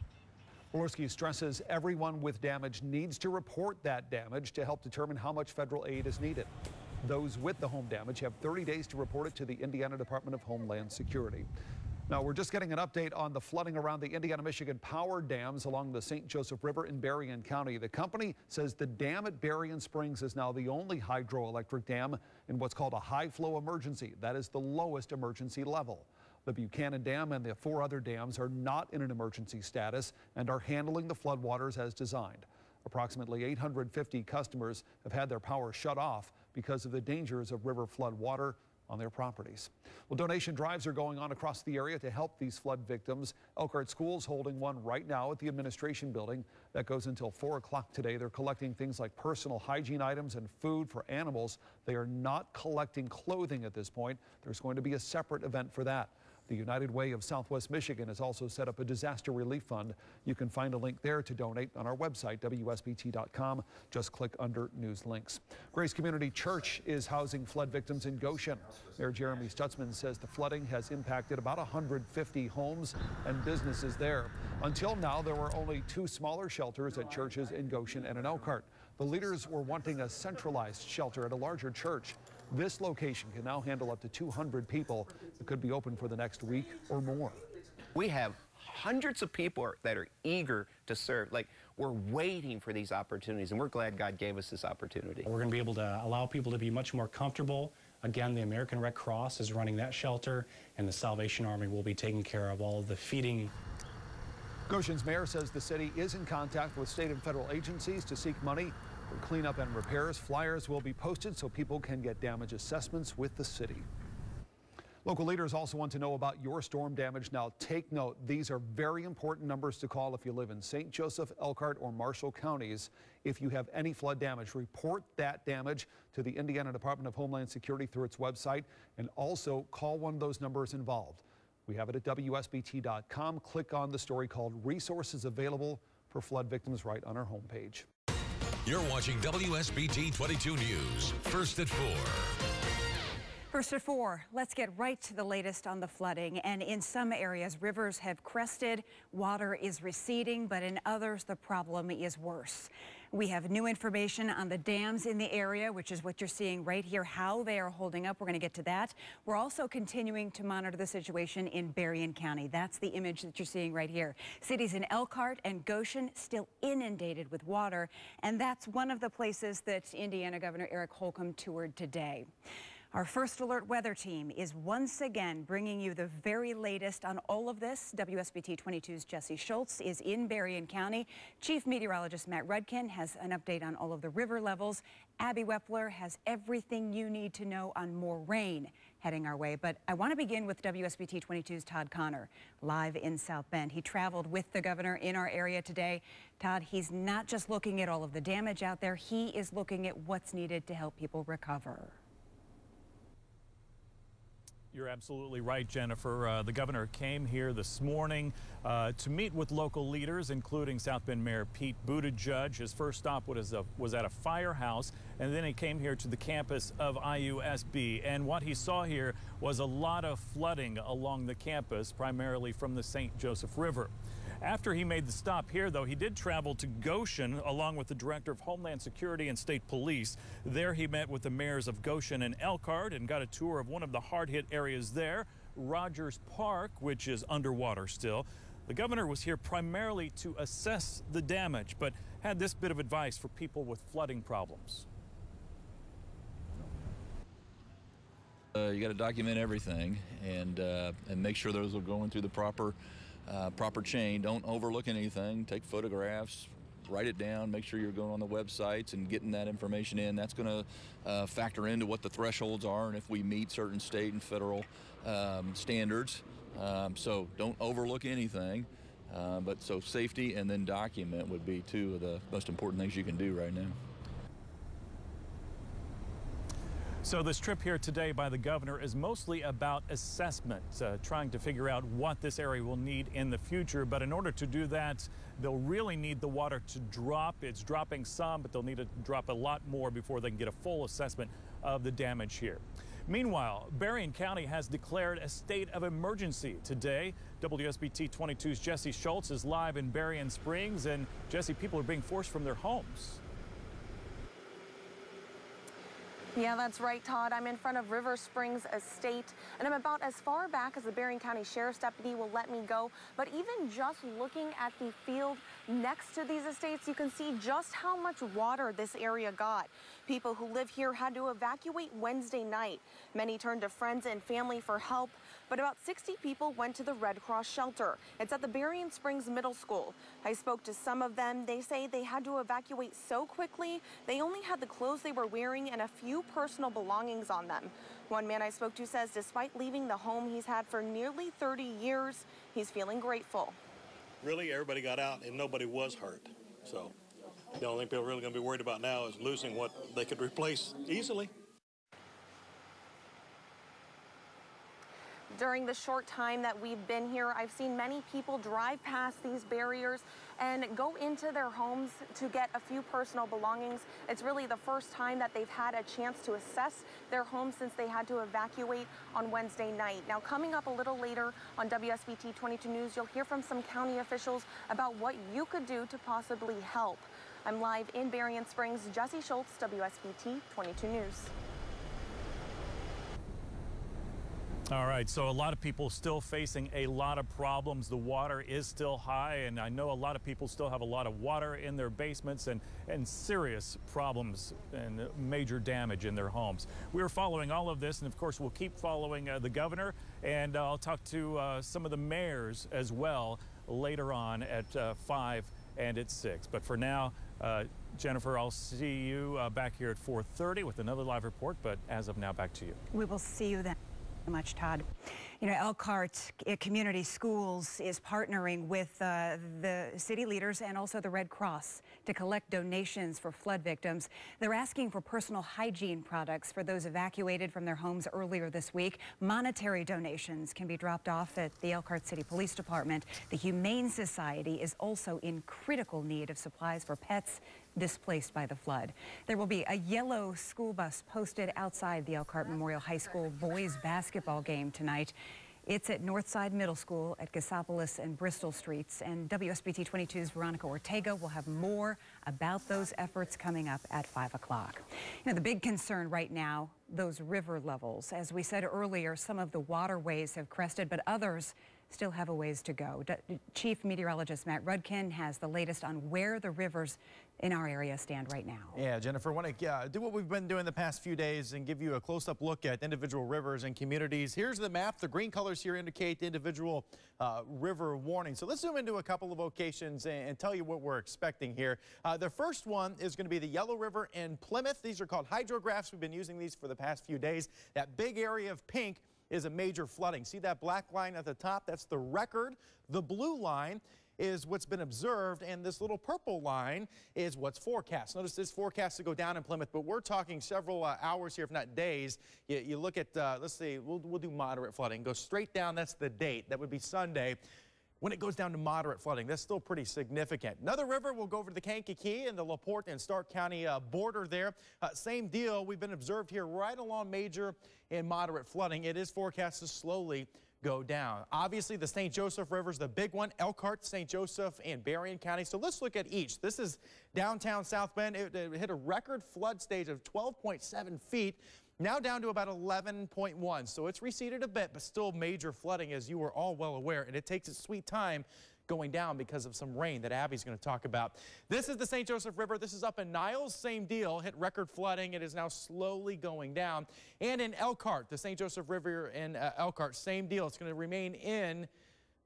Speaker 6: Walorski stresses everyone with damage needs to report that damage to help determine how much federal aid is needed. Those with the home damage have 30 days to report it to the Indiana Department of Homeland Security. Now, we're just getting an update on the flooding around the Indiana-Michigan power dams along the St. Joseph River in Berrien County. The company says the dam at Berrien Springs is now the only hydroelectric dam in what's called a high flow emergency. That is the lowest emergency level. The Buchanan Dam and the 4 other dams are not in an emergency status and are handling the floodwaters as designed. Approximately 850 customers have had their power shut off because of the dangers of river flood water on their properties. Well, donation drives are going on across the area to help these flood victims. Elkhart School's holding one right now at the administration building. That goes until 4 o'clock today. They're collecting things like personal hygiene items and food for animals. They are not collecting clothing at this point. There's going to be a separate event for that. The United Way of Southwest Michigan has also set up a disaster relief fund. You can find a link there to donate on our website, WSBT.com. Just click under News Links. Grace Community Church is housing flood victims in Goshen. Mayor Jeremy Stutzman says the flooding has impacted about 150 homes and businesses there. Until now, there were only 2 smaller shelters at churches in Goshen and in Elkhart. The leaders were wanting a centralized shelter at a larger church. This location can now handle up to 200 people. It could be open for the next week or more.
Speaker 7: We have hundreds of people that are eager to serve. Like, we're waiting for these opportunities, and we're glad God gave us this opportunity.
Speaker 8: We're going to be able to allow people to be much more comfortable. Again, the American Red Cross is running that shelter, and the Salvation Army will be taking care of all of the feeding.
Speaker 6: Goshen's mayor says the city is in contact with state and federal agencies to seek money for cleanup and repairs. Flyers will be posted so people can get damage assessments with the city. Local leaders also want to know about your storm damage. Now, take note, these are very important numbers to call if you live in St. Joseph, Elkhart, or Marshall counties. If you have any flood damage, report that damage to the Indiana Department of Homeland Security through its website, and also call one of those numbers involved. We have it at WSBT.com. Click on the story called Resources Available for Flood Victims right on our homepage.
Speaker 5: You're watching WSBT 22 News, First at 4.
Speaker 21: First at 4, let's get right to the latest on the flooding. And in some areas, rivers have crested, water is receding, but in others, the problem is worse. We have new information on the dams in the area, which is what you're seeing right here, how they are holding up. We're going to get to that. We're also continuing to monitor the situation in Berrien County. That's the image that you're seeing right here. Cities in Elkhart and Goshen still inundated with water, and that's one of the places that Indiana Governor Eric Holcomb toured today. Our First Alert weather team is once again bringing you the very latest on all of this. WSBT 22's Jesse Schultz is in Berrien County. Chief Meteorologist Matt Rudkin has an update on all of the river levels. Abby Wepler has everything you need to know on more rain heading our way. But I want to begin with WSBT 22's Todd Connor, live in South Bend. He traveled with the governor in our area today. Todd, he's not just looking at all of the damage out there, he is looking at what's needed to help people recover.
Speaker 4: You're absolutely right, Jennifer. The governor came here this morning to meet with local leaders, including South Bend Mayor Pete Buttigieg. His first stop was at a firehouse, and then he came here to the campus of IUSB. And what he saw here was a lot of flooding along the campus, primarily from the St. Joseph River. After he made the stop here, though, he did travel to Goshen along with the Director of Homeland Security and State Police. There he met with the mayors of Goshen and Elkhart and got a tour of one of the hard-hit areas there, Rogers Park, which is underwater still. The governor was here primarily to assess the damage, but had this bit of advice for people with flooding problems.
Speaker 15: You got to document everything and make sure those are going through the proper chain. Don't overlook anything. Take photographs, write it down, make sure you're going on the websites and getting that information in. That's going to factor into what the thresholds are and if we meet certain state and federal standards. So don't overlook anything. So safety and then document would be two of the most important things you can do right now.
Speaker 4: So this trip here today by the governor is mostly about assessment, trying to figure out what this area will need in the future. But in order to do that, they'll really need the water to drop. It's dropping some, but they'll need to drop a lot more before they can get a full assessment of the damage here. Meanwhile, Berrien County has declared a state of emergency today. WSBT 22's Jesse Schultz is live in Berrien Springs. And Jesse, people are being forced from their homes.
Speaker 9: Yeah, that's right, Todd. I'm in front of River Springs Estate, and I'm about as far back as the Berrien County Sheriff's deputy will let me go. But even just looking at the field next to these estates, you can see just how much water this area got. People who live here had to evacuate Wednesday night. Many turned to friends and family for help, but about 60 people went to the Red Cross shelter. It's at the Berrien Springs Middle School. I spoke to some of them. They say they had to evacuate so quickly, they only had the clothes they were wearing and a few personal belongings on them. One man I spoke to says despite leaving the home he's had for nearly 30 years, he's feeling grateful.
Speaker 16: Really, everybody got out and nobody was hurt. So the only thing people are really going to be worried about now is losing what they could replace easily.
Speaker 9: During the short time that we've been here, I've seen many people drive past these barriers and go into their homes to get a few personal belongings. It's really the first time that they've had a chance to assess their homes since they had to evacuate on Wednesday night. Now, coming up a little later on WSBT 22 News, you'll hear from some county officials about what you could do to possibly help. I'm live in Berrien Springs. Jesse Schultz, WSBT 22 News.
Speaker 4: All right, so a lot of people still facing a lot of problems. The water is still high, and I know a lot of people still have a lot of water in their basements and serious problems and major damage in their homes. We're following all of this, and of course, we'll keep following the governor, and I'll talk to some of the mayors as well later on at 5 and at 6. But for now, Jennifer, I'll see you back here at 4:30 with another live report, but as of now, back to you.
Speaker 21: We will see you then. Much, Todd. You know, Elkhart Community Schools is partnering with the city leaders and also the Red Cross to collect donations for flood victims. They're asking for personal hygiene products for those evacuated from their homes earlier this week. Monetary donations can be dropped off at the Elkhart City Police Department. The Humane Society is also in critical need of supplies for pets displaced by the flood. There will be a yellow school bus posted outside the Elkhart Memorial High School boys basketball game tonight. It's at Northside Middle School at Cassopolis and Bristol Streets. And WSBT 22's Veronica Ortega will have more about those efforts coming up at 5 o'clock. You know, the big concern right now, those river levels. As we said earlier, some of the waterways have crested, but others still have a ways to go. Chief Meteorologist Matt Rudkin has the latest on where the rivers in our area stand right now.
Speaker 13: Yeah, Jennifer, I want to do what we've been doing the past few days and give you a close-up look at individual rivers and communities. Here's the map. The green colors here indicate the individual river warning. So let's zoom into a couple of locations and tell you what we're expecting here. The first one is going to be the Yellow River in Plymouth. These are called hydrographs. We've been using these for the past few days. That big area of pink is a major flooding. See that black line at the top? That's the record. The blue line is what's been observed, and this little purple line is what's forecast. Notice this forecast to go down in Plymouth, but we're talking several hours here, if not days. You look at, let's see, we'll do moderate flooding. Go straight down, that's the date. That would be Sunday. When it goes down to moderate flooding, that's still pretty significant. Another river will go over to the Kankakee and the LaPorte and Stark County border there. Same deal. We've been observed here right along major and moderate flooding. It is forecast to slowly go down. Obviously, the St. Joseph River is the big one. Elkhart, St. Joseph, and Berrien County. So let's look at each. This is downtown South Bend. It hit a record flood stage of 12.7 feet. Now down to about 11.1. So it's receded a bit, but still major flooding, as you are all well aware. And it takes its sweet time going down because of some rain that Abby's going to talk about. This is the St. Joseph River. This is up in Niles. Same deal. Hit record flooding. It is now slowly going down. And in Elkhart, the St. Joseph River in Elkhart, same deal. It's going to remain in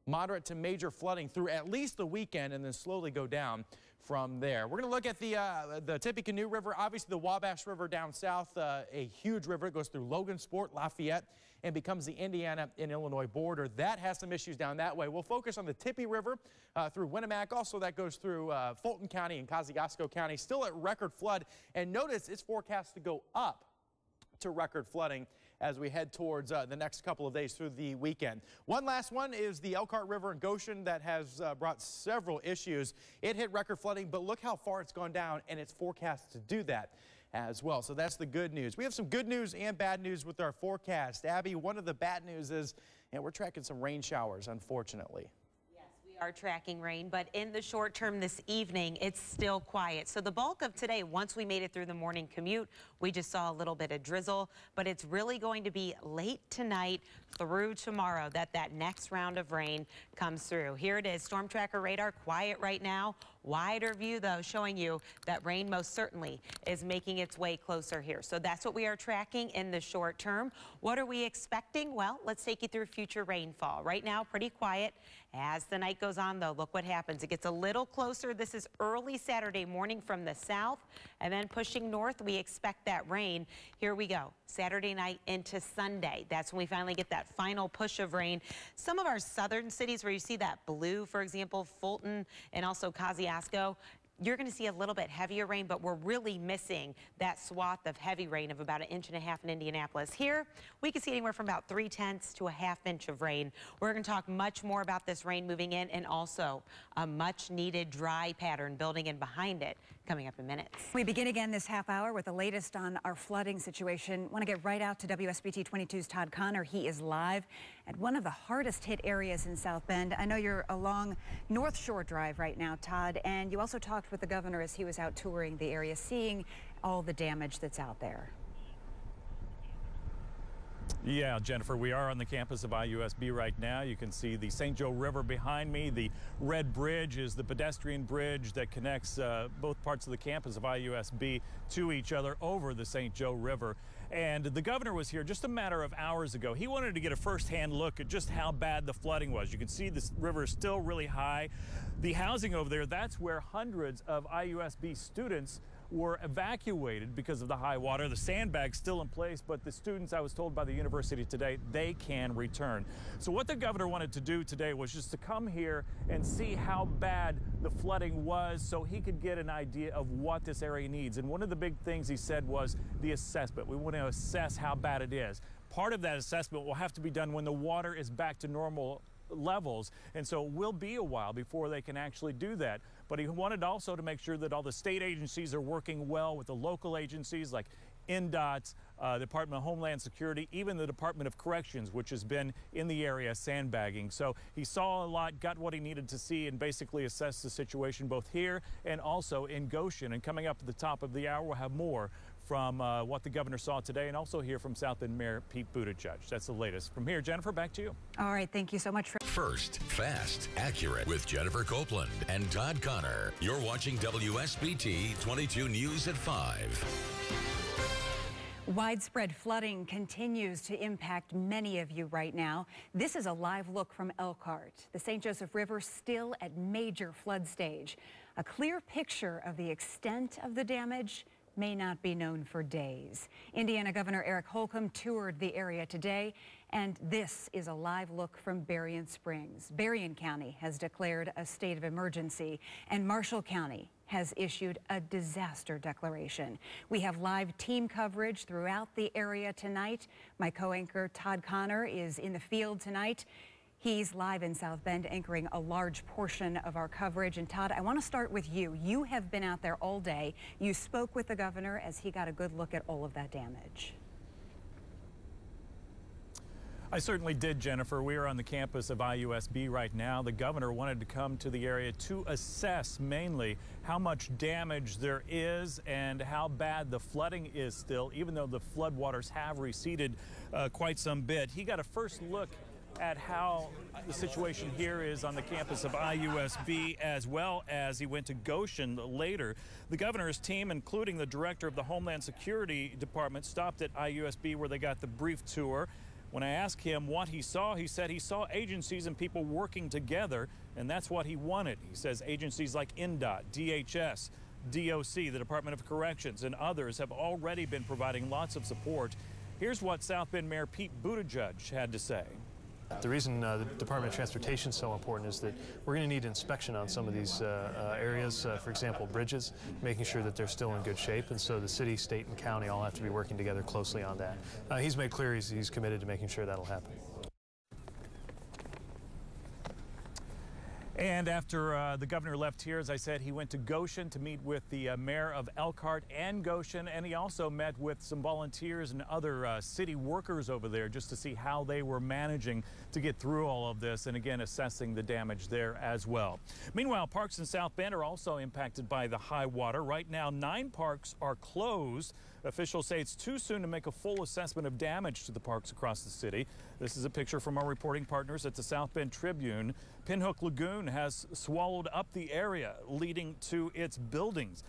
Speaker 13: moderate to major flooding through at least the weekend and then slowly go down from there. We're going to look at the Tippecanoe River, obviously the Wabash River down south, a huge river. It goes through Logansport, Lafayette, and becomes the Indiana and Illinois border. That has some issues down that way. We'll focus on the Tippy River through Winnemac. Also, that goes through Fulton County and Kosciuszko County, still at record flood. And notice it's forecast to go up to record flooding as we head towards the next couple of days through the weekend. One last one is the Elkhart River in Goshen that has brought several issues. It hit record flooding, but look how far it's gone down, and it's forecast to do that as well. So that's the good news. We have some good news and bad news with our forecast. Abby, one of the bad news is, we're tracking some rain showers, unfortunately.
Speaker 25: Are tracking rain, but in the short term this evening, it's still quiet. So the bulk of today, once we made it through the morning commute, we just saw a little bit of drizzle, but it's really going to be late tonight through tomorrow that next round of rain comes through. Here it is, Storm Tracker radar, quiet right now. Wider view, though, showing you that rain most certainly is making its way closer here. So that's what we are tracking in the short term. What are we expecting? Well, let's take you through future rainfall. Right now, pretty quiet. As the night goes on, though, look what happens. It gets a little closer. This is early Saturday morning from the south, and then pushing north, we expect that rain. Here we go. Saturday night into Sunday. That's when we finally get that final push of rain. Some of our southern cities where you see that blue, for example, Fulton and also Kosciuszko, you're going to see a little bit heavier rain, but we're really missing that swath of heavy rain of about 1.5 inches in Indianapolis. Here, we can see anywhere from about 3/10 to a 1/2 inch of rain. We're going to talk much more about this rain moving in and also a much needed dry pattern building in behind it coming up in minutes.
Speaker 21: We begin again this half hour with the latest on our flooding situation. Want to get right out to WSBT 22's Todd Connor. He is live at one of the hardest hit areas in South Bend. I know you're along North Shore Drive right now, Todd, and you also talked with the governor as he was out touring the area, seeing all the damage that's out there.
Speaker 4: Yeah, Jennifer, we are on the campus of IUSB right now. You can see the St. Joe River behind me. The red bridge is the pedestrian bridge that connects both parts of the campus of IUSB to each other over the St. Joe River. And the governor was here just a matter of hours ago. He wanted to get a firsthand look at just how bad the flooding was. You can see this river is still really high. The housing over there, that's where hundreds of IUSB students were evacuated because of the high water. The sandbag's still in place, but the students, I was told by the university today, they can return. So what the governor wanted to do today was just to come here and see how bad the flooding was so he could get an idea of what this area needs. And one of the big things he said was the assessment. We want to assess how bad it is. Part of that assessment will have to be done when the water is back to normal levels, and so it will be a while before they can actually do that. But he wanted also to make sure that all the state agencies are working well with the local agencies like NDOT, Department of Homeland Security, even the Department of Corrections, which has been in the area sandbagging. So he saw a lot, got what he needed to see, and basically assessed the situation both here and also in Goshen. And coming up at the top of the hour, we'll have more from what the governor saw today, and also hear from South Bend Mayor Pete Buttigieg. That's the latest. From here, Jennifer, back to you.
Speaker 21: All right, thank you so much.
Speaker 5: First, fast, accurate with Jennifer Copeland and Todd Connor. You're watching WSBT 22 News at 5.
Speaker 21: Widespread flooding continues to impact many of you right now. This is a live look from Elkhart. The St. Joseph River still at major flood stage. A clear picture of the extent of the damage may not be known for days. Indiana Governor Eric Holcomb toured the area today, and this is a live look from Berrien Springs. Berrien County has declared a state of emergency, and Marshall County has issued a disaster declaration. We have live team coverage throughout the area tonight. My co-anchor Todd Connor is in the field tonight. He's live in South Bend, anchoring a large portion of our coverage. And Todd, I want to start with you. You have been out there all day. You spoke with the governor as he got a good look at all of that damage.
Speaker 4: I certainly did, Jennifer. We are on the campus of IUSB right now. The governor wanted to come to the area to assess mainly how much damage there is and how bad the flooding is still, even though the floodwaters have receded quite some bit. He got a first look at how the situation here is on the campus of IUSB, as well as he went to Goshen later. The governor's team, including the director of the Homeland Security Department, stopped at IUSB where they got the brief tour. When I asked him what he saw, he said he saw agencies and people working together, and that's what he wanted. He says agencies like NDOT, DHS, DOC, the Department of Corrections, and others have already been providing lots of support. Here's what South Bend Mayor Pete Buttigieg had to say.
Speaker 1: The reason the Department of Transportation is so important is that we're going to need inspection on some of these areas, for example, bridges, making sure that they're still in good shape. And so the city, state, and county all have to be working together closely on that. He's made clear he's committed to making sure that'll happen.
Speaker 4: And after the governor left here, as I said, he went to Goshen to meet with the mayor of Elkhart and Goshen, and he also met with some volunteers and other city workers over there just to see how they were managing to get through all of this, and again assessing the damage there as well. Meanwhile, parks in South Bend are also impacted by the high water. Right now, 9 parks are closed. Officials say it's too soon to make a full assessment of damage to the parks across the city. This is a picture from our reporting partners at the South Bend Tribune. Pinhook Lagoon has swallowed up the area leading to its buildings.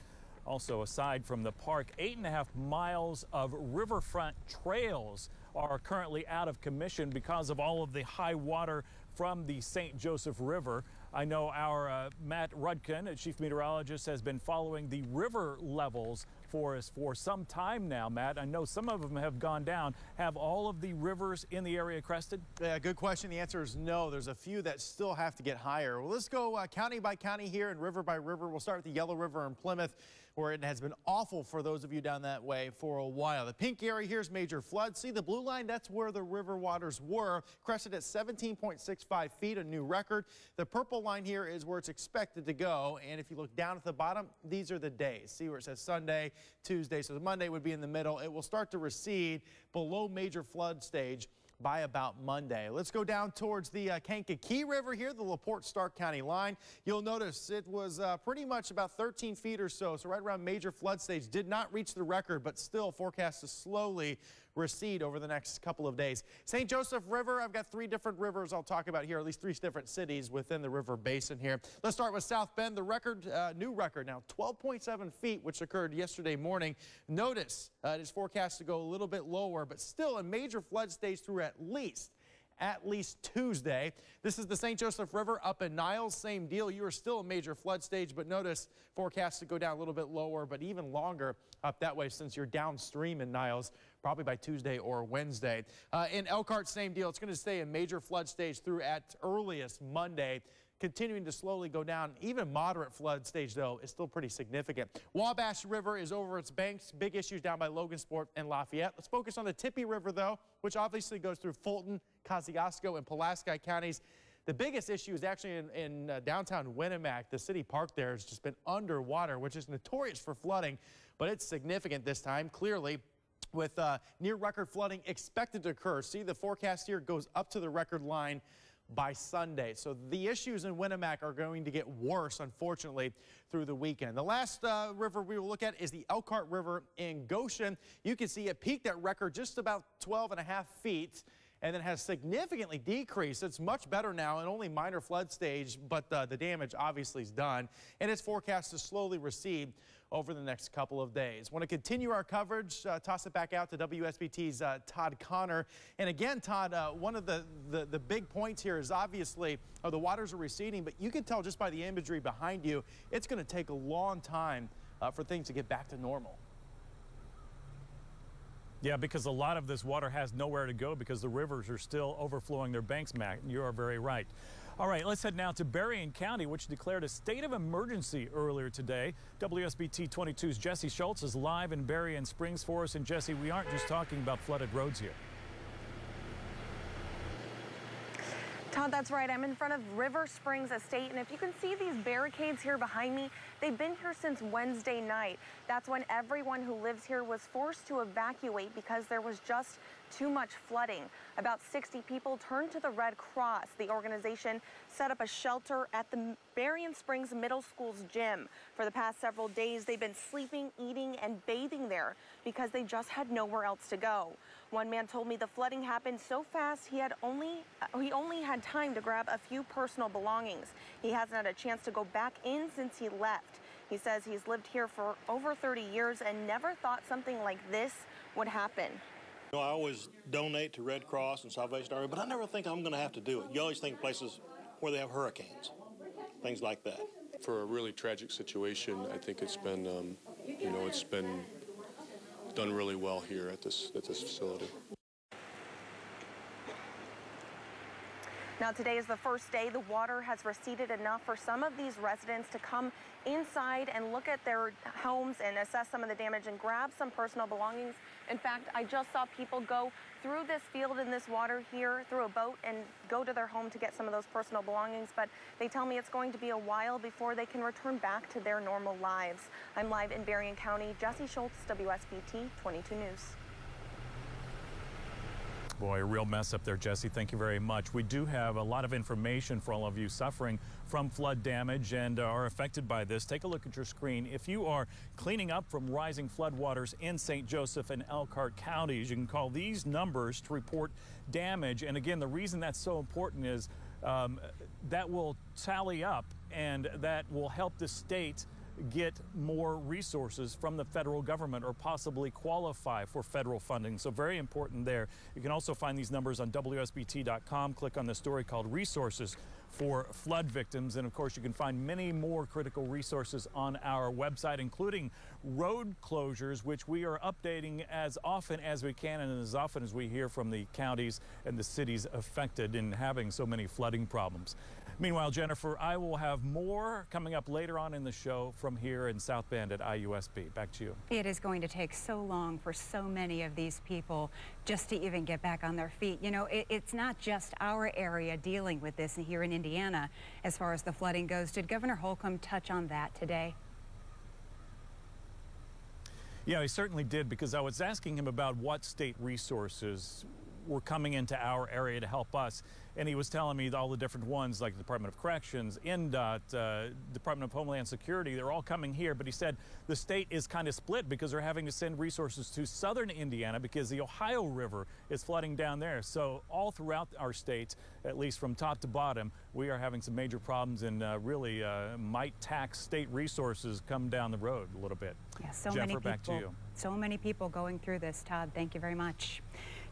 Speaker 4: Also, aside from the park, 8.5 miles of riverfront trails are currently out of commission because of all of the high water from the St. Joseph River. I know our Matt Rudkin, chief meteorologist, has been following the river levels for us for some time now, Matt. I know some of them have gone down. Have all of the rivers in the area crested?
Speaker 13: Yeah, good question. The answer is no. There's a few that still have to get higher. Well, let's go county by county here and river by river. We'll start with the Yellow River in Plymouth, where it has been awful for those of you down that way for a while. The pink area here is major flood. See the blue line? That's where the river waters were, crested at 17.65 feet, a new record. The purple line here is where it's expected to go. And if you look down at the bottom, these are the days. See where it says Sunday, Tuesday. So Monday would be in the middle. It will start to recede below major flood stage by about Monday. Let's go down towards the Kankakee River here, the LaPorte-Stark County line. You'll notice it was pretty much about 13 feet or so right around major flood stage. Did not reach the record, but still forecast to slowly recede over the next couple of days. St. Joseph River, I've got 3 different rivers I'll talk about here, at least 3 different cities within the river basin here. Let's start with South Bend. The record, new record now, 12.7 feet, which occurred yesterday morning. Notice it is forecast to go a little bit lower, but still a major flood stage through at least Tuesday. This is the St. Joseph River up in Niles. Same deal. You are still a major flood stage, but notice forecast to go down a little bit lower, but even longer up that way since you're downstream in Niles, probably by Tuesday or Wednesday. In Elkhart, same deal. It's going to stay a major flood stage through at earliest Monday, continuing to slowly go down. Even moderate flood stage, though, is still pretty significant. Wabash River is over its banks. Big issues down by Logansport and Lafayette. Let's focus on the Tippy River, though, which obviously goes through Fulton, Kosciuszko, and Pulaski counties. The biggest issue is actually in downtown Winnemac. The city park there has just been underwater, which is notorious for flooding, but it's significant this time, clearly, with near record flooding expected to occur. See, the forecast here goes up to the record line by Sunday. So the issues in Winnemac are going to get worse, unfortunately, through the weekend. The last river we will look at is the Elkhart River in Goshen. You can see it peaked at record just about 12.5 feet. And then has significantly decreased. It's much better now and only minor flood stage, but the damage obviously is done. And it's forecast to slowly recede over the next couple of days. Want to continue our coverage, toss it back out to WSBT's Todd Connor. And again, Todd, one of the big points here is obviously the waters are receding, but you can tell just by the imagery behind you, it's going to take a long time for things to get back to normal.
Speaker 4: Yeah, because a lot of this water has nowhere to go because the rivers are still overflowing their banks, Matt. You are very right. All right, let's head now to Berrien County, which declared a state of emergency earlier today. WSBT 22's Jesse Schultz is live in Berrien Springs for us. And Jesse, we aren't just talking about flooded roads here.
Speaker 9: Todd, that's right. I'm in front of River Springs Estate, and if you can see these barricades here behind me, they've been here since Wednesday night. That's when everyone who lives here was forced to evacuate because there was just too much flooding. About 60 people turned to the Red Cross. The organization set up a shelter at the Berrien Springs Middle School's gym. For the past several days, they've been sleeping, eating, and bathing there because they just had nowhere else to go. One man told me the flooding happened so fast he only had time to grab a few personal belongings. He hasn't had a chance to go back in since he left. He says he's lived here for over 30 years and never thought something like this would happen.
Speaker 16: You know, I always donate to Red Cross and Salvation Army, but I never think I'm going to have to do it. You always think places where they have hurricanes, things like that.
Speaker 14: For a really tragic situation, I think it's been, it's been done really well here at this facility.
Speaker 9: Now, today is the first day the water has receded enough for some of these residents to come inside and look at their homes and assess some of the damage and grab some personal belongings. In fact, I just saw people go through this field in this water here through a boat and go to their home to get some of those personal belongings, but they tell me it's going to be a while before they can return back to their normal lives. I'm live in Berrien County. Jesse Schultz, WSBT 22 News.
Speaker 4: Boy, a real mess up there, Jesse. Thank you very much. We do have a lot of information for all of you suffering from flood damage and are affected by this. Take a look at your screen. If you are cleaning up from rising floodwaters in St. Joseph and Elkhart counties, you can call these numbers to report damage. And again, the reason that's so important is that will tally up and that will help the state get more resources from the federal government or possibly qualify for federal funding. So very important there. You can also find these numbers on WSBT.com. Click on the story called Resources for flood victims. And of course, you can find many more critical resources on our website, including road closures, which we are updating as often as we can and as often as we hear from the counties and the cities affected in having so many flooding problems. Meanwhile, Jennifer, I will have more coming up later on in the show from here in South Bend at IUSB. Back to you.
Speaker 21: It is going to take so long for so many of these people just to even get back on their feet. You know, it's not just our area dealing with this here in Indiana as far as the flooding goes. Did Governor Holcomb touch on that today?
Speaker 4: Yeah, he certainly did, because I was asking him about what state resources were coming into our area to help us. And he was telling me all the different ones, like the Department of Corrections, NDOT, Department of Homeland Security, they're all coming here. But he said the state is kind of split because they're having to send resources to southern Indiana because the Ohio River is flooding down there. So all throughout our state, at least from top to bottom, we are having some major problems, and really might tax state resources come down the road a little bit.
Speaker 21: Yeah, so
Speaker 4: Jennifer,
Speaker 21: many people,
Speaker 4: back to you.
Speaker 21: So many people going through this. Todd, thank you very much.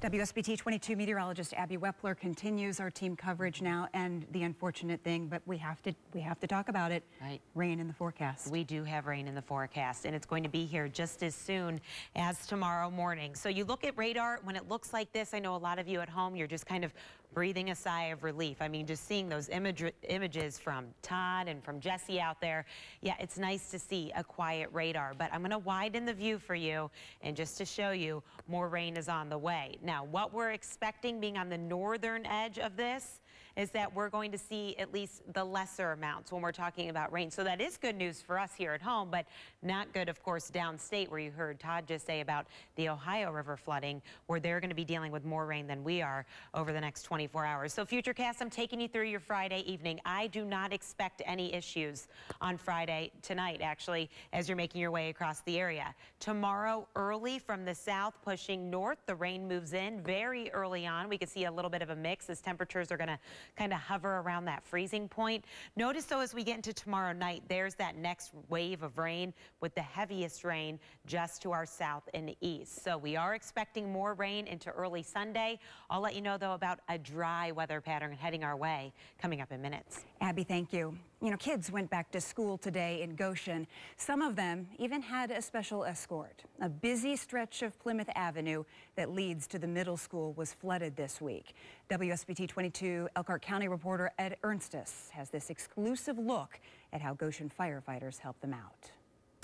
Speaker 21: WSBT 22 meteorologist Abby Wepler continues our team coverage now, and the unfortunate thing, but we have to talk about it.
Speaker 25: Right.
Speaker 21: Rain in the forecast.
Speaker 25: We do have rain in the forecast, and it's going to be here just as soon as tomorrow morning. So you look at radar, when it looks like this, I know a lot of you at home, you're just kind of breathing a sigh of relief. I mean, just seeing those images from Todd and from Jesse out there, yeah, it's nice to see a quiet radar. But I'm going to widen the view for you, and just to show you, more rain is on the way. Now, what we're expecting being on the northern edge of this is that we're going to see at least the lesser amounts when we're talking about rain. So that is good news for us here at home, but not good, of course, downstate, where you heard Todd just say about the Ohio River flooding, where they're going to be dealing with more rain than we are over the next 24 hours. So Futurecast, I'm taking you through your Friday evening. I do not expect any issues on Friday tonight, actually, as you're making your way across the area. Tomorrow, early from the south, pushing north, the rain moves in very early on. We can see a little bit of a mix as temperatures are going to kind of hover around that freezing point. Notice, though, as we get into tomorrow night, there's that next wave of rain with the heaviest rain just to our south and east. So we are expecting more rain into early Sunday. I'll let you know, though, about a dry weather pattern heading our way coming up in minutes.
Speaker 21: Abby, thank you. You know, kids went back to school today in Goshen. Some of them even had a special escort. A busy stretch of Plymouth Avenue that leads to the middle school was flooded this week. WSBT 22 Elkhart County reporter Ed Ernstis has this exclusive look at how Goshen firefighters helped them out.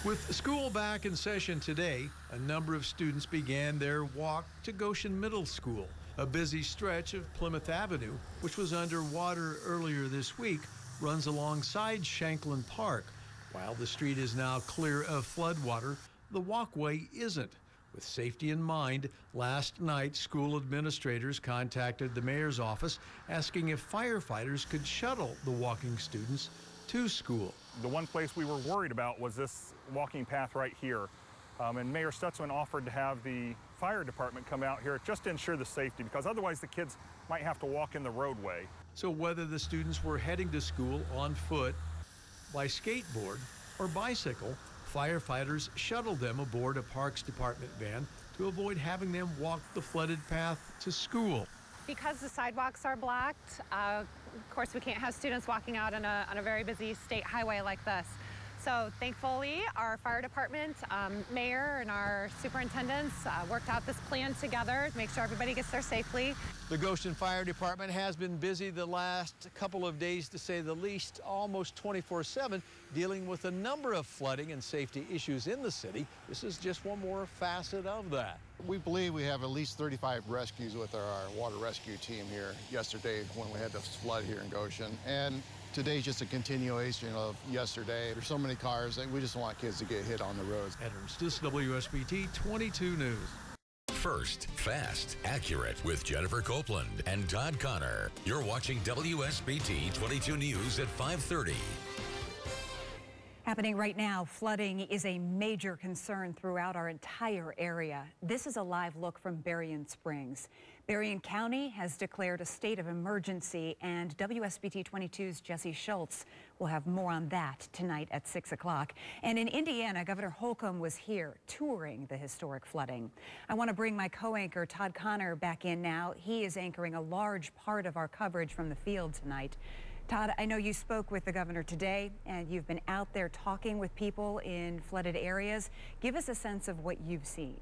Speaker 11: With school back in session today, a number of students began their walk to Goshen Middle School. A busy stretch of Plymouth Avenue, which was underwater earlier this week, runs alongside Shanklin Park. While the street is now clear of floodwater, the walkway isn't. With safety in mind, last night school administrators contacted the mayor's office asking if firefighters could shuttle the walking students to school.
Speaker 17: The one place we were worried about was this walking path right here. And Mayor Stutzman offered to have the fire department come out here just to ensure the safety, because otherwise the kids might have to walk in the roadway.
Speaker 11: So whether the students were heading to school on foot, by skateboard, or bicycle, firefighters shuttled them aboard a Parks Department van to avoid having them walk the flooded path to school.
Speaker 20: Because the sidewalks are blocked, of course we can't have students walking out on a very busy state highway like this. So thankfully, our fire department, mayor, and our superintendents worked out this plan together to make sure everybody gets there safely.
Speaker 11: The Goshen Fire Department has been busy the last couple of days, to say the least, almost 24/7, dealing with a number of flooding and safety issues in the city. This is just one more facet of that.
Speaker 23: We believe we have at least 35 rescues with our water rescue team here yesterday when we had the flood here in Goshen. And today's just a continuation of yesterday. There's so many cars that we just want kids to get hit on the roads.
Speaker 11: Ed Ernstis, WSBT 22 News.
Speaker 5: First, fast, accurate with Jennifer Copeland and Todd Connor. You're watching WSBT 22 News at 5:30.
Speaker 21: Happening right now, flooding is a major concern throughout our entire area. This is a live look from Berrien Springs. Berrien County has declared a state of emergency, and WSBT 22's Jesse Schultz will have more on that tonight at 6 o'clock. And in Indiana, Governor Holcomb was here touring the historic flooding. I want to bring my co-anchor Todd Connor back in now. He is anchoring a large part of our coverage from the field tonight. Todd, I know you spoke with the governor today, and you've been out there talking with people in flooded areas. Give us a sense of what you've seen.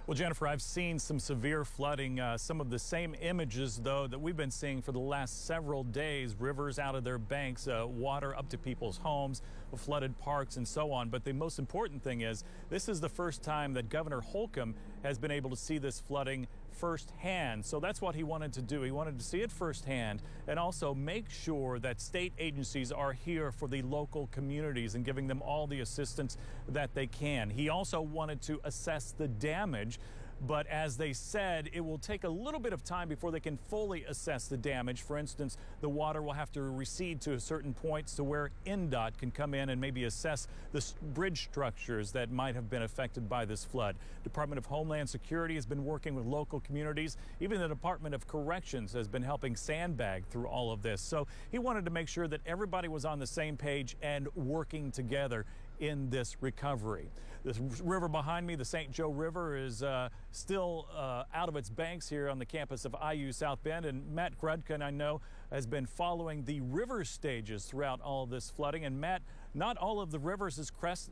Speaker 4: Well, Jennifer, I've seen some severe flooding, some of the same images, though, that we've been seeing for the last several days. Rivers out of their banks, water up to people's homes, flooded parks, and so on. But the most important thing is this is the first time that Governor Holcomb has been able to see this flooding firsthand. So that's what he wanted to do. He wanted to see it firsthand and also make sure that state agencies are here for the local communities and giving them all the assistance that they can. He also wanted to assess the damage, but as they said, it will take a little bit of time before they can fully assess the damage. For instance, the water will have to recede to a certain point to where NDOT can come in and maybe assess the bridge structures that might have been affected by this flood. Department of Homeland Security has been working with local communities. Even the Department of Corrections has been helping sandbag through all of this. So he wanted to make sure that everybody was on the same page and working together in this recovery. This river behind me, the St. Joe River, is still out of its banks here on the campus of IU South Bend. And Matt Grudkin, I know, has been following the river stages throughout all of this flooding. And Matt, not all of the rivers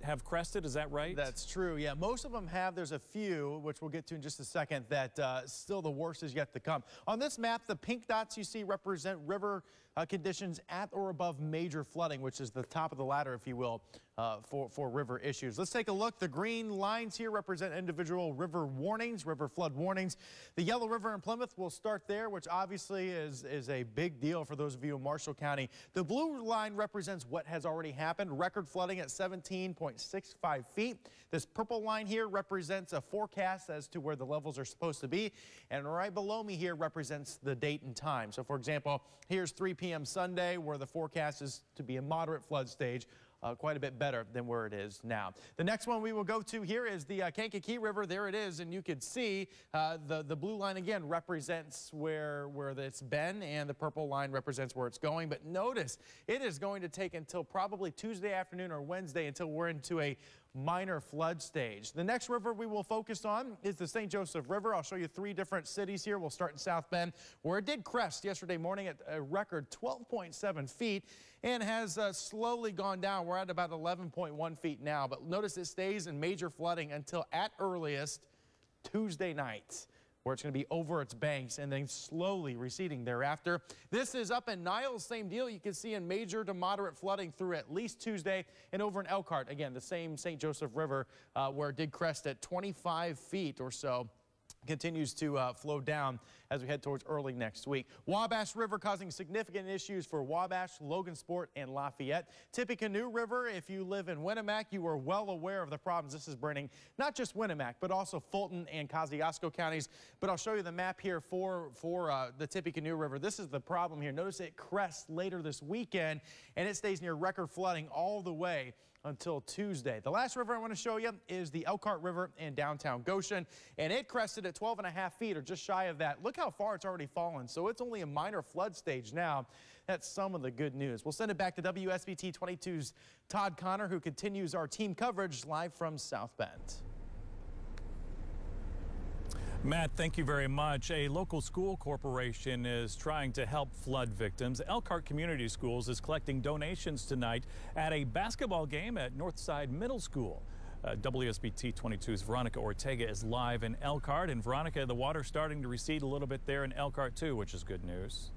Speaker 4: have crested, is that right?
Speaker 13: That's true, yeah. Most of them have. There's a few, which we'll get to in just a second, that still the worst is yet to come. On this map, the pink dots you see represent river conditions at or above major flooding, which is the top of the ladder, if you will, for river issues. Let's take a look. The green lines here represent individual river warnings, river flood warnings. The Yellow River in Plymouth will start there, which obviously is a big deal for those of you in Marshall County. The blue line represents what has already happened. Record flooding at 17.65 feet. This purple line here represents a forecast as to where the levels are supposed to be. And right below me here represents the date and time. So, for example, here's 3 p.m. Sunday, where the forecast is to be a moderate flood stage. Quite a bit better than where it is now. The next one we will go to here is the Kankakee River. There it is, and you can see the blue line again represents where it's been, and the purple line represents where it's going. But notice it is going to take until probably Tuesday afternoon or Wednesday until we're into a minor flood stage. The next river we will focus on is the St. Joseph River. I'll show you 3 different cities here. We'll start in South Bend, where it did crest yesterday morning at a record 12.7 feet and has slowly gone down. We're at about 11.1 feet now, but notice it stays in major flooding until at earliest Tuesday night, where it's going to be over its banks and then slowly receding thereafter. This is up in Niles, same deal. You can see in major to moderate flooding through at least Tuesday, and over in Elkhart, again, the same St. Joseph River where it did crest at 25 feet or so. Continues to flow down as we head towards early next week. Wabash River causing significant issues for Wabash, Logansport, and Lafayette. Tippecanoe River, if you live in Winnemac, you are well aware of the problems this is bringing, not just Winnemac, but also Fulton and Kosciuszko counties. But I'll show you the map here for the Tippecanoe River. This is the problem here. Notice it crests later this weekend, and it stays near record flooding all the way until Tuesday. The last river I want to show you is the Elkhart River in downtown Goshen, and it crested at 12.5 feet or just shy of that. Look how far it's already fallen. So it's only a minor flood stage now. That's some of the good news. We'll send it back to WSBT 22's Todd Connor, who continues our team coverage live from South Bend.
Speaker 4: Matt, thank you very much. A local school corporation is trying to help flood victims. Elkhart Community Schools is collecting donations tonight at a basketball game at Northside Middle School. WSBT 22's Veronica Ortega is live in Elkhart. And Veronica, the water's starting to recede a little bit there in Elkhart too, which is good news.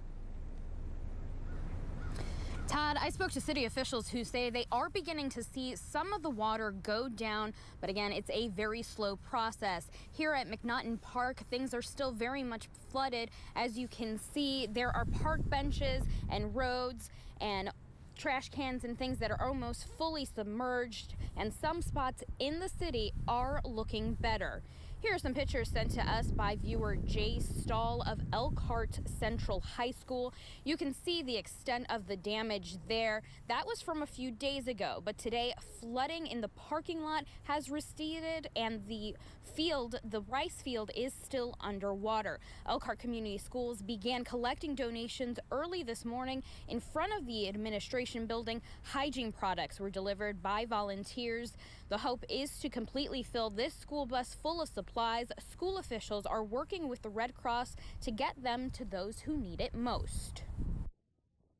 Speaker 3: Todd, I spoke to city officials who say they are beginning to see some of the water go down, but again, it's a very slow process. Here at McNaughton Park, things are still very much flooded. As you can see, there are park benches and roads and trash cans and things that are almost fully submerged, and some spots in the city are looking better. Here are some pictures sent to us by viewer Jay Stahl of Elkhart Central High School. You can see the extent of the damage there. That was from a few days ago, but today flooding in the parking lot has receded and the rice field is still underwater. Elkhart Community Schools began collecting donations early this morning in front of the administration building. Hygiene products were delivered by volunteers. The hope is to completely fill this school bus full of supplies supplies, school officials are working with the Red Cross to get them to those who need it most.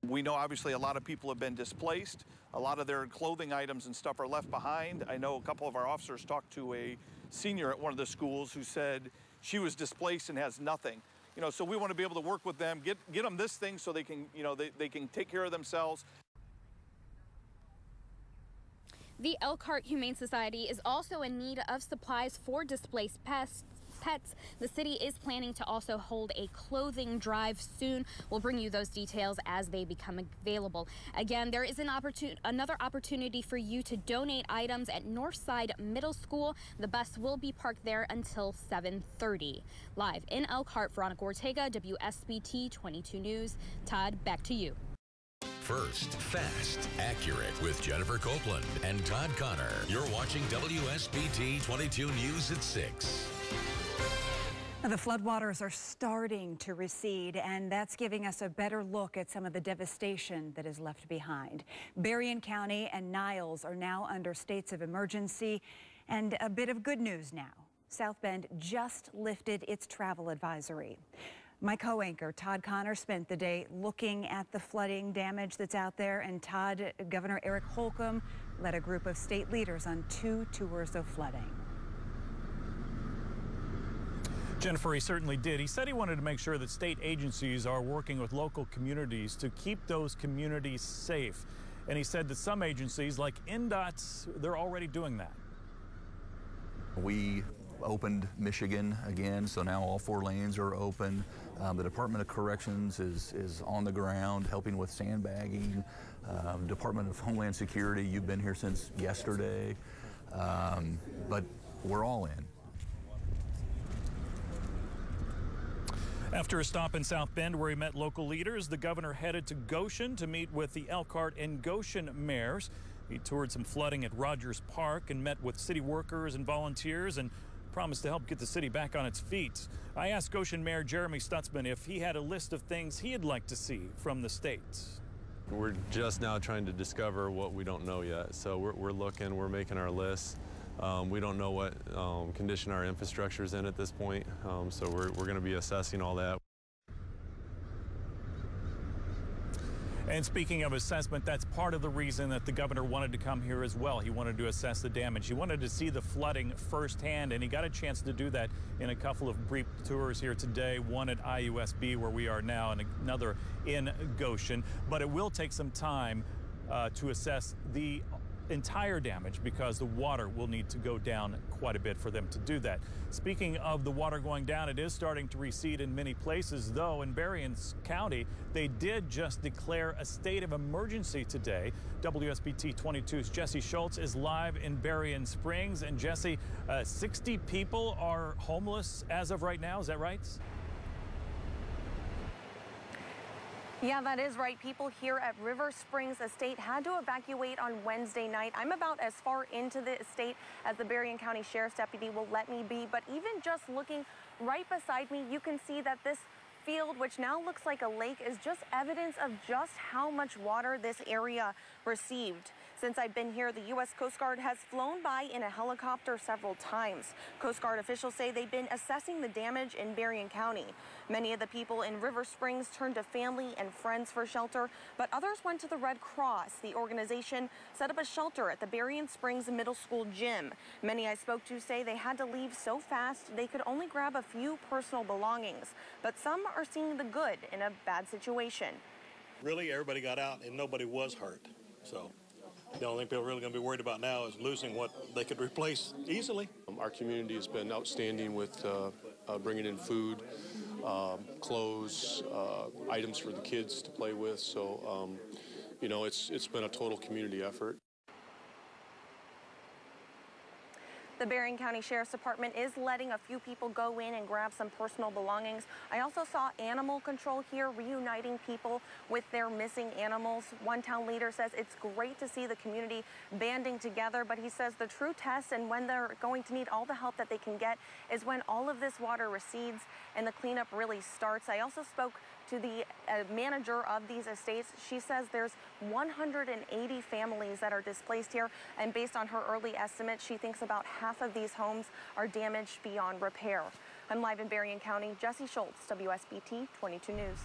Speaker 6: We know obviously a lot of people have been displaced. A lot of their clothing items and stuff are left behind. I know a couple of our officers talked to a senior at one of the schools who said she was displaced and has nothing. You know, so we want to be able to work with them, get them this thing so they can, you know, they can take care of themselves.
Speaker 3: The Elkhart Humane Society is also in need of supplies for displaced pets. The city is planning to also hold a clothing drive soon. We'll bring you those details as they become available. Again, there is another opportunity for you to donate items at Northside Middle School. The bus will be parked there until 7:30. Live in Elkhart, Veronica Ortega, WSBT 22 News. Todd, back to you.
Speaker 5: First, fast, accurate with Jennifer Copeland and Todd Connor. You're watching WSBT 22 News at 6.
Speaker 21: The floodwaters are starting to recede, and that's giving us a better look at some of the devastation that is left behind. Berrien County and Niles are now under states of emergency, and a bit of good news now. South Bend just lifted its travel advisory. My co-anchor, Todd Connor, spent the day looking at the flooding damage that's out there, and Todd, Governor Eric Holcomb led a group of state leaders on 2 tours of flooding.
Speaker 4: Jennifer, he certainly did. He said he wanted to make sure that state agencies are working with local communities to keep those communities safe. And he said that some agencies, like NDOT, they're already doing that.
Speaker 15: We opened Michigan again, so now all 4 lanes are open. The Department of Corrections is on the ground helping with sandbagging. Department of Homeland Security, you've been here since yesterday, but we're all in.
Speaker 4: After a stop in South Bend where he met local leaders, the governor headed to Goshen to meet with the Elkhart and Goshen mayors. He toured some flooding at Rogers Park and met with city workers and volunteers and promised to help get the city back on its feet. I asked Goshen Mayor Jeremy Stutzman if he had a list of things he'd like to see from the state.
Speaker 2: We're just now trying to discover what we don't know yet. So we're looking, we're making our lists. We don't know what condition our infrastructure is in at this point, so we're going to be assessing all that.
Speaker 4: And speaking of assessment, that's part of the reason that the governor wanted to come here as well. He wanted to assess the damage. He wanted to see the flooding firsthand, and he got a chance to do that in a couple of brief tours here today, one at IUSB where we are now and another in Goshen. But it will take some time to assess the entire damage because the water will need to go down quite a bit for them to do that. Speaking of the water going down, it is starting to recede in many places, though in Berrien County, they did just declare a state of emergency today. WSBT 22's Jesse Schultz is live in Berrien Springs. And Jesse, 60 people are homeless as of right now, is that right?
Speaker 9: Yeah, that is right. People here at River Springs Estate had to evacuate on Wednesday night. I'm about as far into the estate as the Berrien County Sheriff's deputy will let me be. But even just looking right beside me, you can see that this field, which now looks like a lake, is just evidence of just how much water this area received. Since I've been here, the U.S. Coast Guard has flown by in a helicopter several times. Coast Guard officials say they've been assessing the damage in Berrien County. Many of the people in River Springs turned to family and friends for shelter, but others went to the Red Cross. The organization set up a shelter at the Berrien Springs Middle School gym. Many I spoke to say they had to leave so fast they could only grab a few personal belongings, but some are seeing the good in a bad situation.
Speaker 16: Really, everybody got out and nobody was hurt, so the only thing people are really going to be worried about now is losing what they could replace easily.
Speaker 14: Our community has been outstanding with bringing in food, clothes, items for the kids to play with. So, you know, it's been a total community effort.
Speaker 9: The Berrien County Sheriff's Department is letting a few people go in and grab some personal belongings. I also saw animal control here reuniting people with their missing animals. One town leader says it's great to see the community banding together, but he says the true test and when they're going to need all the help that they can get is when all of this water recedes and the cleanup really starts. I also spoke to the manager of these estates. She says there's 180 families that are displaced here, and based on her early estimate, she thinks about half of these homes are damaged beyond repair. I'm live in Berrien County. Jesse Schultz, WSBT 22 News.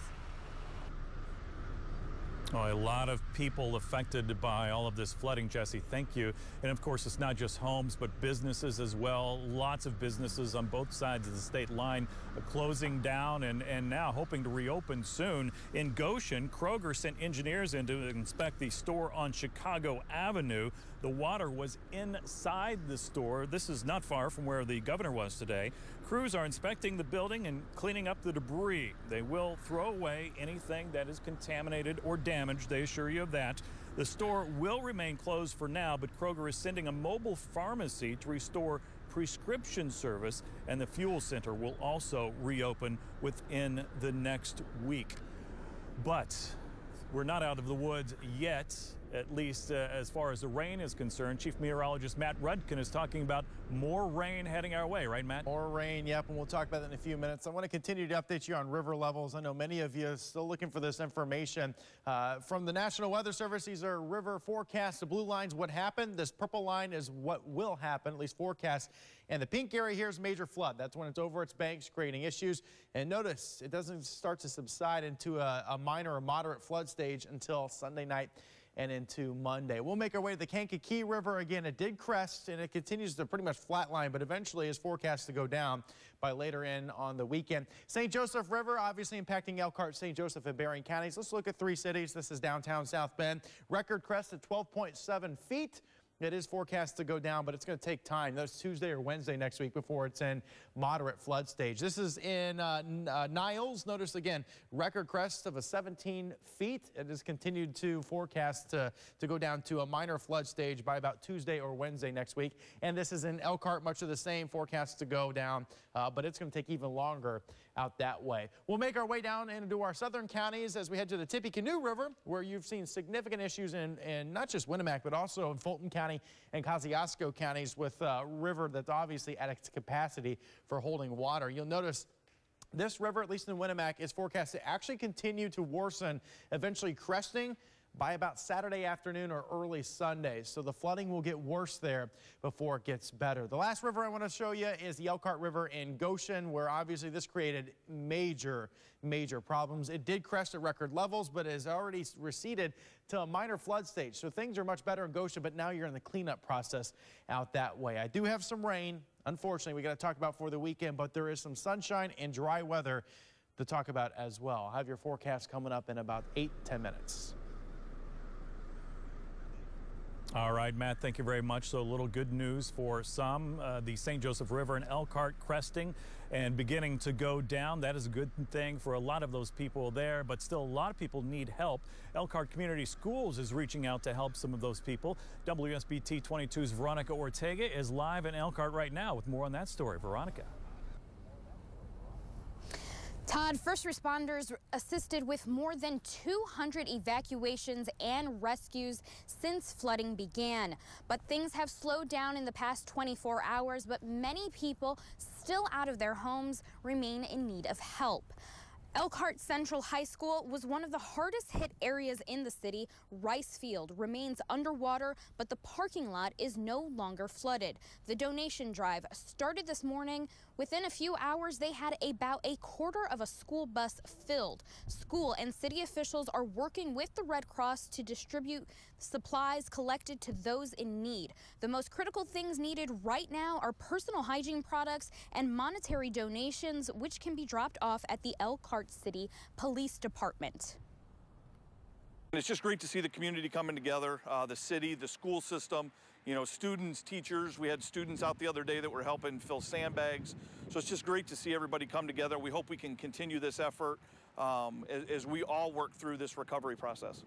Speaker 4: Oh, a lot of people affected by all of this flooding, Jesse. Thank you. And of course, it's not just homes, but businesses as well. Lots of businesses on both sides of the state line closing down and now hoping to reopen soon. In Goshen, Kroger sent engineers in to inspect the store on Chicago Avenue. The water was inside the store. This is not far from where the governor was today. Crews are inspecting the building and cleaning up the debris. They will throw away anything that is contaminated or damaged, they assure you of that. The store will remain closed for now, but Kroger is sending a mobile pharmacy to restore prescription service, and the fuel center will also reopen within the next week. But we're not out of the woods yet, at least as far as the rain is concerned. Chief Meteorologist Matt Rudkin is talking about more rain heading our way, right, Matt?
Speaker 13: More rain, yep, and we'll talk about that in a few minutes. I want to continue to update you on river levels. I know many of you are still looking for this information. From the National Weather Service, these are river forecasts. The blue line's what happened. This purple line is what will happen, at least forecast. And the pink area here is major flood. That's when it's over its banks, creating issues. And notice, it doesn't start to subside into a minor or moderate flood stage until Sunday night and into Monday. We'll make our way to the Kankakee River. Again, it did crest and it continues to pretty much flatline, but eventually is forecast to go down by later in on the weekend. St. Joseph River obviously impacting Elkhart, St. Joseph, and Berrien counties. Let's look at three cities. This is downtown South Bend. Record crest at 12.7 feet. It is forecast to go down, but it's going to take time. That's Tuesday or Wednesday next week before it's in moderate flood stage. This is in Niles. Notice again, record crest of 17 feet. It has continued to forecast to go down to a minor flood stage by about Tuesday or Wednesday next week. And this is in Elkhart, much of the same, forecast to go down, but it's going to take even longer out that way. We'll make our way down into our southern counties as we head to the Tippecanoe River, where you've seen significant issues in not just Winnemac, but also in Fulton County and Kosciuszko counties with a river that's obviously at its capacity for holding water. You'll notice this river, at least in Winnemac, is forecast to actually continue to worsen, eventually cresting by about Saturday afternoon or early Sunday. So the flooding will get worse there before it gets better. The last river I want to show you is the Elkhart River in Goshen, where obviously this created major problems. It did crest at record levels, but has already receded to a minor flood stage. So things are much better in Goshen, but now you're in the cleanup process out that way. I do have some rain, unfortunately, we got to talk about for the weekend, but there is some sunshine and dry weather to talk about as well. I'll have your forecast coming up in about 8-10 minutes.
Speaker 4: All right, Matt, thank you very much. So a little good news for some. The St. Joseph River in Elkhart cresting and beginning to go down. That is a good thing for a lot of those people there, but still a lot of people need help. Elkhart Community Schools is reaching out to help some of those people. WSBT 22's Veronica Ortega is live in Elkhart right now with more on that story. Veronica.
Speaker 3: Todd, first responders assisted with more than 200 evacuations and rescues since flooding began. But things have slowed down in the past 24 hours, but many people still out of their homes remain in need of help. Elkhart Central High School was one of the hardest hit areas in the city. Rice Field remains underwater, but the parking lot is no longer flooded. The donation drive started this morning. Within a few hours, they had about a quarter of a school bus filled. School and city officials are working with the Red Cross to distribute supplies collected to those in need. The most critical things needed right now are personal hygiene products and monetary donations, which can be dropped off at the Elkhart City Police Department.
Speaker 10: It's just great to see the community coming together, the city, the school system, you know, students, teachers. We had students out the other day that were helping fill sandbags. So it's just great to see everybody come together. We hope we can continue this effort as we all work through this recovery process.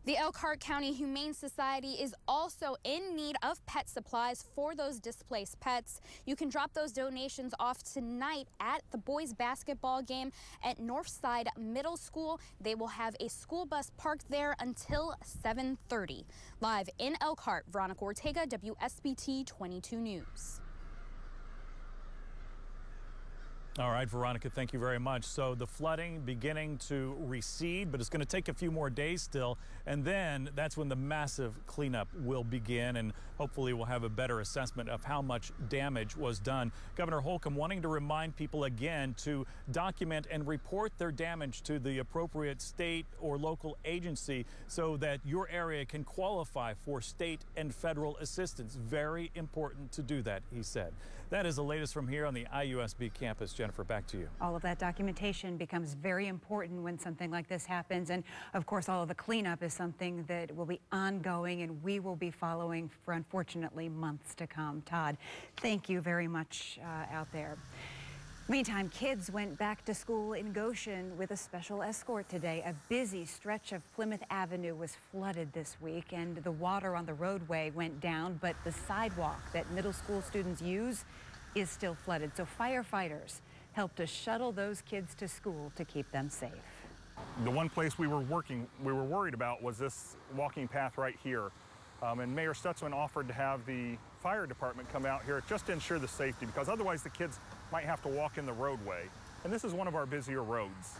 Speaker 3: The Elkhart County Humane Society is also in need of pet supplies for those displaced pets. You can drop those donations off tonight at the boys basketball game at Northside Middle School. They will have a school bus parked there until 7:30. Live in Elkhart, Veronica Ortega, WSBT 22 News.
Speaker 4: All right, Veronica, thank you very much. So the flooding beginning to recede, but it's going to take a few more days still. And then that's when the massive cleanup will begin. And hopefully we'll have a better assessment of how much damage was done. Governor Holcomb wanting to remind people again to document and report their damage to the appropriate state or local agency so that your area can qualify for state and federal assistance. Very important to do that, he said. That is the latest from here on the IUSB campus. Jennifer, back to you.
Speaker 21: All of that documentation becomes very important when something like this happens. And of course, all of the cleanup is something that will be ongoing and we will be following for, unfortunately, months to come. Todd, thank you very much out there. Meantime, kids went back to school in Goshen with a special escort today. A busy stretch of Plymouth Avenue was flooded this week, and the water on the roadway went down, but the sidewalk that middle school students use is still flooded. So firefighters helped to shuttle those kids to school to keep them safe.
Speaker 17: The one place we were worried about was this walking path right here. And Mayor Stutzman offered to have the fire department come out here just to ensure the safety, because otherwise the kids might have to walk in the roadway. And this is one of our busier roads.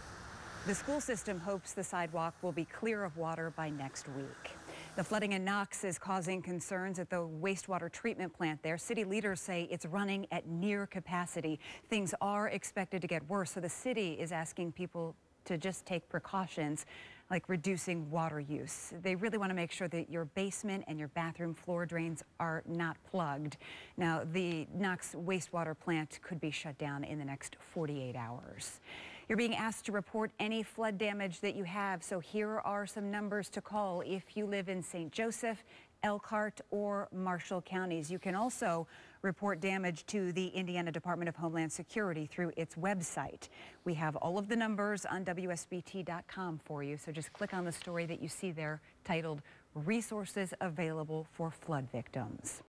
Speaker 21: The school system hopes the sidewalk will be clear of water by next week. The flooding in Knox is causing concerns at the wastewater treatment plant there. City leaders say it's running at near capacity. Things are expected to get worse, so the city is asking people to just take precautions like reducing water use. They really want to make sure that your basement and your bathroom floor drains are not plugged. Now, the Knox wastewater plant could be shut down in the next 48 hours. You're being asked to report any flood damage that you have, so here are some numbers to call if you live in St. Joseph, Elkhart, or Marshall counties. You can also report damage to the Indiana Department of Homeland Security through its website. We have all of the numbers on WSBT.com for you, so just click on the story that you see there titled Resources Available for Flood Victims.